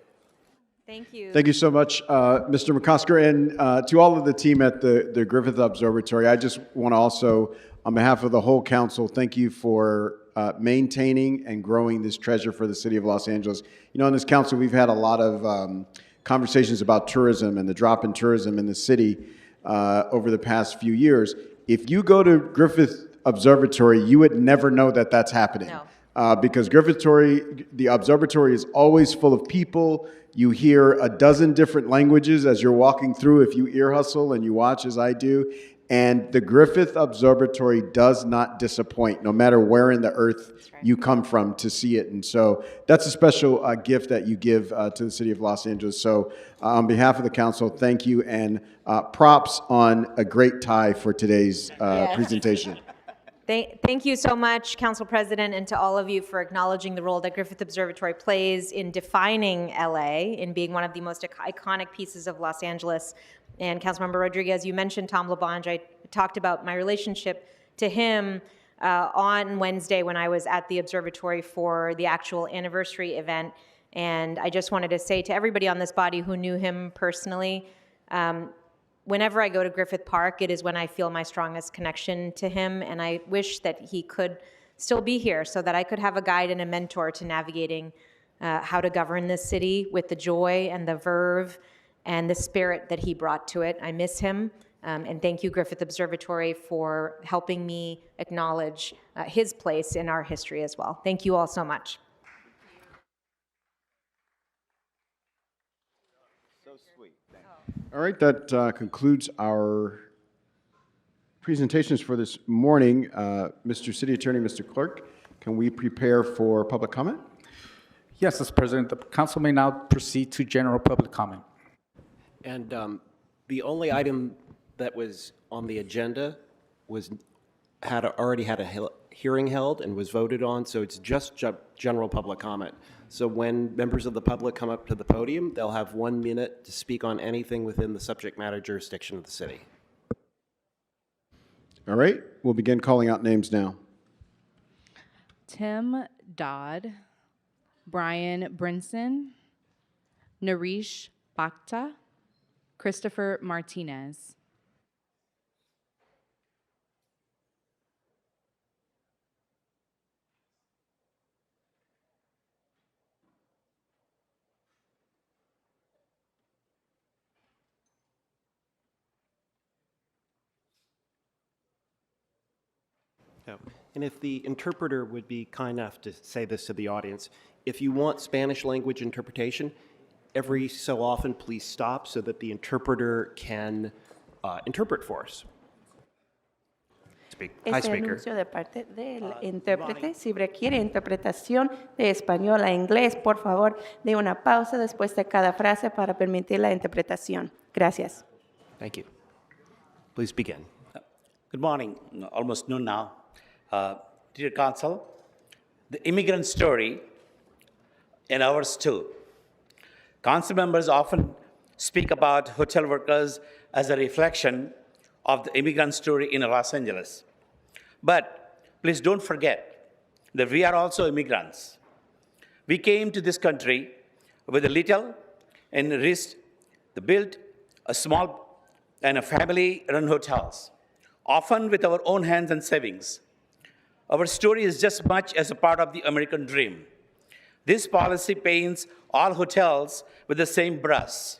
Thank you. Thank you so much, Mr. McCosker, and to all of the team at the Griffith Observatory. I just want to also, on behalf of the whole council, thank you for maintaining and growing this treasure for the city of Los Angeles. You know, in this council, we've had a lot of conversations about tourism and the drop in tourism in the city over the past few years. If you go to Griffith Observatory, you would never know that that's happening. No. Because the observatory is always full of people. You hear a dozen different languages as you're walking through if you ear hustle and you watch as I do. And the Griffith Observatory does not disappoint, no matter where in the earth you come from to see it. And so that's a special gift that you give to the city of Los Angeles. So on behalf of the council, thank you, and props on a great tie for today's presentation. Thank you so much, Council President, and to all of you for acknowledging the role that Griffith Observatory plays in defining LA, in being one of the most iconic pieces of Los Angeles. And Councilmember Rodriguez, you mentioned Tom LaBonge. I talked about my relationship to him on Wednesday when I was at the observatory for the actual anniversary event. And I just wanted to say to everybody on this body who knew him personally, whenever I go to Griffith Park, it is when I feel my strongest connection to him, and I wish that he could still be here so that I could have a guide and a mentor to navigating how to govern this city with the joy and the verve and the spirit that he brought to it. I miss him, and thank you, Griffith Observatory, for helping me acknowledge his place in our history as well. Thank you all so much. All right, that concludes our presentations for this morning. Mr. City Attorney, Mr. Clerk, can we prepare for public comment? Yes, Mr. President, the council may now proceed to general public comment. And the only item that was on the agenda already had a hearing held and was voted on, so it's just general public comment. So when members of the public come up to the podium, they'll have 1 minute to speak on anything within the subject matter jurisdiction of the city. All right, we'll begin calling out names now. Tim Dodd, Brian Brinson, Nareesh Bhakta, Christopher Martinez. Yeah. And if the interpreter would be kind enough to say this to the audience, if you want Spanish language interpretation, every so often please stop so that the interpreter can interpret for us. Hi, speaker. Anuncio de parte del intérprete. Si requiere interpretación de español a inglés, por favor, dé una pausa después de cada frase para permitir la interpretación. Gracias. Thank you. Please begin. Good morning. Almost noon now. Dear Council, the immigrant story in ours too. Council members often speak about hotel workers as a reflection of the immigrant story in Los Angeles. But please don't forget that we are also immigrants. We came to this country with a little and risked to build a small and a family-run hotels, often with our own hands and savings. Our story is just much as a part of the American dream. This policy paints all hotels with the same brush,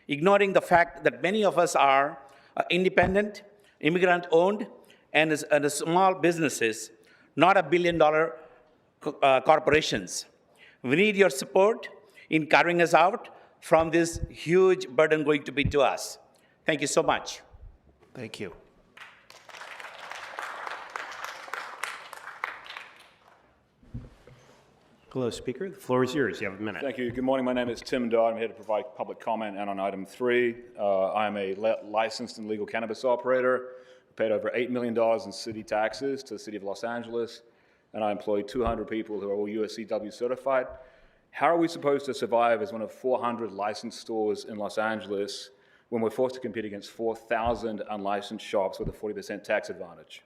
ignoring the fact that many of us are independent, immigrant-owned, and small businesses, not $1 billion corporations. We need your support in carrying us out from this huge burden going to be to us. Thank you so much. Thank you. Hello, Speaker. The floor is yours. You have a minute. Thank you. Good morning. My name is Tim Dodd. I'm here to provide public comment and on item 3. I am a licensed and legal cannabis operator. I paid over $8 million in city taxes to the city of Los Angeles, and I employ 200 people who are all USCW certified. How are we supposed to survive as one of 400 licensed stores in Los Angeles when we're forced to compete against 4,000 unlicensed shops with a 40% tax advantage?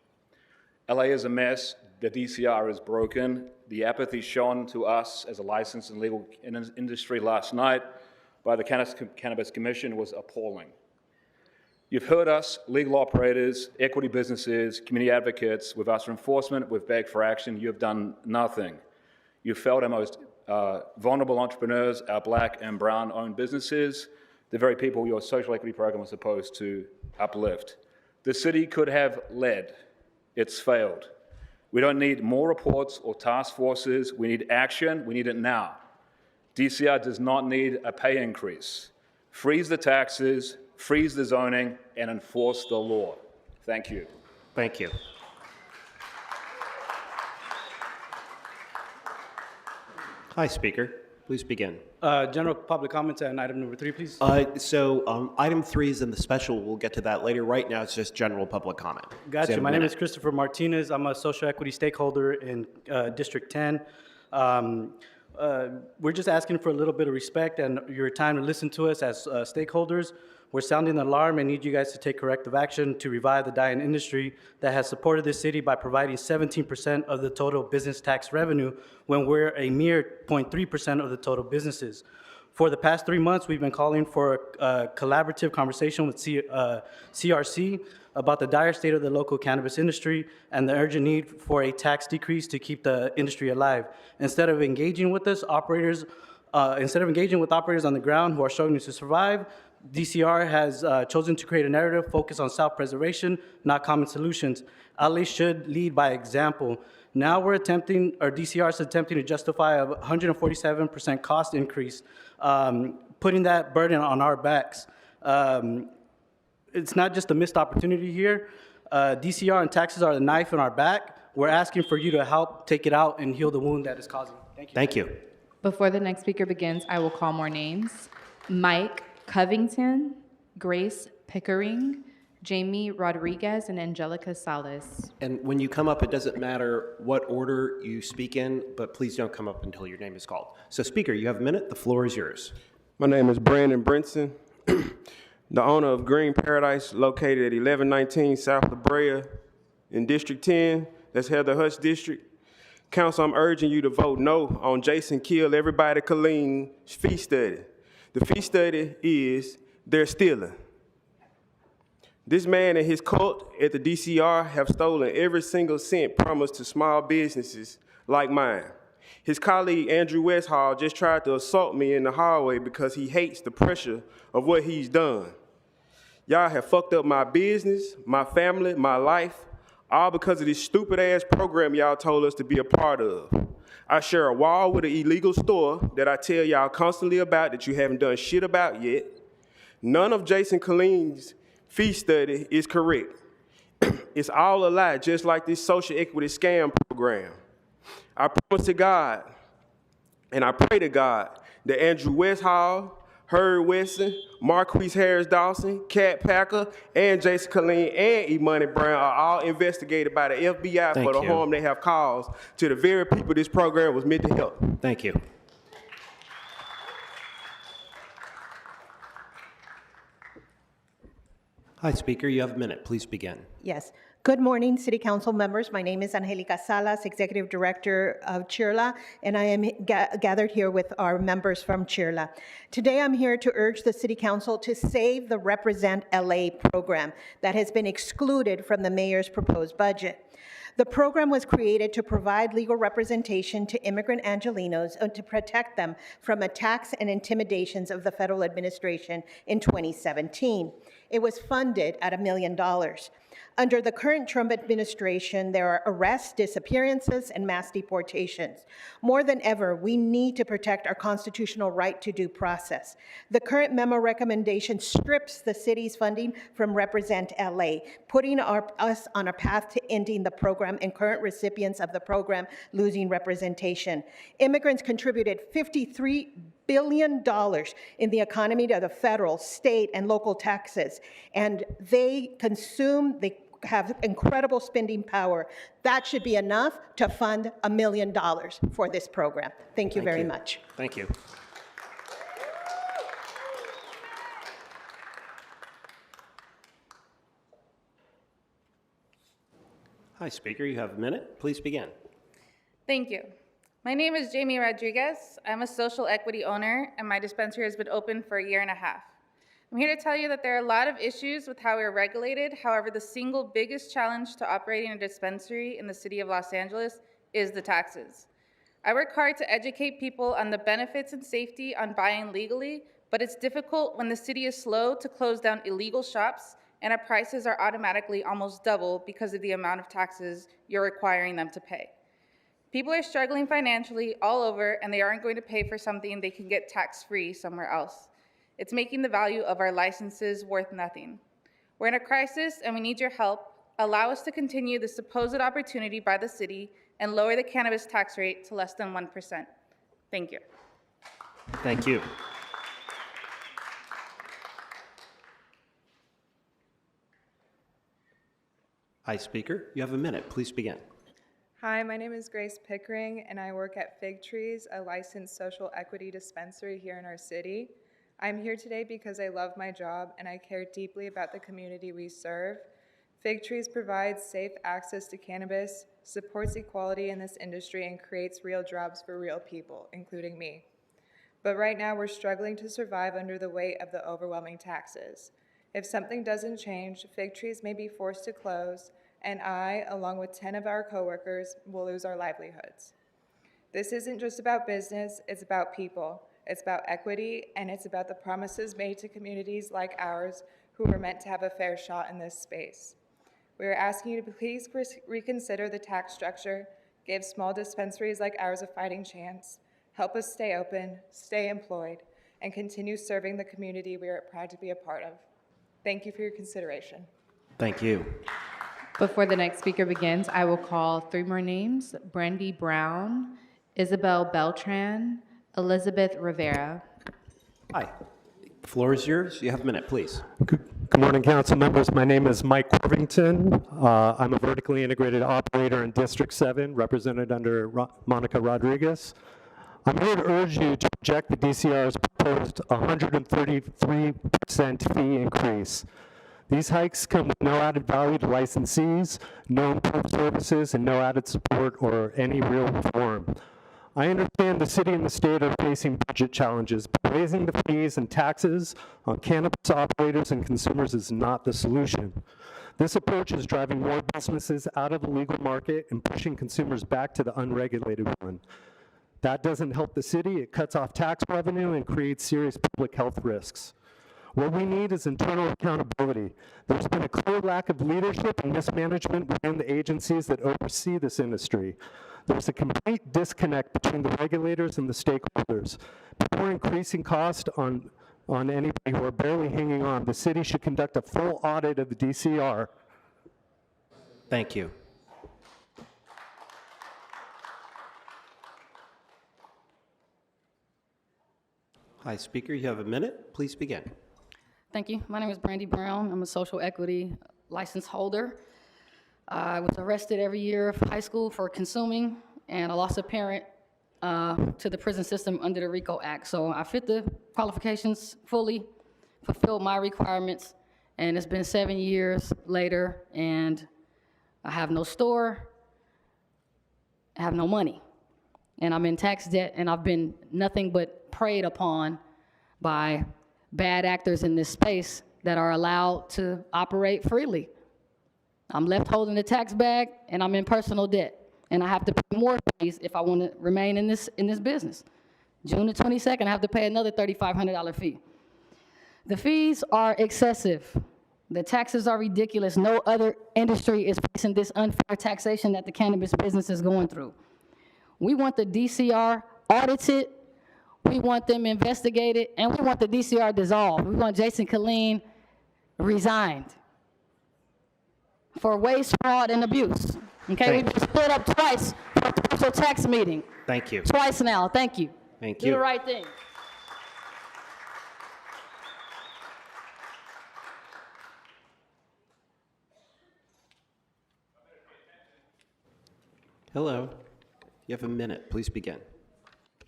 LA is a mess. The DCR is broken. The apathy shown to us as a licensed and legal industry last night by the Cannabis Commission was appalling. You've heard us, legal operators, equity businesses, community advocates. We've asked for enforcement. We've begged for action. You have done nothing. You've failed our most vulnerable entrepreneurs, our black and brown-owned businesses, the very people your social equity program was supposed to uplift. The city could have led. It's failed. We don't need more reports or task forces. We need action. We need it now. DCR does not need a pay increase. Freeze the taxes, freeze the zoning, and enforce the law. Thank you. Thank you. Hi, Speaker. Please begin. General public comments on item number 3, please. Item 3 is in the special. We'll get to that later. Right now, it's just general public comment. Gotcha. My name is Christopher Martinez. I'm a social equity stakeholder in District 10. We're just asking for a little bit of respect and your time to listen to us as stakeholders. We're sounding the alarm and need you guys to take corrective action to revive the dying industry that has supported this city by providing 17% of the total business tax revenue when we're a mere 0.3% of the total businesses. For the past 3 months, we've been calling for a collaborative conversation with CRC about the dire state of the local cannabis industry and the urgent need for a tax decrease to keep the industry alive. Instead of engaging with operators on the ground who are struggling to survive, DCR has chosen to create a narrative focused on self-preservation, not common solutions. LA should lead by example. Now DCR is attempting to justify a 147% cost increase, putting that burden on our backs. It's not just a missed opportunity here. DCR and taxes are the knife in our back. We're asking for you to help take it out and heal the wound that is causing. Thank you. Thank you. Before the next speaker begins, I will call more names. Mike Covington, Grace Pickering, Jamie Rodriguez, and Angelica Salas. And when you come up, it doesn't matter what order you speak in, but please don't come up until your name is called. So, Speaker, you have a minute. The floor is yours. My name is Brandon Brinson, the owner of Green Paradise, located at 1119 South La Brea in District 10. That's Heather Hutch District. Council, I'm urging you to vote no on Jason Kill Everybody Killeen fee study. The fee study is they're stealing. This man and his cult at the DCR have stolen every single cent promised to small businesses like mine. His colleague Andrew Westhall just tried to assault me in the hallway because he hates the pressure of what he's done. Y'all have fucked up my business, my family, my life, all because of this stupid ass program y'all told us to be a part of. I share a wall with an illegal store that I tell y'all constantly about that you haven't done shit about yet. None of Jason Killeen's fee study is correct. It's all a lie, just like this social equity scam program. I promise to God, and I pray to God, that Andrew Westhall, Herb Weston, Marquise Harris Dawson, Kat Packer, and Jason Killeen and Imani Brown are all investigated by the FBI for the harm they have caused to the very people this program was meant to help. Thank you. Hi, Speaker. You have a minute. Please begin. Yes. Good morning, City Council members. My name is Angelica Salas, Executive Director of CHIRLA, and I am gathered here with our members from CHIRLA. Today, I'm here to urge the City Council to save the Represent LA program that has been excluded from the Mayor's proposed budget. The program was created to provide legal representation to immigrant Angelenos and to protect them from attacks and intimidations of the federal administration in 2017. It was funded at $1 million. Under the current Trump administration, there are arrests, disappearances, and mass deportations. More than ever, we need to protect our constitutional right to due process. The current memo recommendation strips the city's funding from Represent LA, putting us on a path to ending the program and current recipients of the program losing representation. Immigrants contributed $53 billion in the economy to the federal, state, and local taxes. And they have incredible spending power. That should be enough to fund $1 million for this program. Thank you very much. Thank you. Hi, Speaker. You have a minute. Please begin. Thank you. My name is Jamie Rodriguez. I'm a social equity owner, and my dispensary has been open for a year and a half. I'm here to tell you that there are a lot of issues with how we're regulated. However, the single biggest challenge to operating a dispensary in the city of Los Angeles is the taxes. I work hard to educate people on the benefits and safety on buying legally, but it's difficult when the city is slow to close down illegal shops and our prices are automatically almost double because of the amount of taxes you're requiring them to pay. People are struggling financially all over, and they aren't going to pay for something they can get tax-free somewhere else. It's making the value of our licenses worth nothing. We're in a crisis, and we need your help. Allow us to continue the supposed opportunity by the city and lower the cannabis tax rate to less than 1%. Thank you. Thank you. Hi, Speaker. You have a minute. Please begin. Hi, my name is Grace Pickering, and I work at Fig Trees, a licensed social equity dispensary here in our city. I'm here today because I love my job and I care deeply about the community we serve. Fig Trees provides safe access to cannabis, supports equality in this industry, and creates real jobs for real people, including me. But right now, we're struggling to survive under the weight of the overwhelming taxes. If something doesn't change, Fig Trees may be forced to close, and I, along with 10 of our coworkers, will lose our livelihoods. This isn't just about business, it's about people. It's about equity, and it's about the promises made to communities like ours who were meant to have a fair shot in this space. We are asking you to please reconsider the tax structure, give small dispensaries like ours a fighting chance, help us stay open, stay employed, and continue serving the community we are proud to be a part of. Thank you for your consideration. Thank you. Before the next speaker begins, I will call 3 more names: Brandy Brown, Isabel Beltran, Elizabeth Rivera. Hi. The floor is yours. You have a minute, please. Good morning, council members. My name is Mike Corvington. I'm a vertically integrated operator in District 7, represented under Monica Rodriguez. I'm here to urge you to reject the DCR's proposed 133% fee increase. These hikes come with no added value to licensees, no improved services, and no added support or any real reform. I understand the city and the state are facing budget challenges, but raising the fees and taxes on cannabis operators and consumers is not the solution. This approach is driving more businesses out of the legal market and pushing consumers back to the unregulated one. That doesn't help the city. It cuts off tax revenue and creates serious public health risks. What we need is internal accountability. There's been a clear lack of leadership and mismanagement within the agencies that oversee this industry. There's a complete disconnect between the regulators and the stakeholders. Before increasing cost on anybody who are barely hanging on, the city should conduct a full audit of the DCR. Thank you. Hi, Speaker. You have a minute. Please begin. Thank you. My name is Brandy Brown. I'm a social equity license holder. I was arrested every year of high school for consuming, and I lost a parent to the prison system under the RICO Act. So I fit the qualifications fully, fulfilled my requirements, and it's been 7 years later, and I have no store, I have no money, and I'm in tax debt, and I've been nothing but preyed upon by bad actors in this space that are allowed to operate freely. I'm left holding the tax bag, and I'm in personal debt. And I have to pay more fees if I want to remain in this business. June the 22nd, I have to pay another $3,500 fee. The fees are excessive. The taxes are ridiculous. No other industry is facing this unfair taxation that the cannabis business is going through. We want the DCR audited, we want them investigated, and we want the DCR dissolved. We want Jason Killeen resigned for waste, fraud, and abuse. Okay, we've been split up twice for a special tax meeting. Thank you. Twice now, thank you. Thank Do you. the right thing. Hello. You have a minute. Please begin.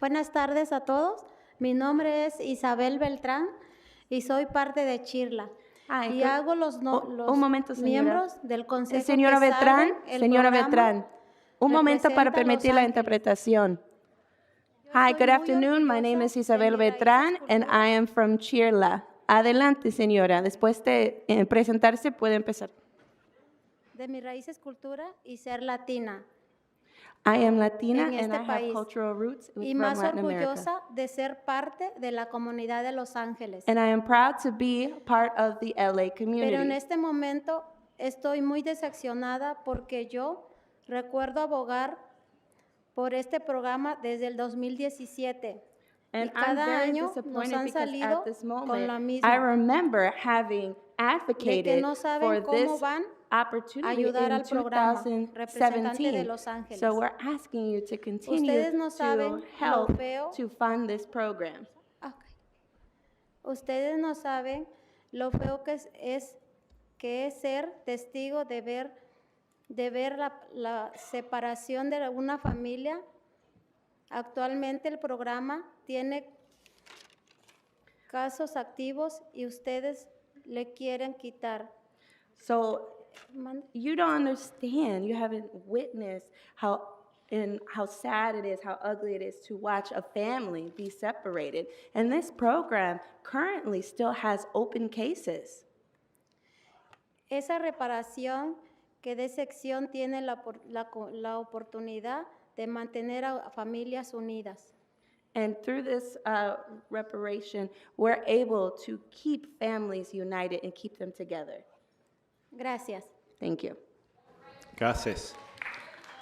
Buenas tardes a todos. Mi nombre es Isabel Beltrán y soy parte de Chirla. Y hago los un momento, señora. miembros del consejo. Señora que Beltrán, saben el señora programa Beltrán, un momento para Representa Los permitir la Ángeles. interpretación. Hi, good afternoon. My name is Isabel Beltrán and I am from Chirla. Adelante, señora. Después de presentarse, puede empezar. De mis raíces cultura y ser latina. I am Latina en and este I have país. cultural roots Y from más Latin America. orgullosa de ser parte de la comunidad de Los Ángeles. And I am proud to be part of the LA community. Pero en este momento estoy muy decepcionada porque yo recuerdo abogar por este programa desde el 2017. And Y cada I'm very año nos disappointed han because salido at this con la moment, misma. I remember having advocated no saben for cómo this van opportunity ayudar in al programa, representante de 2017. Los Ángeles. So we're asking you to continue Ustedes no saben to lo help feo. to fund this program. Ustedes no saben lo feo que es ser testigo de ver la separación de una familia. Actualmente el programa tiene casos activos y ustedes le quieren quitar. So you don't understand, you haven't witnessed how sad it is, how ugly it is to watch a family be separated. And this program currently still has open cases. Esa reparación que de sección tiene la oportunidad de mantener a familias unidas. And through this reparation, we're able to keep families united and keep them together. Gracias. Thank you. Gracias.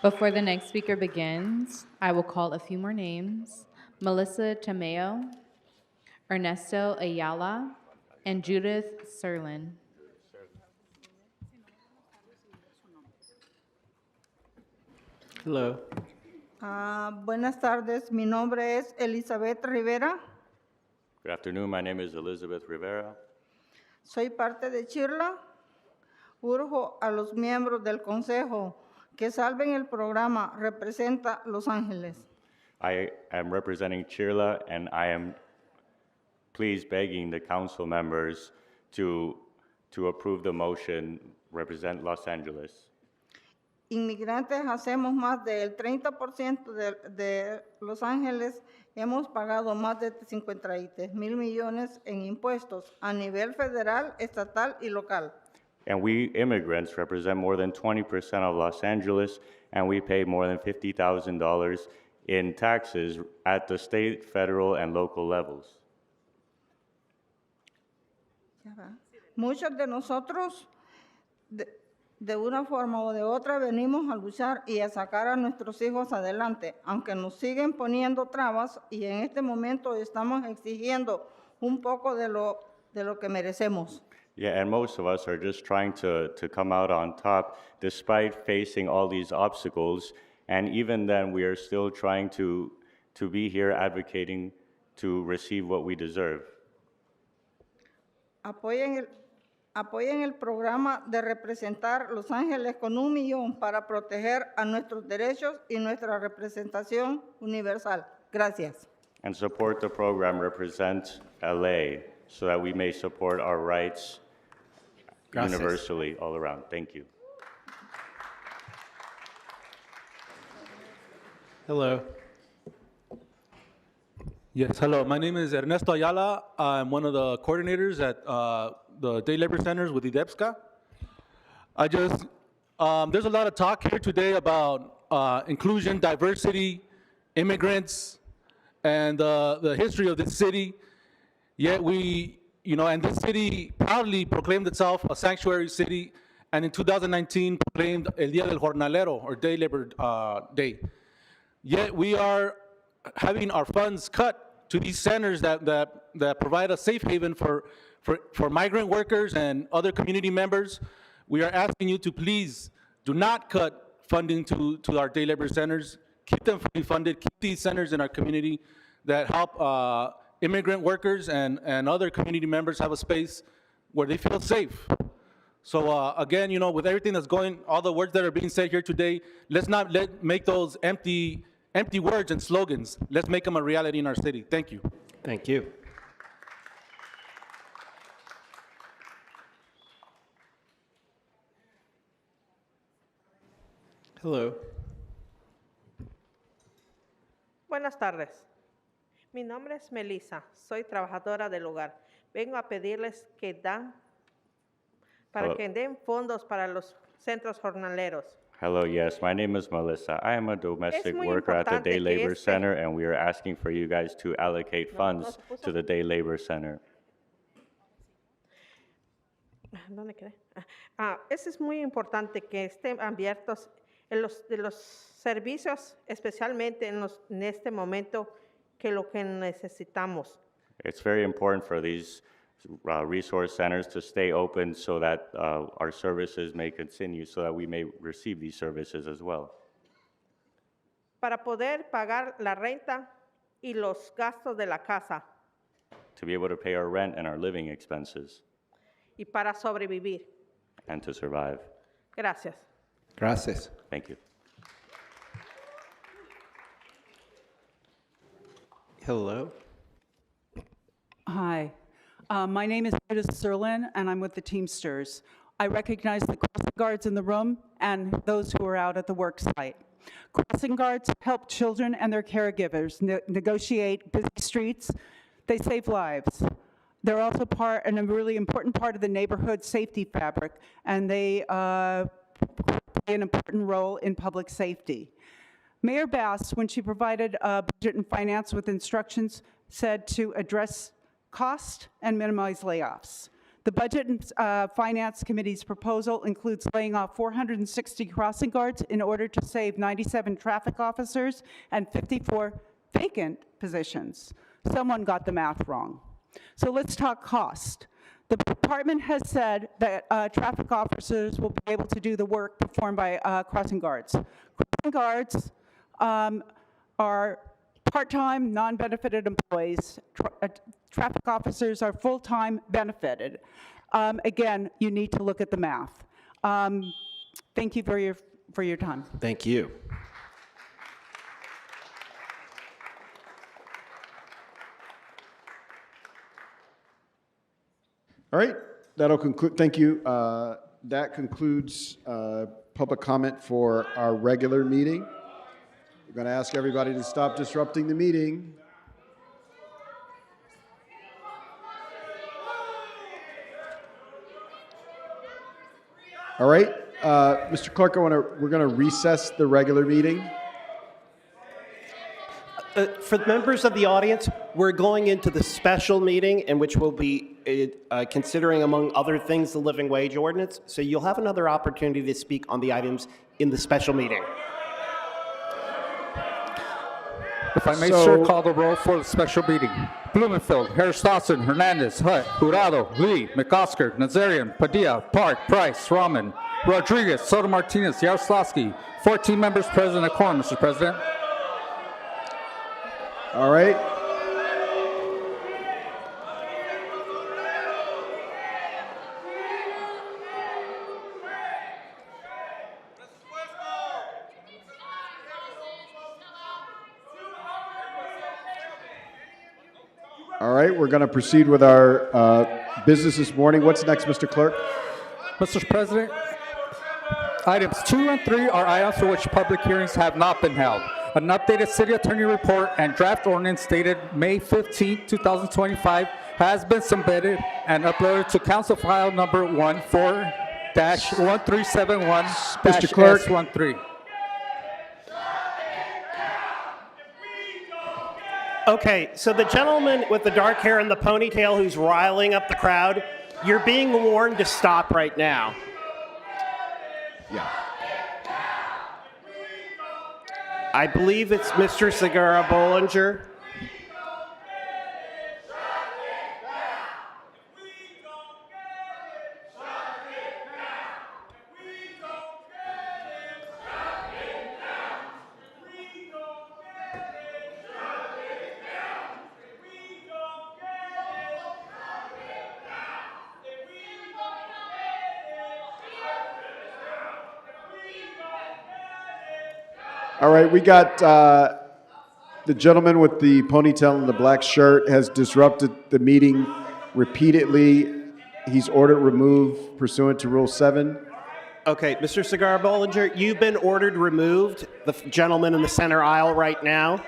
Before the next speaker begins, I will call a few more names. Melissa Chameo, Ernesto Ayala, and Judith Serlin. Hello. Buenas tardes, mi nombre es Elizabeth Rivera, Good afternoon. My name is Elizabeth Rivera. soy parte de Chirla. Urjo a los miembros del consejo que salven el programa Representa Los Ángeles. I am representing Chirla, and I am please begging the council members to approve the motion, Represent Los Angeles. Inmigrantes hacemos más del 30% de Los Ángeles. Hemos pagado más de 53 mil millones en impuestos a nivel federal, estatal y local. And we immigrants represent more than 20% of Los Angeles, and we pay more than $50,000 in taxes at the state, federal, and local levels. Muchos de nosotros, de una forma o de otra, venimos a luchar y a sacar a nuestros hijos adelante, aunque nos siguen poniendo trabas y en este momento estamos exigiendo un poco de lo que merecemos. Yeah, and most of us are just trying to come out on top despite facing all these obstacles. And even then, we are still trying to be here advocating to receive what we deserve. Apoyen el programa de representar Los Ángeles con $1 millón para proteger a nuestros derechos y nuestra representación universal. Gracias. And support the program Represent LA so that we may support our rights Gracias. universally all around. Thank you. Hello. Yes, hello. My name is Ernesto Ayala. I'm one of the coordinators at the Day Labor Centers with IDEPSCA. I just There's a lot of talk here today about inclusion, diversity, immigrants, and the history of this city. Yet we, and this city proudly proclaimed itself a sanctuary city, and in 2019 proclaimed El Día del Jornalero, or Day Labor Day. Yet we are having our funds cut to these centers that provide a safe haven for migrant workers and other community members. We are asking you to please do not cut funding to our day labor centers. Keep them fully funded. Keep these centers in our community that help immigrant workers and other community members have a space where they feel safe. So again, with everything that's going, all the words that are being said here today, let's not make those empty words and slogans. Let's make them a reality in our city. Thank you. Thank you. Hello. Buenas tardes. Mi nombre es Melissa. Soy trabajadora del hogar. Vengo a pedirles que den fondos para los centros jornaleros. Hello, yes, my name is Melissa. I am a domestic muy worker at the importante Day que Labor Center, and we are asking for you guys to allocate funds to the Day Labor Center. ¿Dónde quedé? Es muy importante que estén abiertos de los servicios, especialmente en este momento, que lo que necesitamos. It's very important for these resource centers to stay open so that our services may continue, so that we may receive these services as well. Para poder pagar la renta y los gastos de la casa To be able to pay our rent and our living expenses y para sobrevivir. and to survive. Gracias. Gracias. Thank you. Hello. Hi, my name is Judith Serlin, and I'm with the Teamsters. I recognize the crossing guards in the room and those who are out at the work site. Crossing guards help children and their caregivers negotiate busy streets. They save lives. They're also a really important part of the neighborhood safety fabric, and they play an important role in public safety. Mayor Bass, when she provided budget and finance with instructions, said to address cost and minimize layoffs. The Budget and Finance Committee's proposal includes laying off 460 crossing guards in order to save 97 traffic officers and 54 vacant positions. Someone got the math wrong. So let's talk cost. The department has said that traffic officers will be able to do the work performed by crossing guards. Crossing guards are part-time, non-benefited employees. Traffic officers are full-time benefited. Again, you need to look at the math. Thank you for your time. Thank you. All right, that'll conclude. Thank you. That concludes public comment for our regular meeting. We're going to ask everybody to stop disrupting the meeting. All right, Mr. Clerk, we're going to recess the regular meeting. For the members of the audience, we're going into the special meeting in which we'll be considering, among other things, the living wage ordinance. So you'll have another opportunity to speak on the items in the special meeting. If I may, sir, call the roll for the special meeting. Blumenfield, Harris Dawson, Hernandez, Hutt, Jurado, Lee, McOsker, Nazarian, Padilla, Park, Price, Rahman, Rodriguez, Soto Martinez, Yaroslavsky. 14 members present at quorum, Mr. President. All right. All right, we're going to proceed with our business this morning. What's next, Mr. Clerk? Mr. President, items 2 and 3 are items for which public hearings have not been held. An updated city attorney report and draft ordinance dated May 15, 2025 has been submitted and uploaded to council file number 1 for 1371 Mr. Clerk. S13. Okay, so the gentleman with the dark hair and the ponytail who's riling up the crowd, you're being warned to stop right now. Yeah. I believe it's Mr. Segura Bollinger. All right, we got the gentleman with the ponytail and the black shirt has disrupted the meeting repeatedly. He's ordered removed pursuant to Rule 7. Okay, Mr. Cigar Bollinger, you've been ordered removed. The gentleman in the center aisle right now.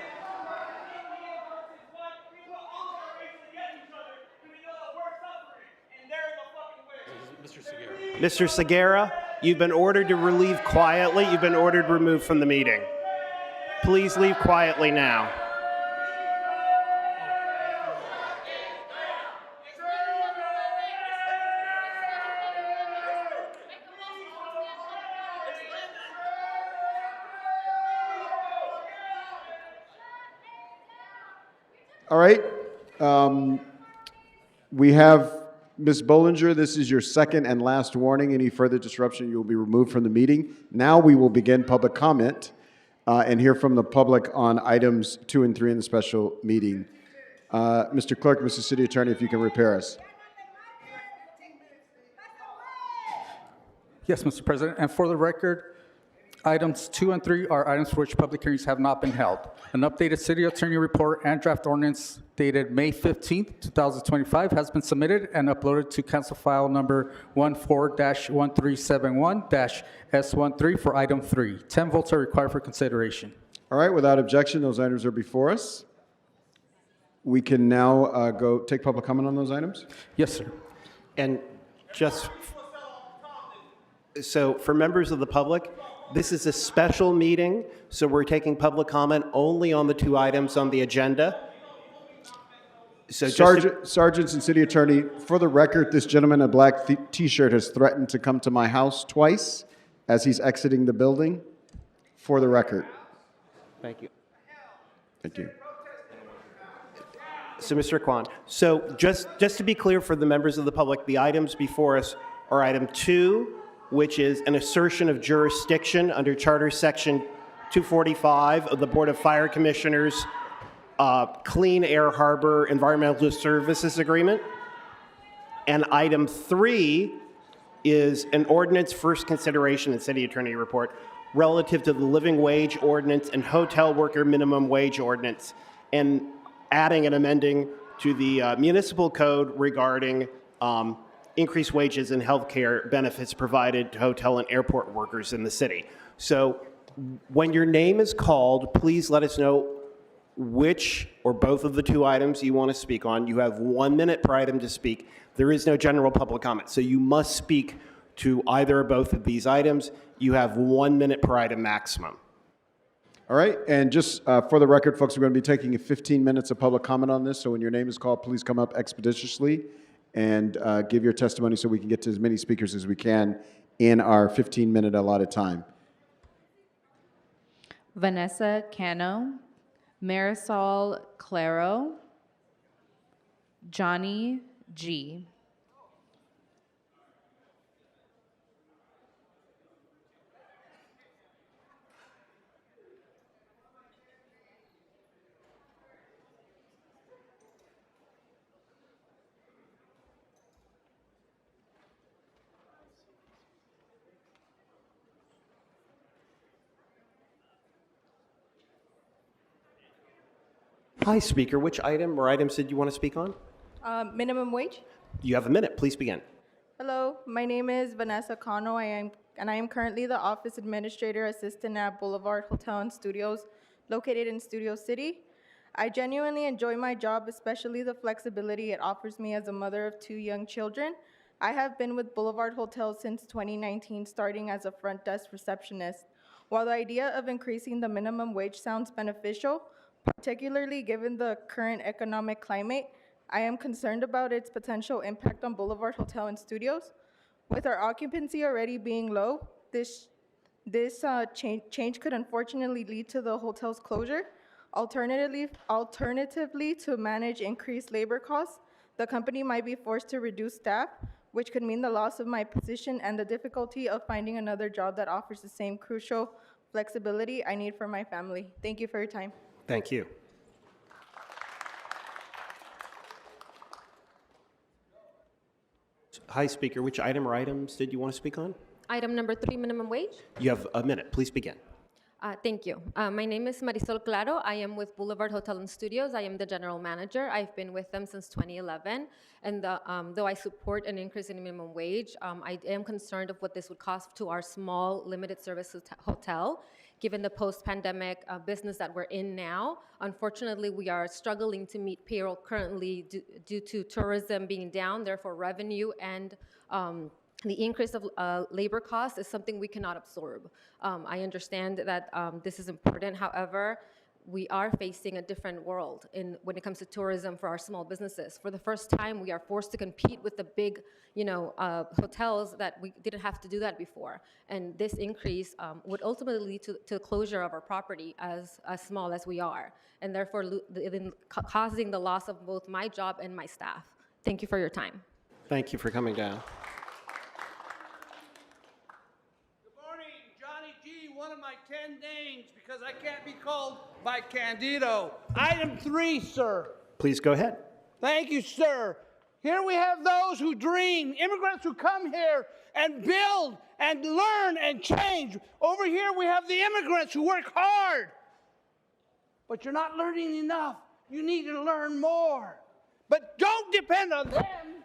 Mr. Segura, you've been ordered to leave quietly. You've been ordered removed from the meeting. Please leave quietly now. All right. We have Ms. Bollinger. This is your second and last warning. Any further disruption, you will be removed from the meeting. Now we will begin public comment and hear from the public on items 2 and 3 in the special meeting. Mr. Clerk, Mr. City Attorney, if you can repair us. Yes, Mr. President. And for the record, items 2 and 3 are items for which public hearings have not been held. An updated city attorney report and draft ordinance dated May 15th, 2025 has been submitted and uploaded to council file number 14-1371-S13 for item 3. 10 votes are required for consideration. All right, without objection, those items are before us. We can now go take public comment on those items? Yes, sir. And just so for members of the public, this is a special meeting, so we're taking public comment only on the 2 items on the agenda. So Sergeants and City Attorney, for the record, this gentleman in a black T-shirt has threatened to come to my house twice as he's exiting the building. For the record. Thank you. Thank you. So, Mr. Kwan, so just to be clear for the members of the public, the items before us are item 2, which is an assertion of jurisdiction under Charter Section 245 of the Board of Fire Commissioners Clean Air Harbor Environmental Services Agreement. And item 3 is an ordinance first consideration and city attorney report relative to the living wage ordinance and hotel worker minimum wage ordinance, and adding and amending to the municipal code regarding increased wages and health care benefits provided to hotel and airport workers in the city. So when your name is called, please let us know which or both of the 2 items you want to speak on. You have 1 minute per item to speak. There is no general public comment, so you must speak to either or both of these items. You have 1 minute per item maximum. All right, and just for the record, folks, we're going to be taking 15 minutes of public comment on this, so when your name is called, please come up expeditiously and give your testimony so we can get to as many speakers as we can in our 15-minute allotted time. Vanessa Cano, Marisol Claro, Johnny G. Hi, speaker. Which item or items did you want to speak on? Minimum wage. You have a minute. Please begin. Hello, my name is Vanessa Cano. I am currently the office administrator assistant at Boulevard Hotel and Studios, located in Studio City. I genuinely enjoy my job, especially the flexibility it offers me as a mother of 2 young children. I have been with Boulevard Hotels since 2019, starting as a front desk receptionist. While the idea of increasing the minimum wage sounds beneficial, particularly given the current economic climate, I am concerned about its potential impact on Boulevard Hotel and Studios. With our occupancy already being low, this change could unfortunately lead to the hotel's closure. Alternatively, to manage increased labor costs, the company might be forced to reduce staff, which could mean the loss of my position and the difficulty of finding another job that offers the same crucial flexibility I need for my family. Thank you for your time. Thank you. Hi, Speaker. Which item or items did you want to speak on? Item number 3, minimum wage. You have a minute. Please begin. Thank you. My name is Marisol Claro. I am with Boulevard Hotel and Studios. I am the general manager. I've been with them since 2011. And though I support an increase in minimum wage, I am concerned of what this would cost to our small limited service hotel, given the post-pandemic business that we're in now. Unfortunately, we are struggling to meet payroll currently due to tourism being down, therefore revenue and the increase of labor costs is something we cannot absorb. I understand that this is important. However, we are facing a different world when it comes to tourism for our small businesses. For the first time, we are forced to compete with the big, hotels that we didn't have to do that before. And this increase would ultimately lead to the closure of our property as small as we are, and therefore causing the loss of both my job and my staff. Thank you for your time. Thank you for coming down. One of my 10 names because I can't be called by Candido. Item 3, sir. Please go ahead. Thank you, sir. Here we have those who dream, immigrants who come here and build and learn and change. Over here we have the immigrants who work hard. But you're not learning enough. You need to learn more. But don't depend on them.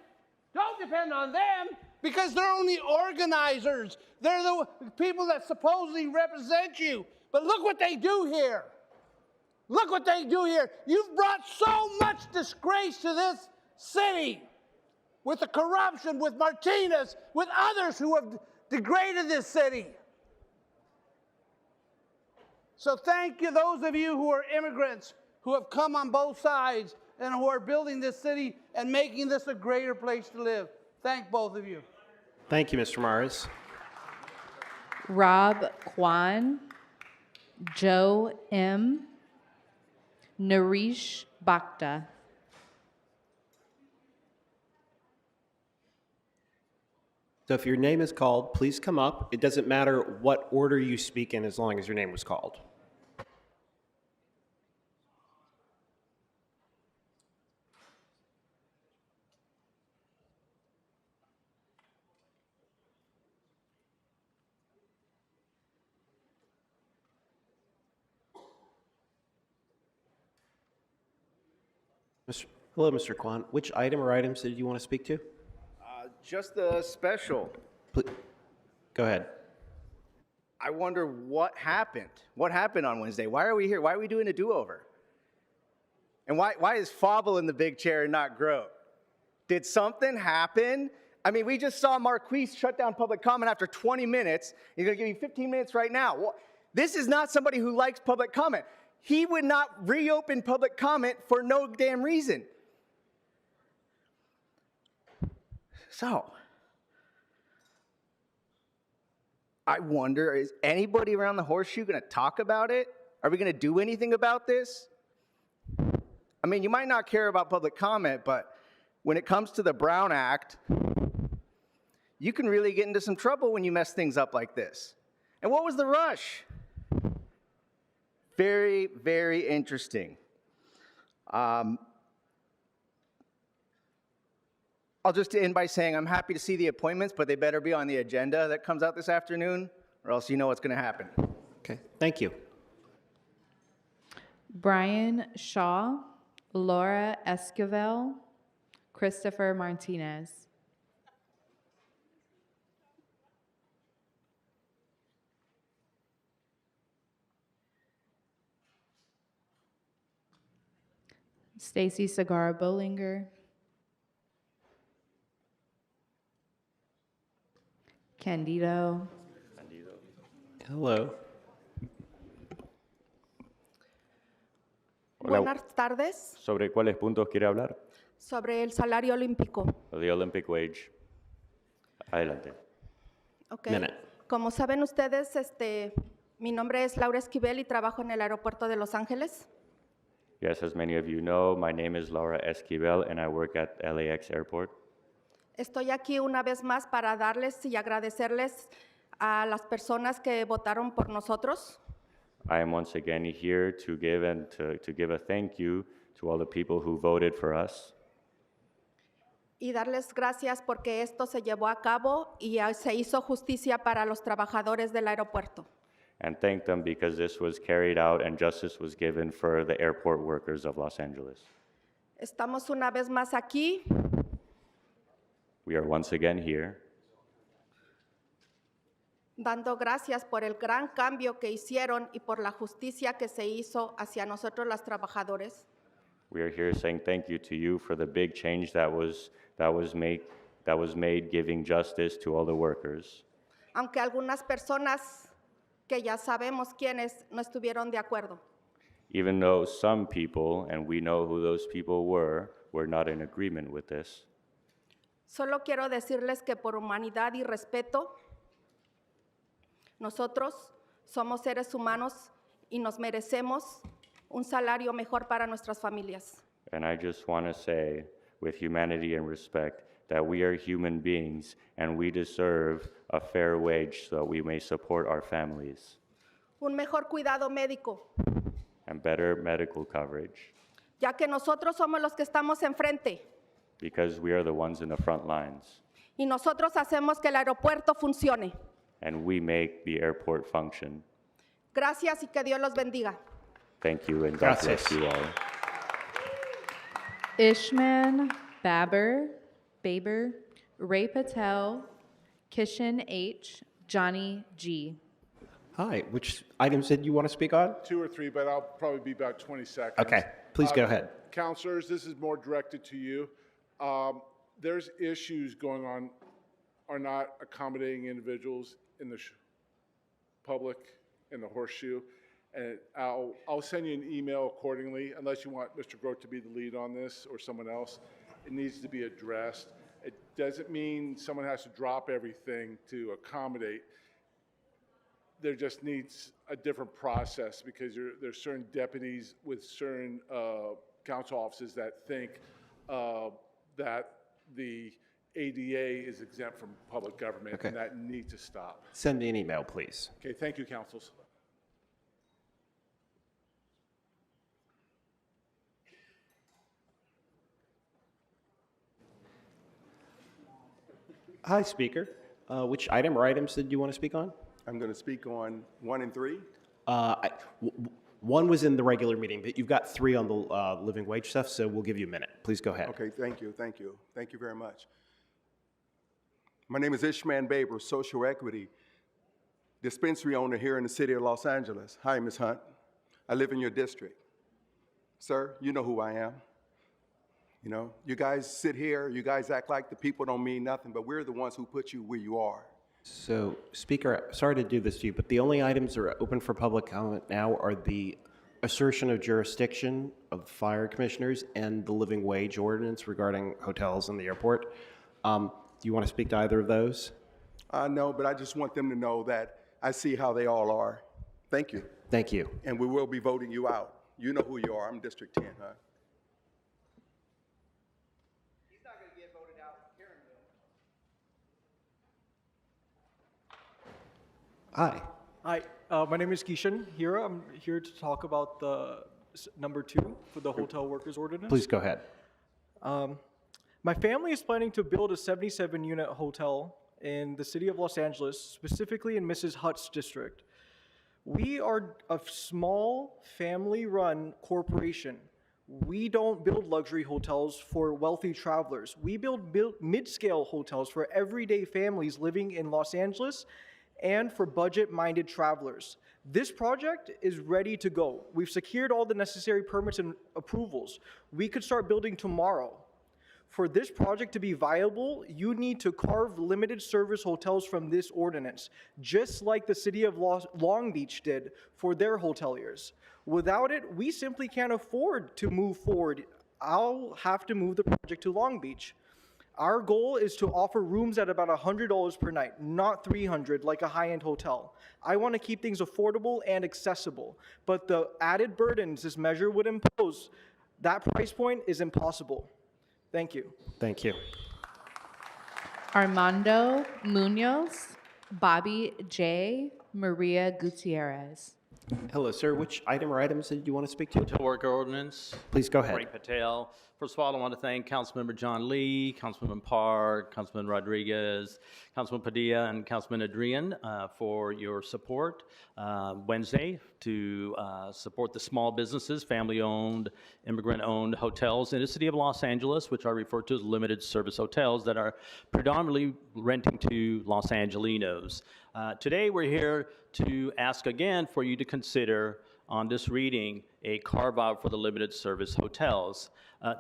Don't depend on them. Because they're only organizers. They're the people that supposedly represent you. But look what they do here. Look what they do here. You've brought so much disgrace to this city with the corruption, with Martinez, with others who have degraded this city. So thank you, those of you who are immigrants, who have come on both sides and who are building this city and making this a greater place to live. Thank both of you. Thank you, Mr. Morris. Rob Kwan, Joe M., Nareesh Bhakta. So if your name is called, please come up. It doesn't matter what order you speak in as long as your name was called. Hello, Mr. Kwan. Which item or items did you want to speak to? Just the special. Go ahead. I wonder what happened. What happened on Wednesday? Why are we here? Why are we doing a do-over? And why is Fauble in the big chair and not Grote? Did something happen? I mean, we just saw Marquise shut down public comment after 20 minutes. He's going to give you 15 minutes right now. Well, this is not somebody who likes public comment. He would not reopen public comment for no damn reason. So, I wonder, is anybody around the horseshoe going to talk about it? Are we going to do anything about this? I mean, you might not care about public comment, but when it comes to the Brown Act, you can really get into some trouble when you mess things up like this. And what was the rush? Very, very interesting. I'll just end by saying I'm happy to see the appointments, but they better be on the agenda that comes out this afternoon, or else you know what's going to happen. Okay, thank you. Brian Shaw, Laura Esquivel, Christopher Martinez. Stacy Segarra Bollinger. Candido. Hello. Hola. Buenas tardes. ¿Sobre cuáles puntos quiere hablar? Sobre el salario olímpico. The Olympic wage. Adelante. Okay. Como saben ustedes, mi nombre es Laura Esquivel y trabajo en el aeropuerto de Los Ángeles. Yes, as many of you know, my name is Laura Esquivel and I work at LAX Airport. Estoy aquí una vez más para darles y agradecerles a las personas que votaron por nosotros. I am once again here to give to give a thank you to all the people who voted for us. Y darles gracias porque esto se llevó a cabo y se hizo justicia para los trabajadores del aeropuerto. And thank them because this was carried out and justice was given for the airport workers of Los Angeles. Estamos una vez más aquí We are once again here dando gracias por el gran cambio que hicieron y por la justicia que se hizo hacia nosotros los trabajadores. We are here saying thank you to you for the big change that was made giving justice to all the workers. Aunque algunas personas que ya sabemos quiénes no estuvieron de acuerdo. Even though some people, and we know who those people were not in agreement with this. Solo quiero decirles que por humanidad y respeto, nosotros somos seres humanos y nos merecemos un salario mejor para nuestras familias. And I just want to say, with humanity and respect, that we are human beings and we deserve a fair wage so that we may support our families. Un mejor cuidado médico, And better medical coverage, ya que nosotros somos los que estamos enfrente because we are the ones in the front lines y nosotros hacemos que el aeropuerto funcione. and we make the airport function. Gracias y que Dios los bendiga. Thank you and God bless Gracias. you all. Ishman Baber, Ray Patel, Kishan H., Johnny G. Hi, which items did you want to speak on? 2 or 3, but I'll probably be about 20 seconds. Okay, please go ahead. Counselors, this is more directed to you. There's issues going on, are not accommodating individuals in the public, in the horseshoe. And I'll send you an email accordingly, unless you want Mr. Grote to be the lead on this or someone else. It needs to be addressed. It doesn't mean someone has to drop everything to accommodate. There just needs a different process because there's certain deputies with certain council offices that think that the ADA is exempt from public government, Okay. and that needs to stop. Send me an email, please. Okay, thank you, councils. Hi, Speaker. Which item or items did you want to speak on? I'm going to speak on 1 and 3. One was in the regular meeting, but you've got 3 on the living wage stuff, so we'll give you a minute. Please go ahead. Okay, thank you. Thank you very much. My name is Ishman Baber, social equity dispensary owner here in the city of Los Angeles. Hi, Ms. Hunt. I live in your district. Sir, you know who I am. You know, you guys sit here, you guys act like the people don't mean nothing, but we're the ones who put you where you are. So, Speaker, sorry to do this to you, but the only items that are open for public comment now are the assertion of jurisdiction of fire commissioners and the living wage ordinance regarding hotels and the airport. Do you want to speak to either of those? No, but I just want them to know that I see how they all are. Thank you. Thank you. And we will be voting you out. You know who you are. I'm District 10, huh? Hi. Hi, my name is Kishan Hira. I'm here to talk about the number 2 for the hotel workers ordinance. Please go ahead. My family is planning to build a 77-unit hotel in the city of Los Angeles, specifically in Mrs. Hutt's district. We are a small family-run corporation. We don't build luxury hotels for wealthy travelers. We build mid-scale hotels for everyday families living in Los Angeles and for budget-minded travelers. This project is ready to go. We've secured all the necessary permits and approvals. We could start building tomorrow. For this project to be viable, you need to carve limited service hotels from this ordinance, just like the city of Long Beach did for their hoteliers. Without it, we simply can't afford to move forward. I'll have to move the project to Long Beach. Our goal is to offer rooms at about $100 per night, not $300 like a high-end hotel. I want to keep things affordable and accessible, but the added burdens this measure would impose, that price point is impossible. Thank you. Thank you. Armando Munoz, Bobby J. Maria Gutierrez. Hello, sir. Which item or items did you want to speak to? Hotel Work Ordinance. Please go ahead. Ray Patel. First of all, I want to thank Councilmember John Lee, Councilman Park, Councilman Rodriguez, Councilman Padilla, and Councilman Adrian for your support Wednesday to support the small businesses, family-owned, immigrant-owned hotels in the city of Los Angeles, which are referred to as limited service hotels that are predominantly renting to Los Angelinos. Today, we're here to ask again for you to consider on this reading a carve-out for the limited service hotels.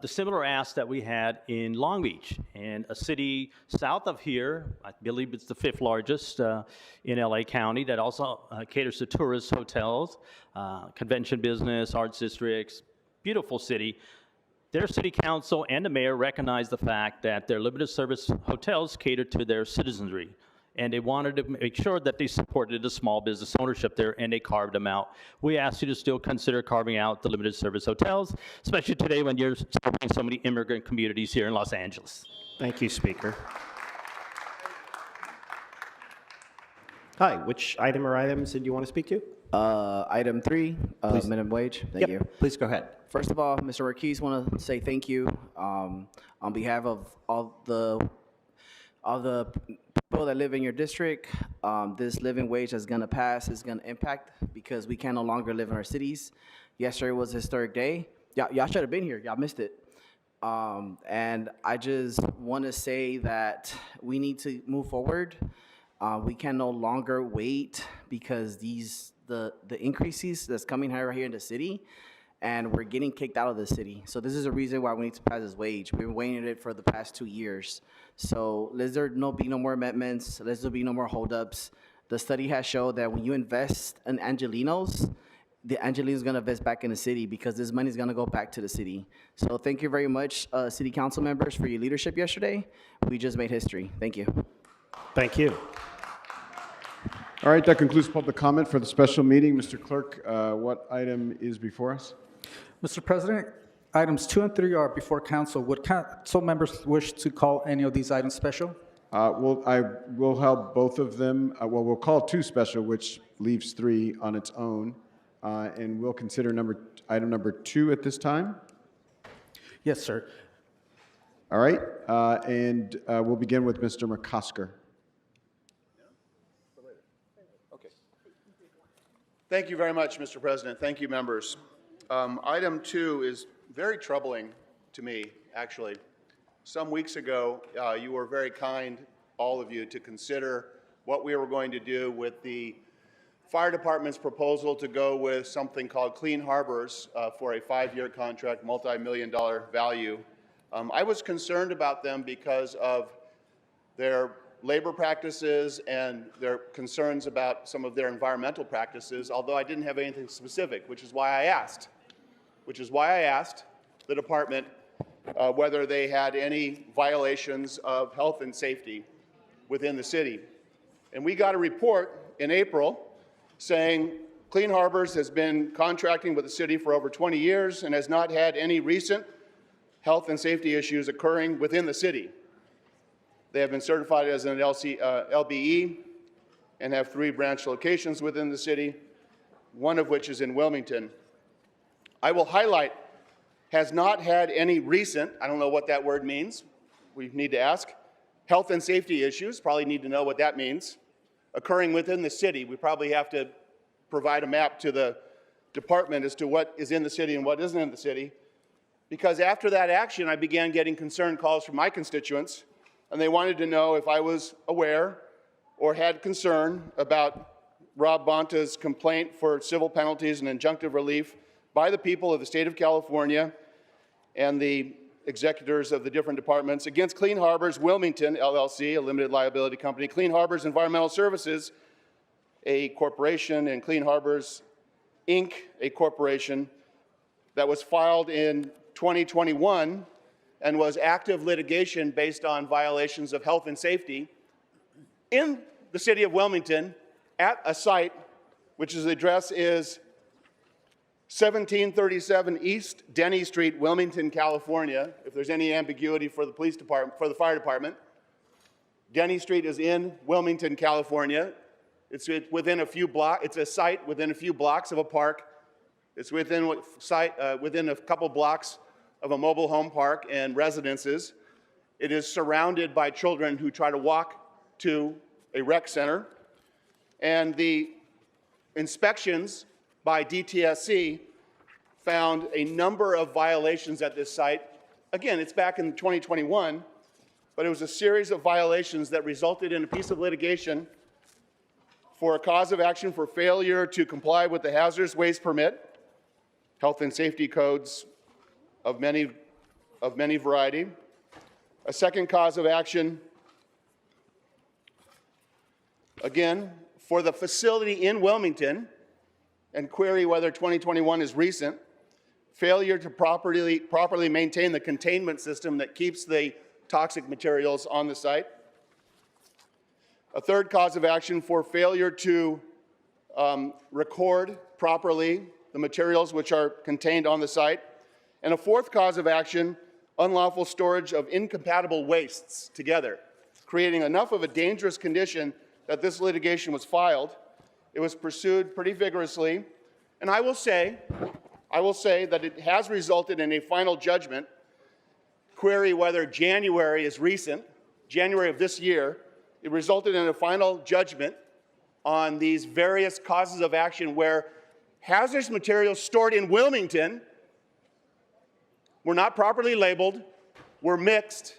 The similar ask that we had in Long Beach, and a city south of here, I believe it's the 5th largest in LA County, that also caters to tourist hotels, convention business, arts districts, beautiful city. Their city council and the mayor recognized the fact that their limited service hotels cater to their citizenry. And they wanted to make sure that they supported the small business ownership there, and they carved them out. We asked you to still consider carving out the limited service hotels, especially today when you're serving so many immigrant communities here in Los Angeles. Thank you, Speaker. Hi, which item or items did you want to speak to? Item 3, minimum wage. Thank you. Please go ahead. First of all, Mr. Marquise, want to say thank you on behalf of all the people that live in your district. This living wage that's going to pass is going to impact because we can no longer live in our cities. Yesterday was a historic day. Y'all should have been here. Y'all missed it. And I just want to say that we need to move forward. We can no longer wait because the increases that's coming right here in the city, and we're getting kicked out of the city. So this is a reason why we need to pass this wage. We've been waiting it for the past 2 years. So let there be no more amendments. Let there be no more holdups. The study has shown that when you invest in Angelinos, the Angelinos is going to invest back in the city because this money is going to go back to the city. So thank you very much, city council members, for your leadership yesterday. We just made history. Thank you. Thank you. All right, that concludes public comment for the special meeting. Mr. Clerk, what item is before us? Mr. President, items 2 and 3 are before council. Would council members wish to call any of these items special? Well, I will have both of them. Well, we'll call 2 special, which leaves 3 on its own. And we'll consider item number 2 at this time. Yes, sir. All right, and we'll begin with Mr. McCosker. Thank you very much, Mr. President. Thank you, members. Item 2 is very troubling to me, actually. Some weeks ago, you were very kind, all of you, to consider what we were going to do with the fire department's proposal to go with something called Clean Harbors for a 5-year contract, multi-million-dollar value. I was concerned about them because of their labor practices and their concerns about some of their environmental practices, although I didn't have anything specific, which is why I asked the department whether they had any violations of health and safety within the city. And we got a report in April saying Clean Harbors has been contracting with the city for over 20 years and has not had any recent health and safety issues occurring within the city. They have been certified as an LBE and have 3 branch locations within the city, one of which is in Wilmington. I will highlight, has not had any recent, I don't know what that word means, we need to ask, health and safety issues, probably need to know what that means, occurring within the city. We probably have to provide a map to the department as to what is in the city and what isn't in the city. Because after that action, I began getting concern calls from my constituents, and they wanted to know if I was aware or had concern about Rob Bonta's complaint for civil penalties and injunctive relief by the people of the state of California and the executors of the different departments, against Clean Harbors Wilmington, LLC, a limited liability company, Clean Harbors Environmental Services, a corporation, and Clean Harbors, Inc., a corporation, that was filed in 2021 and was active litigation based on violations of health and safety in the city of Wilmington at a site which the address is 1737 East Denny Street, Wilmington, California. If there's any ambiguity for the police department, for the fire department, Denny Street is in Wilmington, California. It's within a few blocks. It's a site within a few blocks of a park. It's within a couple blocks of a mobile home park and residences. It is surrounded by children who try to walk to a rec center. And the inspections by DTSC found a number of violations at this site. Again, it's back in 2021, but it was a series of violations that resulted in a piece of litigation for a cause of action for failure to comply with the hazardous waste permit, health and safety codes of many variety. A second cause of action, again, for the facility in Wilmington, and query whether 2021 is recent, failure to properly maintain the containment system that keeps the toxic materials on the site. A third cause of action for failure to record properly the materials which are contained on the site. And a fourth cause of action, unlawful storage of incompatible wastes together, creating enough of a dangerous condition that this litigation was filed. It was pursued pretty vigorously, and I will say that it has resulted in a final judgment. Query whether January is recent, January of this year. It resulted in a final judgment on these various causes of action where hazardous materials stored in Wilmington were not properly labeled, were mixed,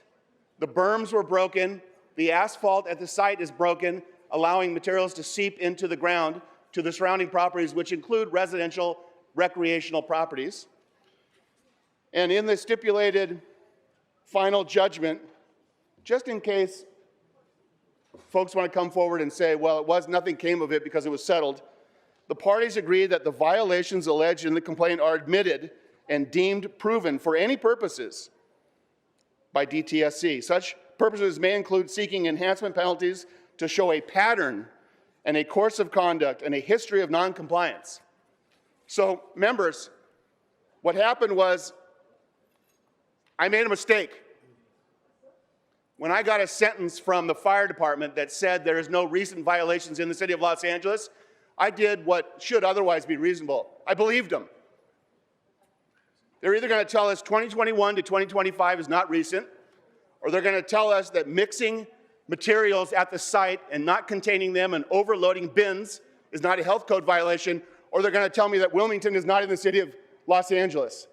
the berms were broken, the asphalt at the site is broken, allowing materials to seep into the ground to the surrounding properties, which include residential, recreational properties. And in the stipulated final judgment, just in case folks want to come forward and say, well, nothing came of it because it was settled, the parties agreed that the violations alleged in the complaint are admitted and deemed proven for any purposes by DTSC. Such purposes may include seeking enhancement penalties to show a pattern and a course of conduct and a history of noncompliance. So, members, what happened was I made a mistake. When I got a sentence from the fire department that said there is no recent violations in the city of Los Angeles, I did what should otherwise be reasonable. I believed them. They're either going to tell us 2021 to 2025 is not recent, or they're going to tell us that mixing materials at the site and not containing them and overloading bins is not a health code violation, or they're going to tell me that Wilmington is not in the city of Los Angeles.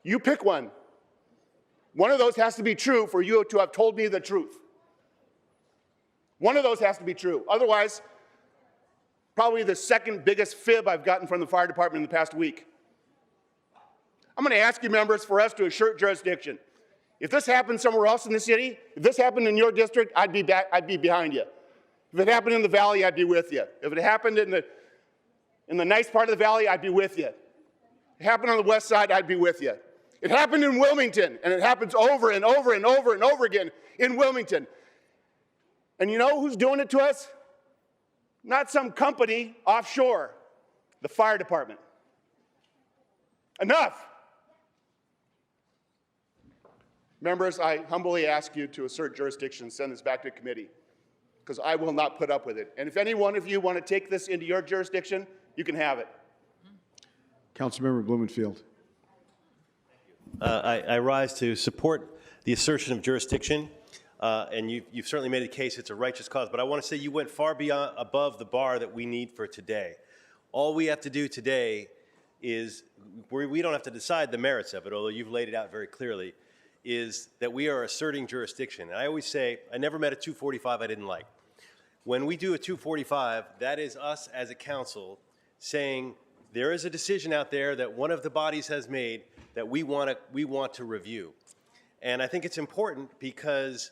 You pick one. One of those has to be true for you to have told me the truth. One of those has to be true. Otherwise, probably the second biggest fib I've gotten from the fire department in the past week. I'm going to ask you, members, for us to assert jurisdiction. If this happened somewhere else in the city, if this happened in your district, I'd be behind you. If it happened in the valley, I'd be with you. If it happened in the nice part of the valley, I'd be with you. If it happened on the west side, I'd be with you. It happened in Wilmington, and it happens over and over and over and over again in Wilmington. And you know who's doing it to us? Not some company offshore, the fire department. Enough. Members, I humbly ask you to assert jurisdiction and send this back to committee, because I will not put up with it. And if any one of you want to take this into your jurisdiction, you can have it. Councilmember Blumenfield. I rise to support the assertion of jurisdiction, and you've certainly made a case it's a righteous cause, but I want to say you went far above the bar that we need for today. All we have to do today is, we don't have to decide the merits of it, although you've laid it out very clearly, is that we are asserting jurisdiction. And I always say, I never met a 245 I didn't like. When we do a 245, that is us as a council saying there is a decision out there that one of the bodies has made that we want to review. And I think it's important because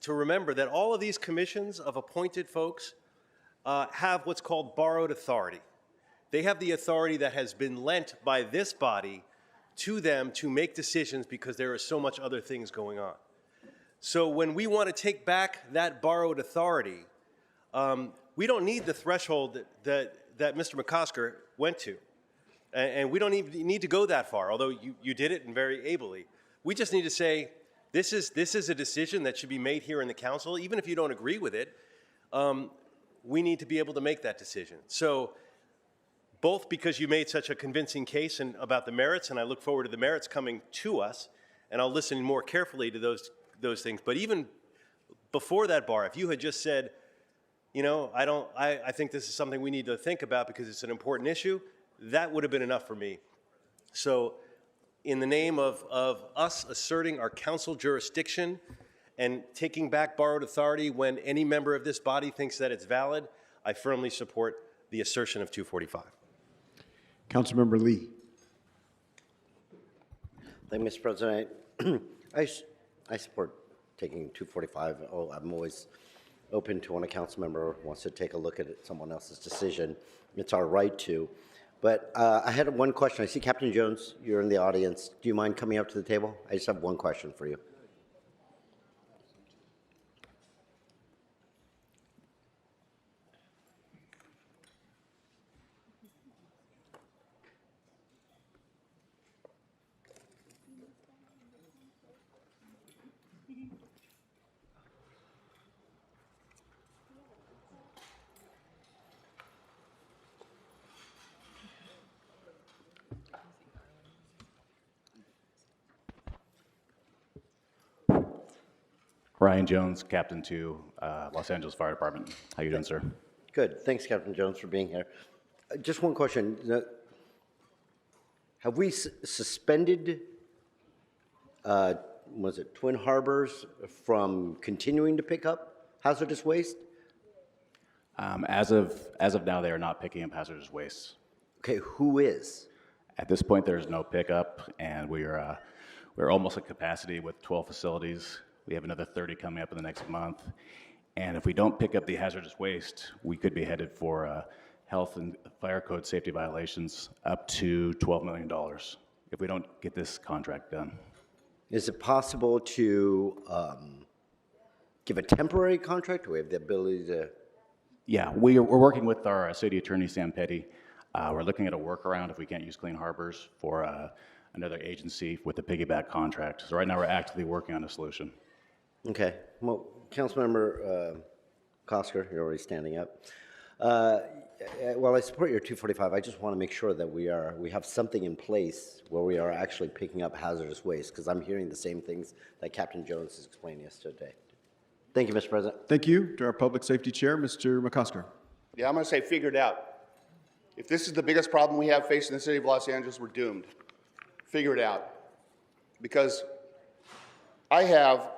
to remember that all of these commissions of appointed folks have what's called borrowed authority. They have the authority that has been lent by this body to them to make decisions because there are so much other things going on. So when we want to take back that borrowed authority, we don't need the threshold that Mr. McCosker went to. And we don't even need to go that far, although you did it and very ably. We just need to say, this is a decision that should be made here in the council. Even if you don't agree with it, we need to be able to make that decision. So both because you made such a convincing case about the merits, and I look forward to the merits coming to us, and I'll listen more carefully to those things. But even before that bar, if you had just said, you know, I think this is something we need to think about because it's an important issue, that would have been enough for me. So in the name of us asserting our council jurisdiction and taking back borrowed authority when any member of this body thinks that it's valid, I firmly support the assertion of 245. Councilmember Lee. Thank you, Mr. President. I support taking 245. I'm always open to when a council member wants to take a look at someone else's decision. It's our right to. But I had one question. I see Captain Jones, you're in the audience. Do you mind coming up to the table? I just have one question for you. Ryan Jones, Captain 2, Los Angeles Fire Department. How you doing, sir? Good. Thanks, Captain Jones, for being here. Just one question. Have we suspended, was it Twin Harbors from continuing to pick up hazardous waste? As of now, they are not picking up hazardous waste. Okay, who is? At this point, there is no pickup, and we're almost at capacity with 12 facilities. We have another 30 coming up in the next month. And if we don't pick up the hazardous waste, we could be headed for health and fire code safety violations up to $12 million if we don't get this contract done. Is it possible to give a temporary contract? Do we have the ability to? Yeah, we're working with our city attorney, Sam Petty. We're looking at a workaround if we can't use Clean Harbors for another agency with a piggyback contract. So right now we're actively working on a solution. Okay. Well, Councilmember Kosker, you're already standing up. While I support your 245, I just want to make sure that we have something in place where we are actually picking up hazardous waste, because I'm hearing the same things that Captain Jones is explaining yesterday. Thank you, Mr. President. Thank you. To our Public Safety Chair, Mr. McCosker. Yeah, I'm going to say figured out. If this is the biggest problem we have facing the city of Los Angeles, we're doomed. Figure it out. Because I have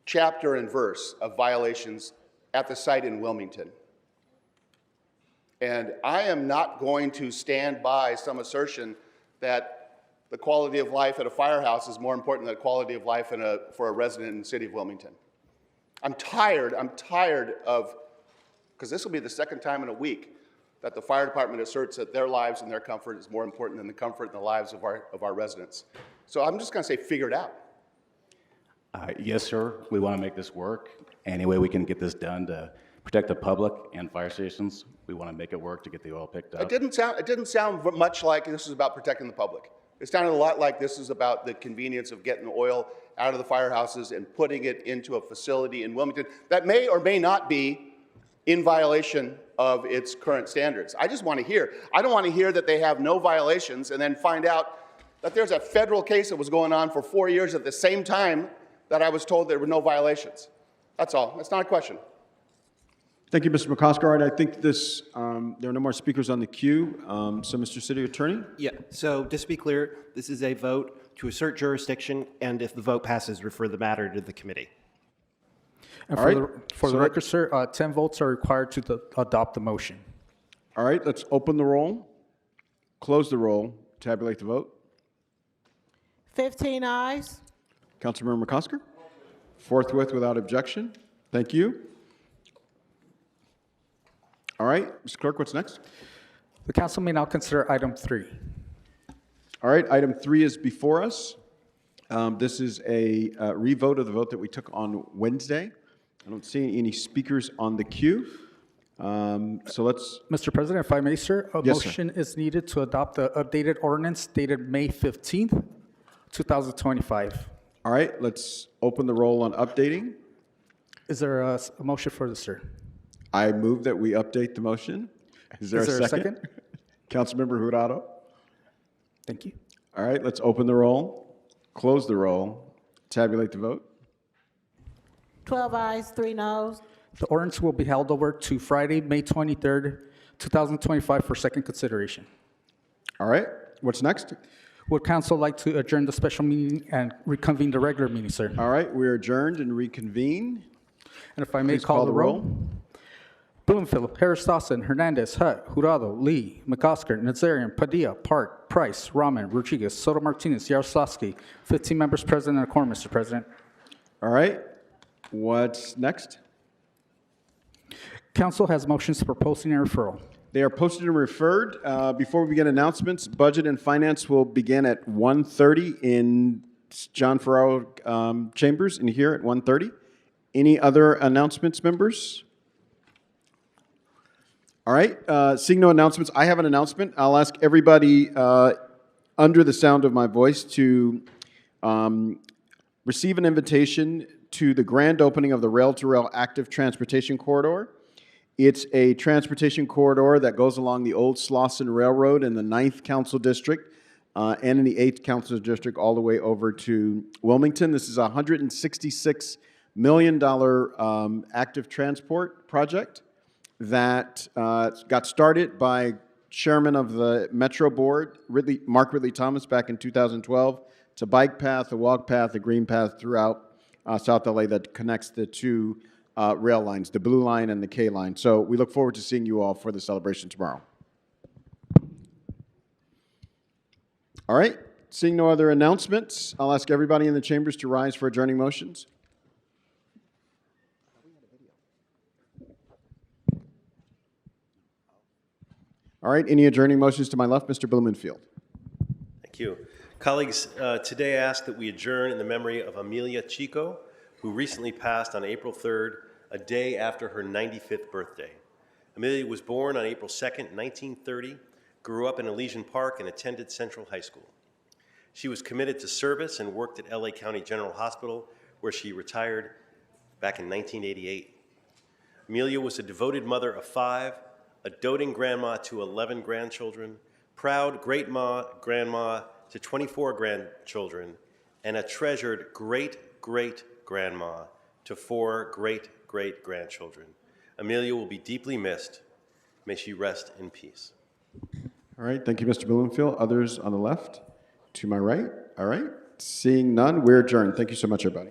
chapter and verse of violations at the site in Wilmington. And I am not going to stand by some assertion that the quality of life at a firehouse is more important than the quality of life for a resident in the city of Wilmington. I'm tired of, because this will be the second time in a week that the fire department asserts that their lives and their comfort is more important than the comfort and the lives of our residents. So I'm just going to say figure it out. Yes, sir. We want to make this work. Any way we can get this done to protect the public and fire stations, we want to make it work to get the oil picked up. It didn't sound much like this was about protecting the public. It sounded a lot like this is about the convenience of getting the oil out of the firehouses and putting it into a facility in Wilmington that may or may not be in violation of its current standards. I just want to hear. I don't want to hear that they have no violations and then find out that there's a federal case that was going on for 4 years at the same time that I was told there were no violations. That's all. That's not a question. Thank you, Mr. McCosker. All right, I think this, there are no more speakers on the queue. So, Mr. City Attorney? Yeah, so just to be clear, this is a vote to assert jurisdiction, and if the vote passes, refer the matter to the committee. And All for right. the, for the record, sir, 10 votes are required to adopt the motion. All right, let's open the roll, close the roll, tabulate the vote. 15 ayes. Councilmember McCosker? Forthwith without objection. Thank you. All right, Mr. Clerk, what's next? The council may now consider item 3. All right, item 3 is before us. This is a revote of the vote that we took on Wednesday. I don't see any speakers on the queue. So let's. Mr. President, if I may, sir, a Yes, sir. motion is needed to adopt the updated ordinance dated May 15th, 2025. All right, let's open the roll on updating. Is there a motion for this, sir? I move that we update the motion. Is there a second? Councilmember Jurado? Thank you. All right, let's open the roll, close the roll, tabulate the vote. 12 ayes, 3 noes. The ordinance will be held over to Friday, May 23rd, 2025 for second consideration. All right, what's next? Would council like to adjourn the special meeting and reconvene the regular meeting, sir? All right, we're adjourned and reconvene. And if I may Please call the roll. Bloomfield, Harris Dawson, Hernandez, Hutt, Jurado, Lee, McOsker, Nazarian, Padilla, Park, Price, Rahman, Rodriguez, Soto Martinez, Yaroslavsky. 15 members present and a quorum, Mr. President. All right, what's next? Council has motions for posting and referral. They are posted and referred. Before we begin announcements, Budget and Finance will begin at 1:30 in John Ferraro Chambers in here at 1:30. Any other announcements, members? All right, seeing no announcements, I have an announcement. I'll ask everybody under the sound of my voice to receive an invitation to the grand opening of the Rail-to-Rail Active Transportation Corridor. It's a transportation corridor that goes along the old Slauson Railroad in the 9th Council District and in the 8th Council District all the way over to Wilmington. This is a $166 million active transport project that got started by Chairman of the Metro Board, Mark Ridley Thomas, back in 2012. It's a bike path, a walk path, a green path throughout South LA that connects the two rail lines, the Blue Line and the K Line. So we look forward to seeing you all for the celebration tomorrow. All right, seeing no other announcements, I'll ask everybody in the chambers to rise for adjourning motions. All right, any adjourning motions to my left? Mr. Blumenfield. Thank you. Colleagues, today I ask that we adjourn in the memory of Amelia Chico, who recently passed on April 3rd, a day after her 95th birthday. Amelia was born on April 2nd, 1930, grew up in Elysian Park, and attended Central High School. She was committed to service and worked at LA County General Hospital, where she retired back in 1988. Amelia was a devoted mother of 5, a doting grandma to 11 grandchildren, proud great-grandma to 24 grandchildren, and a treasured great-great-grandma to 4 great-great-grandchildren. Amelia will be deeply missed. May she rest in peace. All right, thank you, Mr. Blumenfield. Others on the left? To my right? All right, seeing none, we're adjourned. Thank you so much, everybody.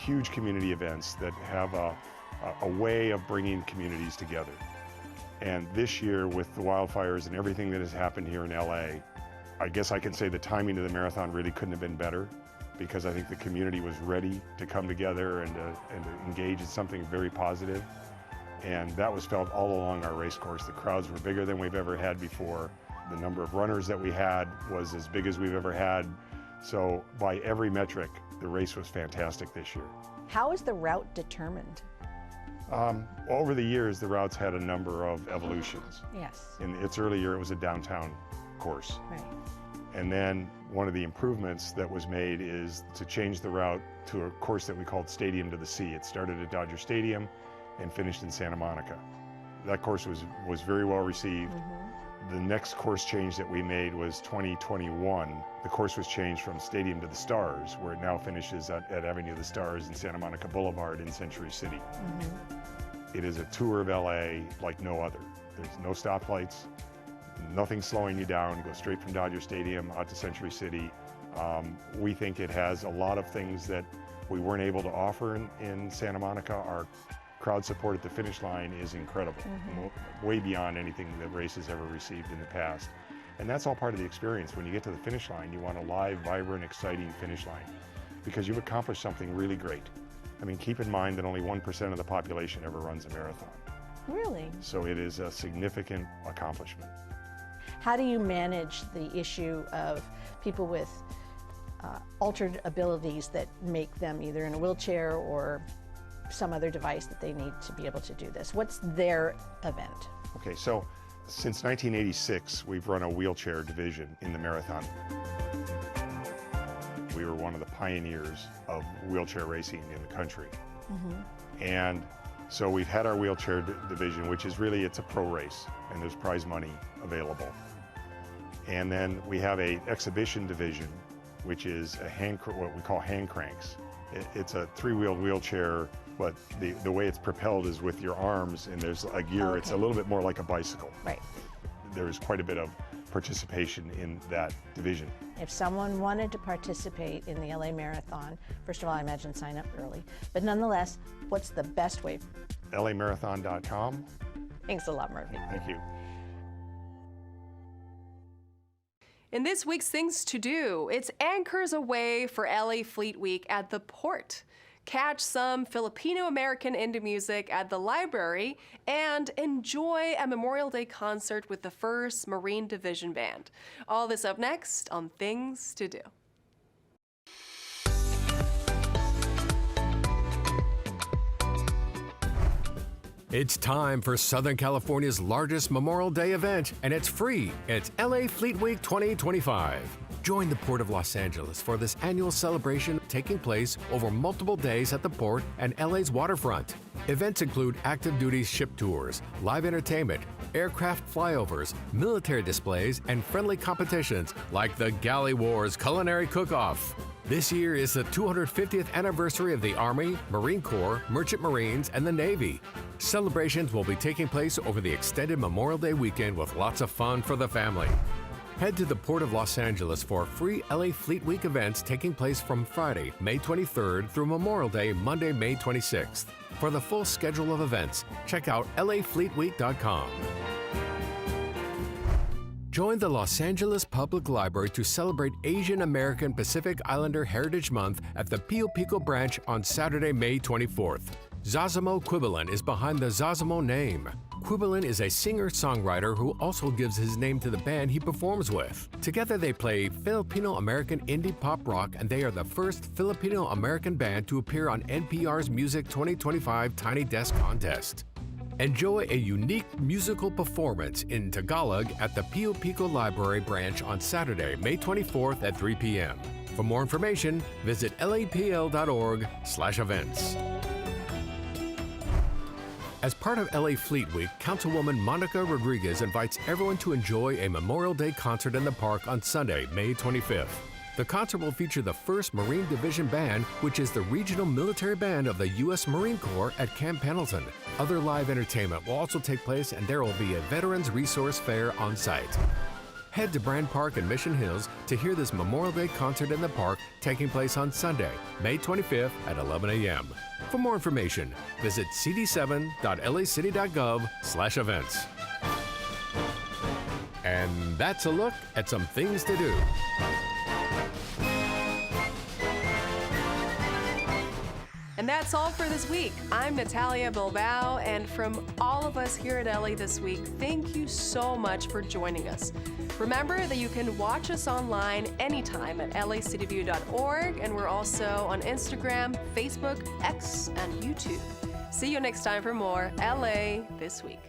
Huge community events that have a way of bringing communities together. And this year, with the wildfires and everything that has happened here in LA, I guess I can say the timing of the marathon really couldn't have been better, because I think the community was ready to come together and to engage in something very positive. And that was felt all along our race course. The crowds were bigger than we've ever had before. The number of runners that we had was as big as we've ever had. So by every metric, the race was fantastic this year. How is the route determined? Over the years, the route's had a number of evolutions. Yes. In its early year, it was a downtown course. Right. And then one of the improvements that was made is to change the route to a course that we called Stadium to the Sea. It started at Dodger Stadium and finished in Santa Monica. That course was very well received. The next course change that we made was 2021. The course was changed from Stadium to the Stars, where it now finishes at Avenue of the Stars and Santa Monica Boulevard in Century City. It is a tour of LA like no other. There's no stoplights, nothing slowing you down. You go straight from Dodger Stadium out to Century City. We think it has a lot of things that we weren't able to offer in Santa Monica. Our crowd support at the finish line is incredible, way beyond anything the race has ever received in the past. And that's all part of the experience. When you get to the finish line, you want a live, vibrant, exciting finish line because you've accomplished something really great. I mean, keep in mind that only 1% of the population ever runs a marathon. Really? So it is a significant accomplishment. How do you manage the issue of people with altered abilities that make them either in a wheelchair or some other device that they need to be able to do this? What's their event? Okay, so since 1986, we've run a wheelchair division in the marathon. We were one of the pioneers of wheelchair racing in the country. And so we've had our wheelchair division, which is really, it's a pro race, and there's prize money available. And then we have a exhibition division, which is what we call hand cranks. It's a three-wheeled wheelchair, but the way it's propelled is with your arms, and there's a gear. It's a little bit more like a bicycle. Right. There's quite a bit of participation in that division. If someone wanted to participate in the LA Marathon, first of all, I imagine sign up early, but nonetheless, what's the best way? LAmarathon.com. Thanks a lot, Murphy. Thank you. In this week's Things to Do, it's anchors away for LA Fleet Week at the Port. Catch some Filipino-American indie music at the library and enjoy a Memorial Day concert with the 1st Marine Division Band. All this up next on Things to Do. It's time for Southern California's largest Memorial Day event, and it's free. It's LA Fleet Week 2025. Join the Port of Los Angeles for this annual celebration taking place over multiple days at the port and LA's waterfront. Events include active duty ship tours, live entertainment, aircraft flyovers, military displays, and friendly competitions like the Galley Wars Culinary Cook-Off. This year is the 250th anniversary of the Army, Marine Corps, Merchant Marines, and the Navy. Celebrations will be taking place over the extended Memorial Day weekend with lots of fun for the family. Head to the Port of Los Angeles for free LA Fleet Week events taking place from Friday, May 23rd through Memorial Day, Monday, May 26th. For the full schedule of events, check out lafleetweek.com. Join the Los Angeles Public Library to celebrate Asian American Pacific Islander Heritage Month at the Pio Pico branch on Saturday, May 24th. Zazamo Quibilan is behind the Zazamo name. Quibilan is a singer-songwriter who also gives his name to the band he performs with. Together they play Filipino-American indie pop rock, and they are the first Filipino-American band to appear on NPR's Music 2025 Tiny Desk Contest. Enjoy a unique musical performance in Tagalog at the Pio Pico Library branch on Saturday, May 24th at 3 p.m. For more information, visit lapl.org/events. As part of LA Fleet Week, Councilwoman Monica Rodriguez invites everyone to enjoy a Memorial Day concert in the park on Sunday, May 25th. The concert will feature the 1st Marine Division Band, which is the regional military band of the U.S. Marine Corps at Camp Pendleton. Other live entertainment will also take place, and there will be a Veterans Resource Fair on site. Head to Brand Park in Mission Hills to hear this Memorial Day concert in the park taking place on Sunday, May 25th at 11 a.m. For more information, visit cd7.lacity.gov/events. And that's a look at some things to do. And that's that's all for this week. I'm Natalia Bilbao, and from all of us here at LA This Week, thank you so much for joining us. Remember that you can watch us online anytime at lacityview.org, and we're also on Instagram, Facebook, X, and YouTube. See you next time for more LA This Week.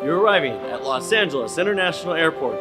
You're arriving at Los Angeles International Airport.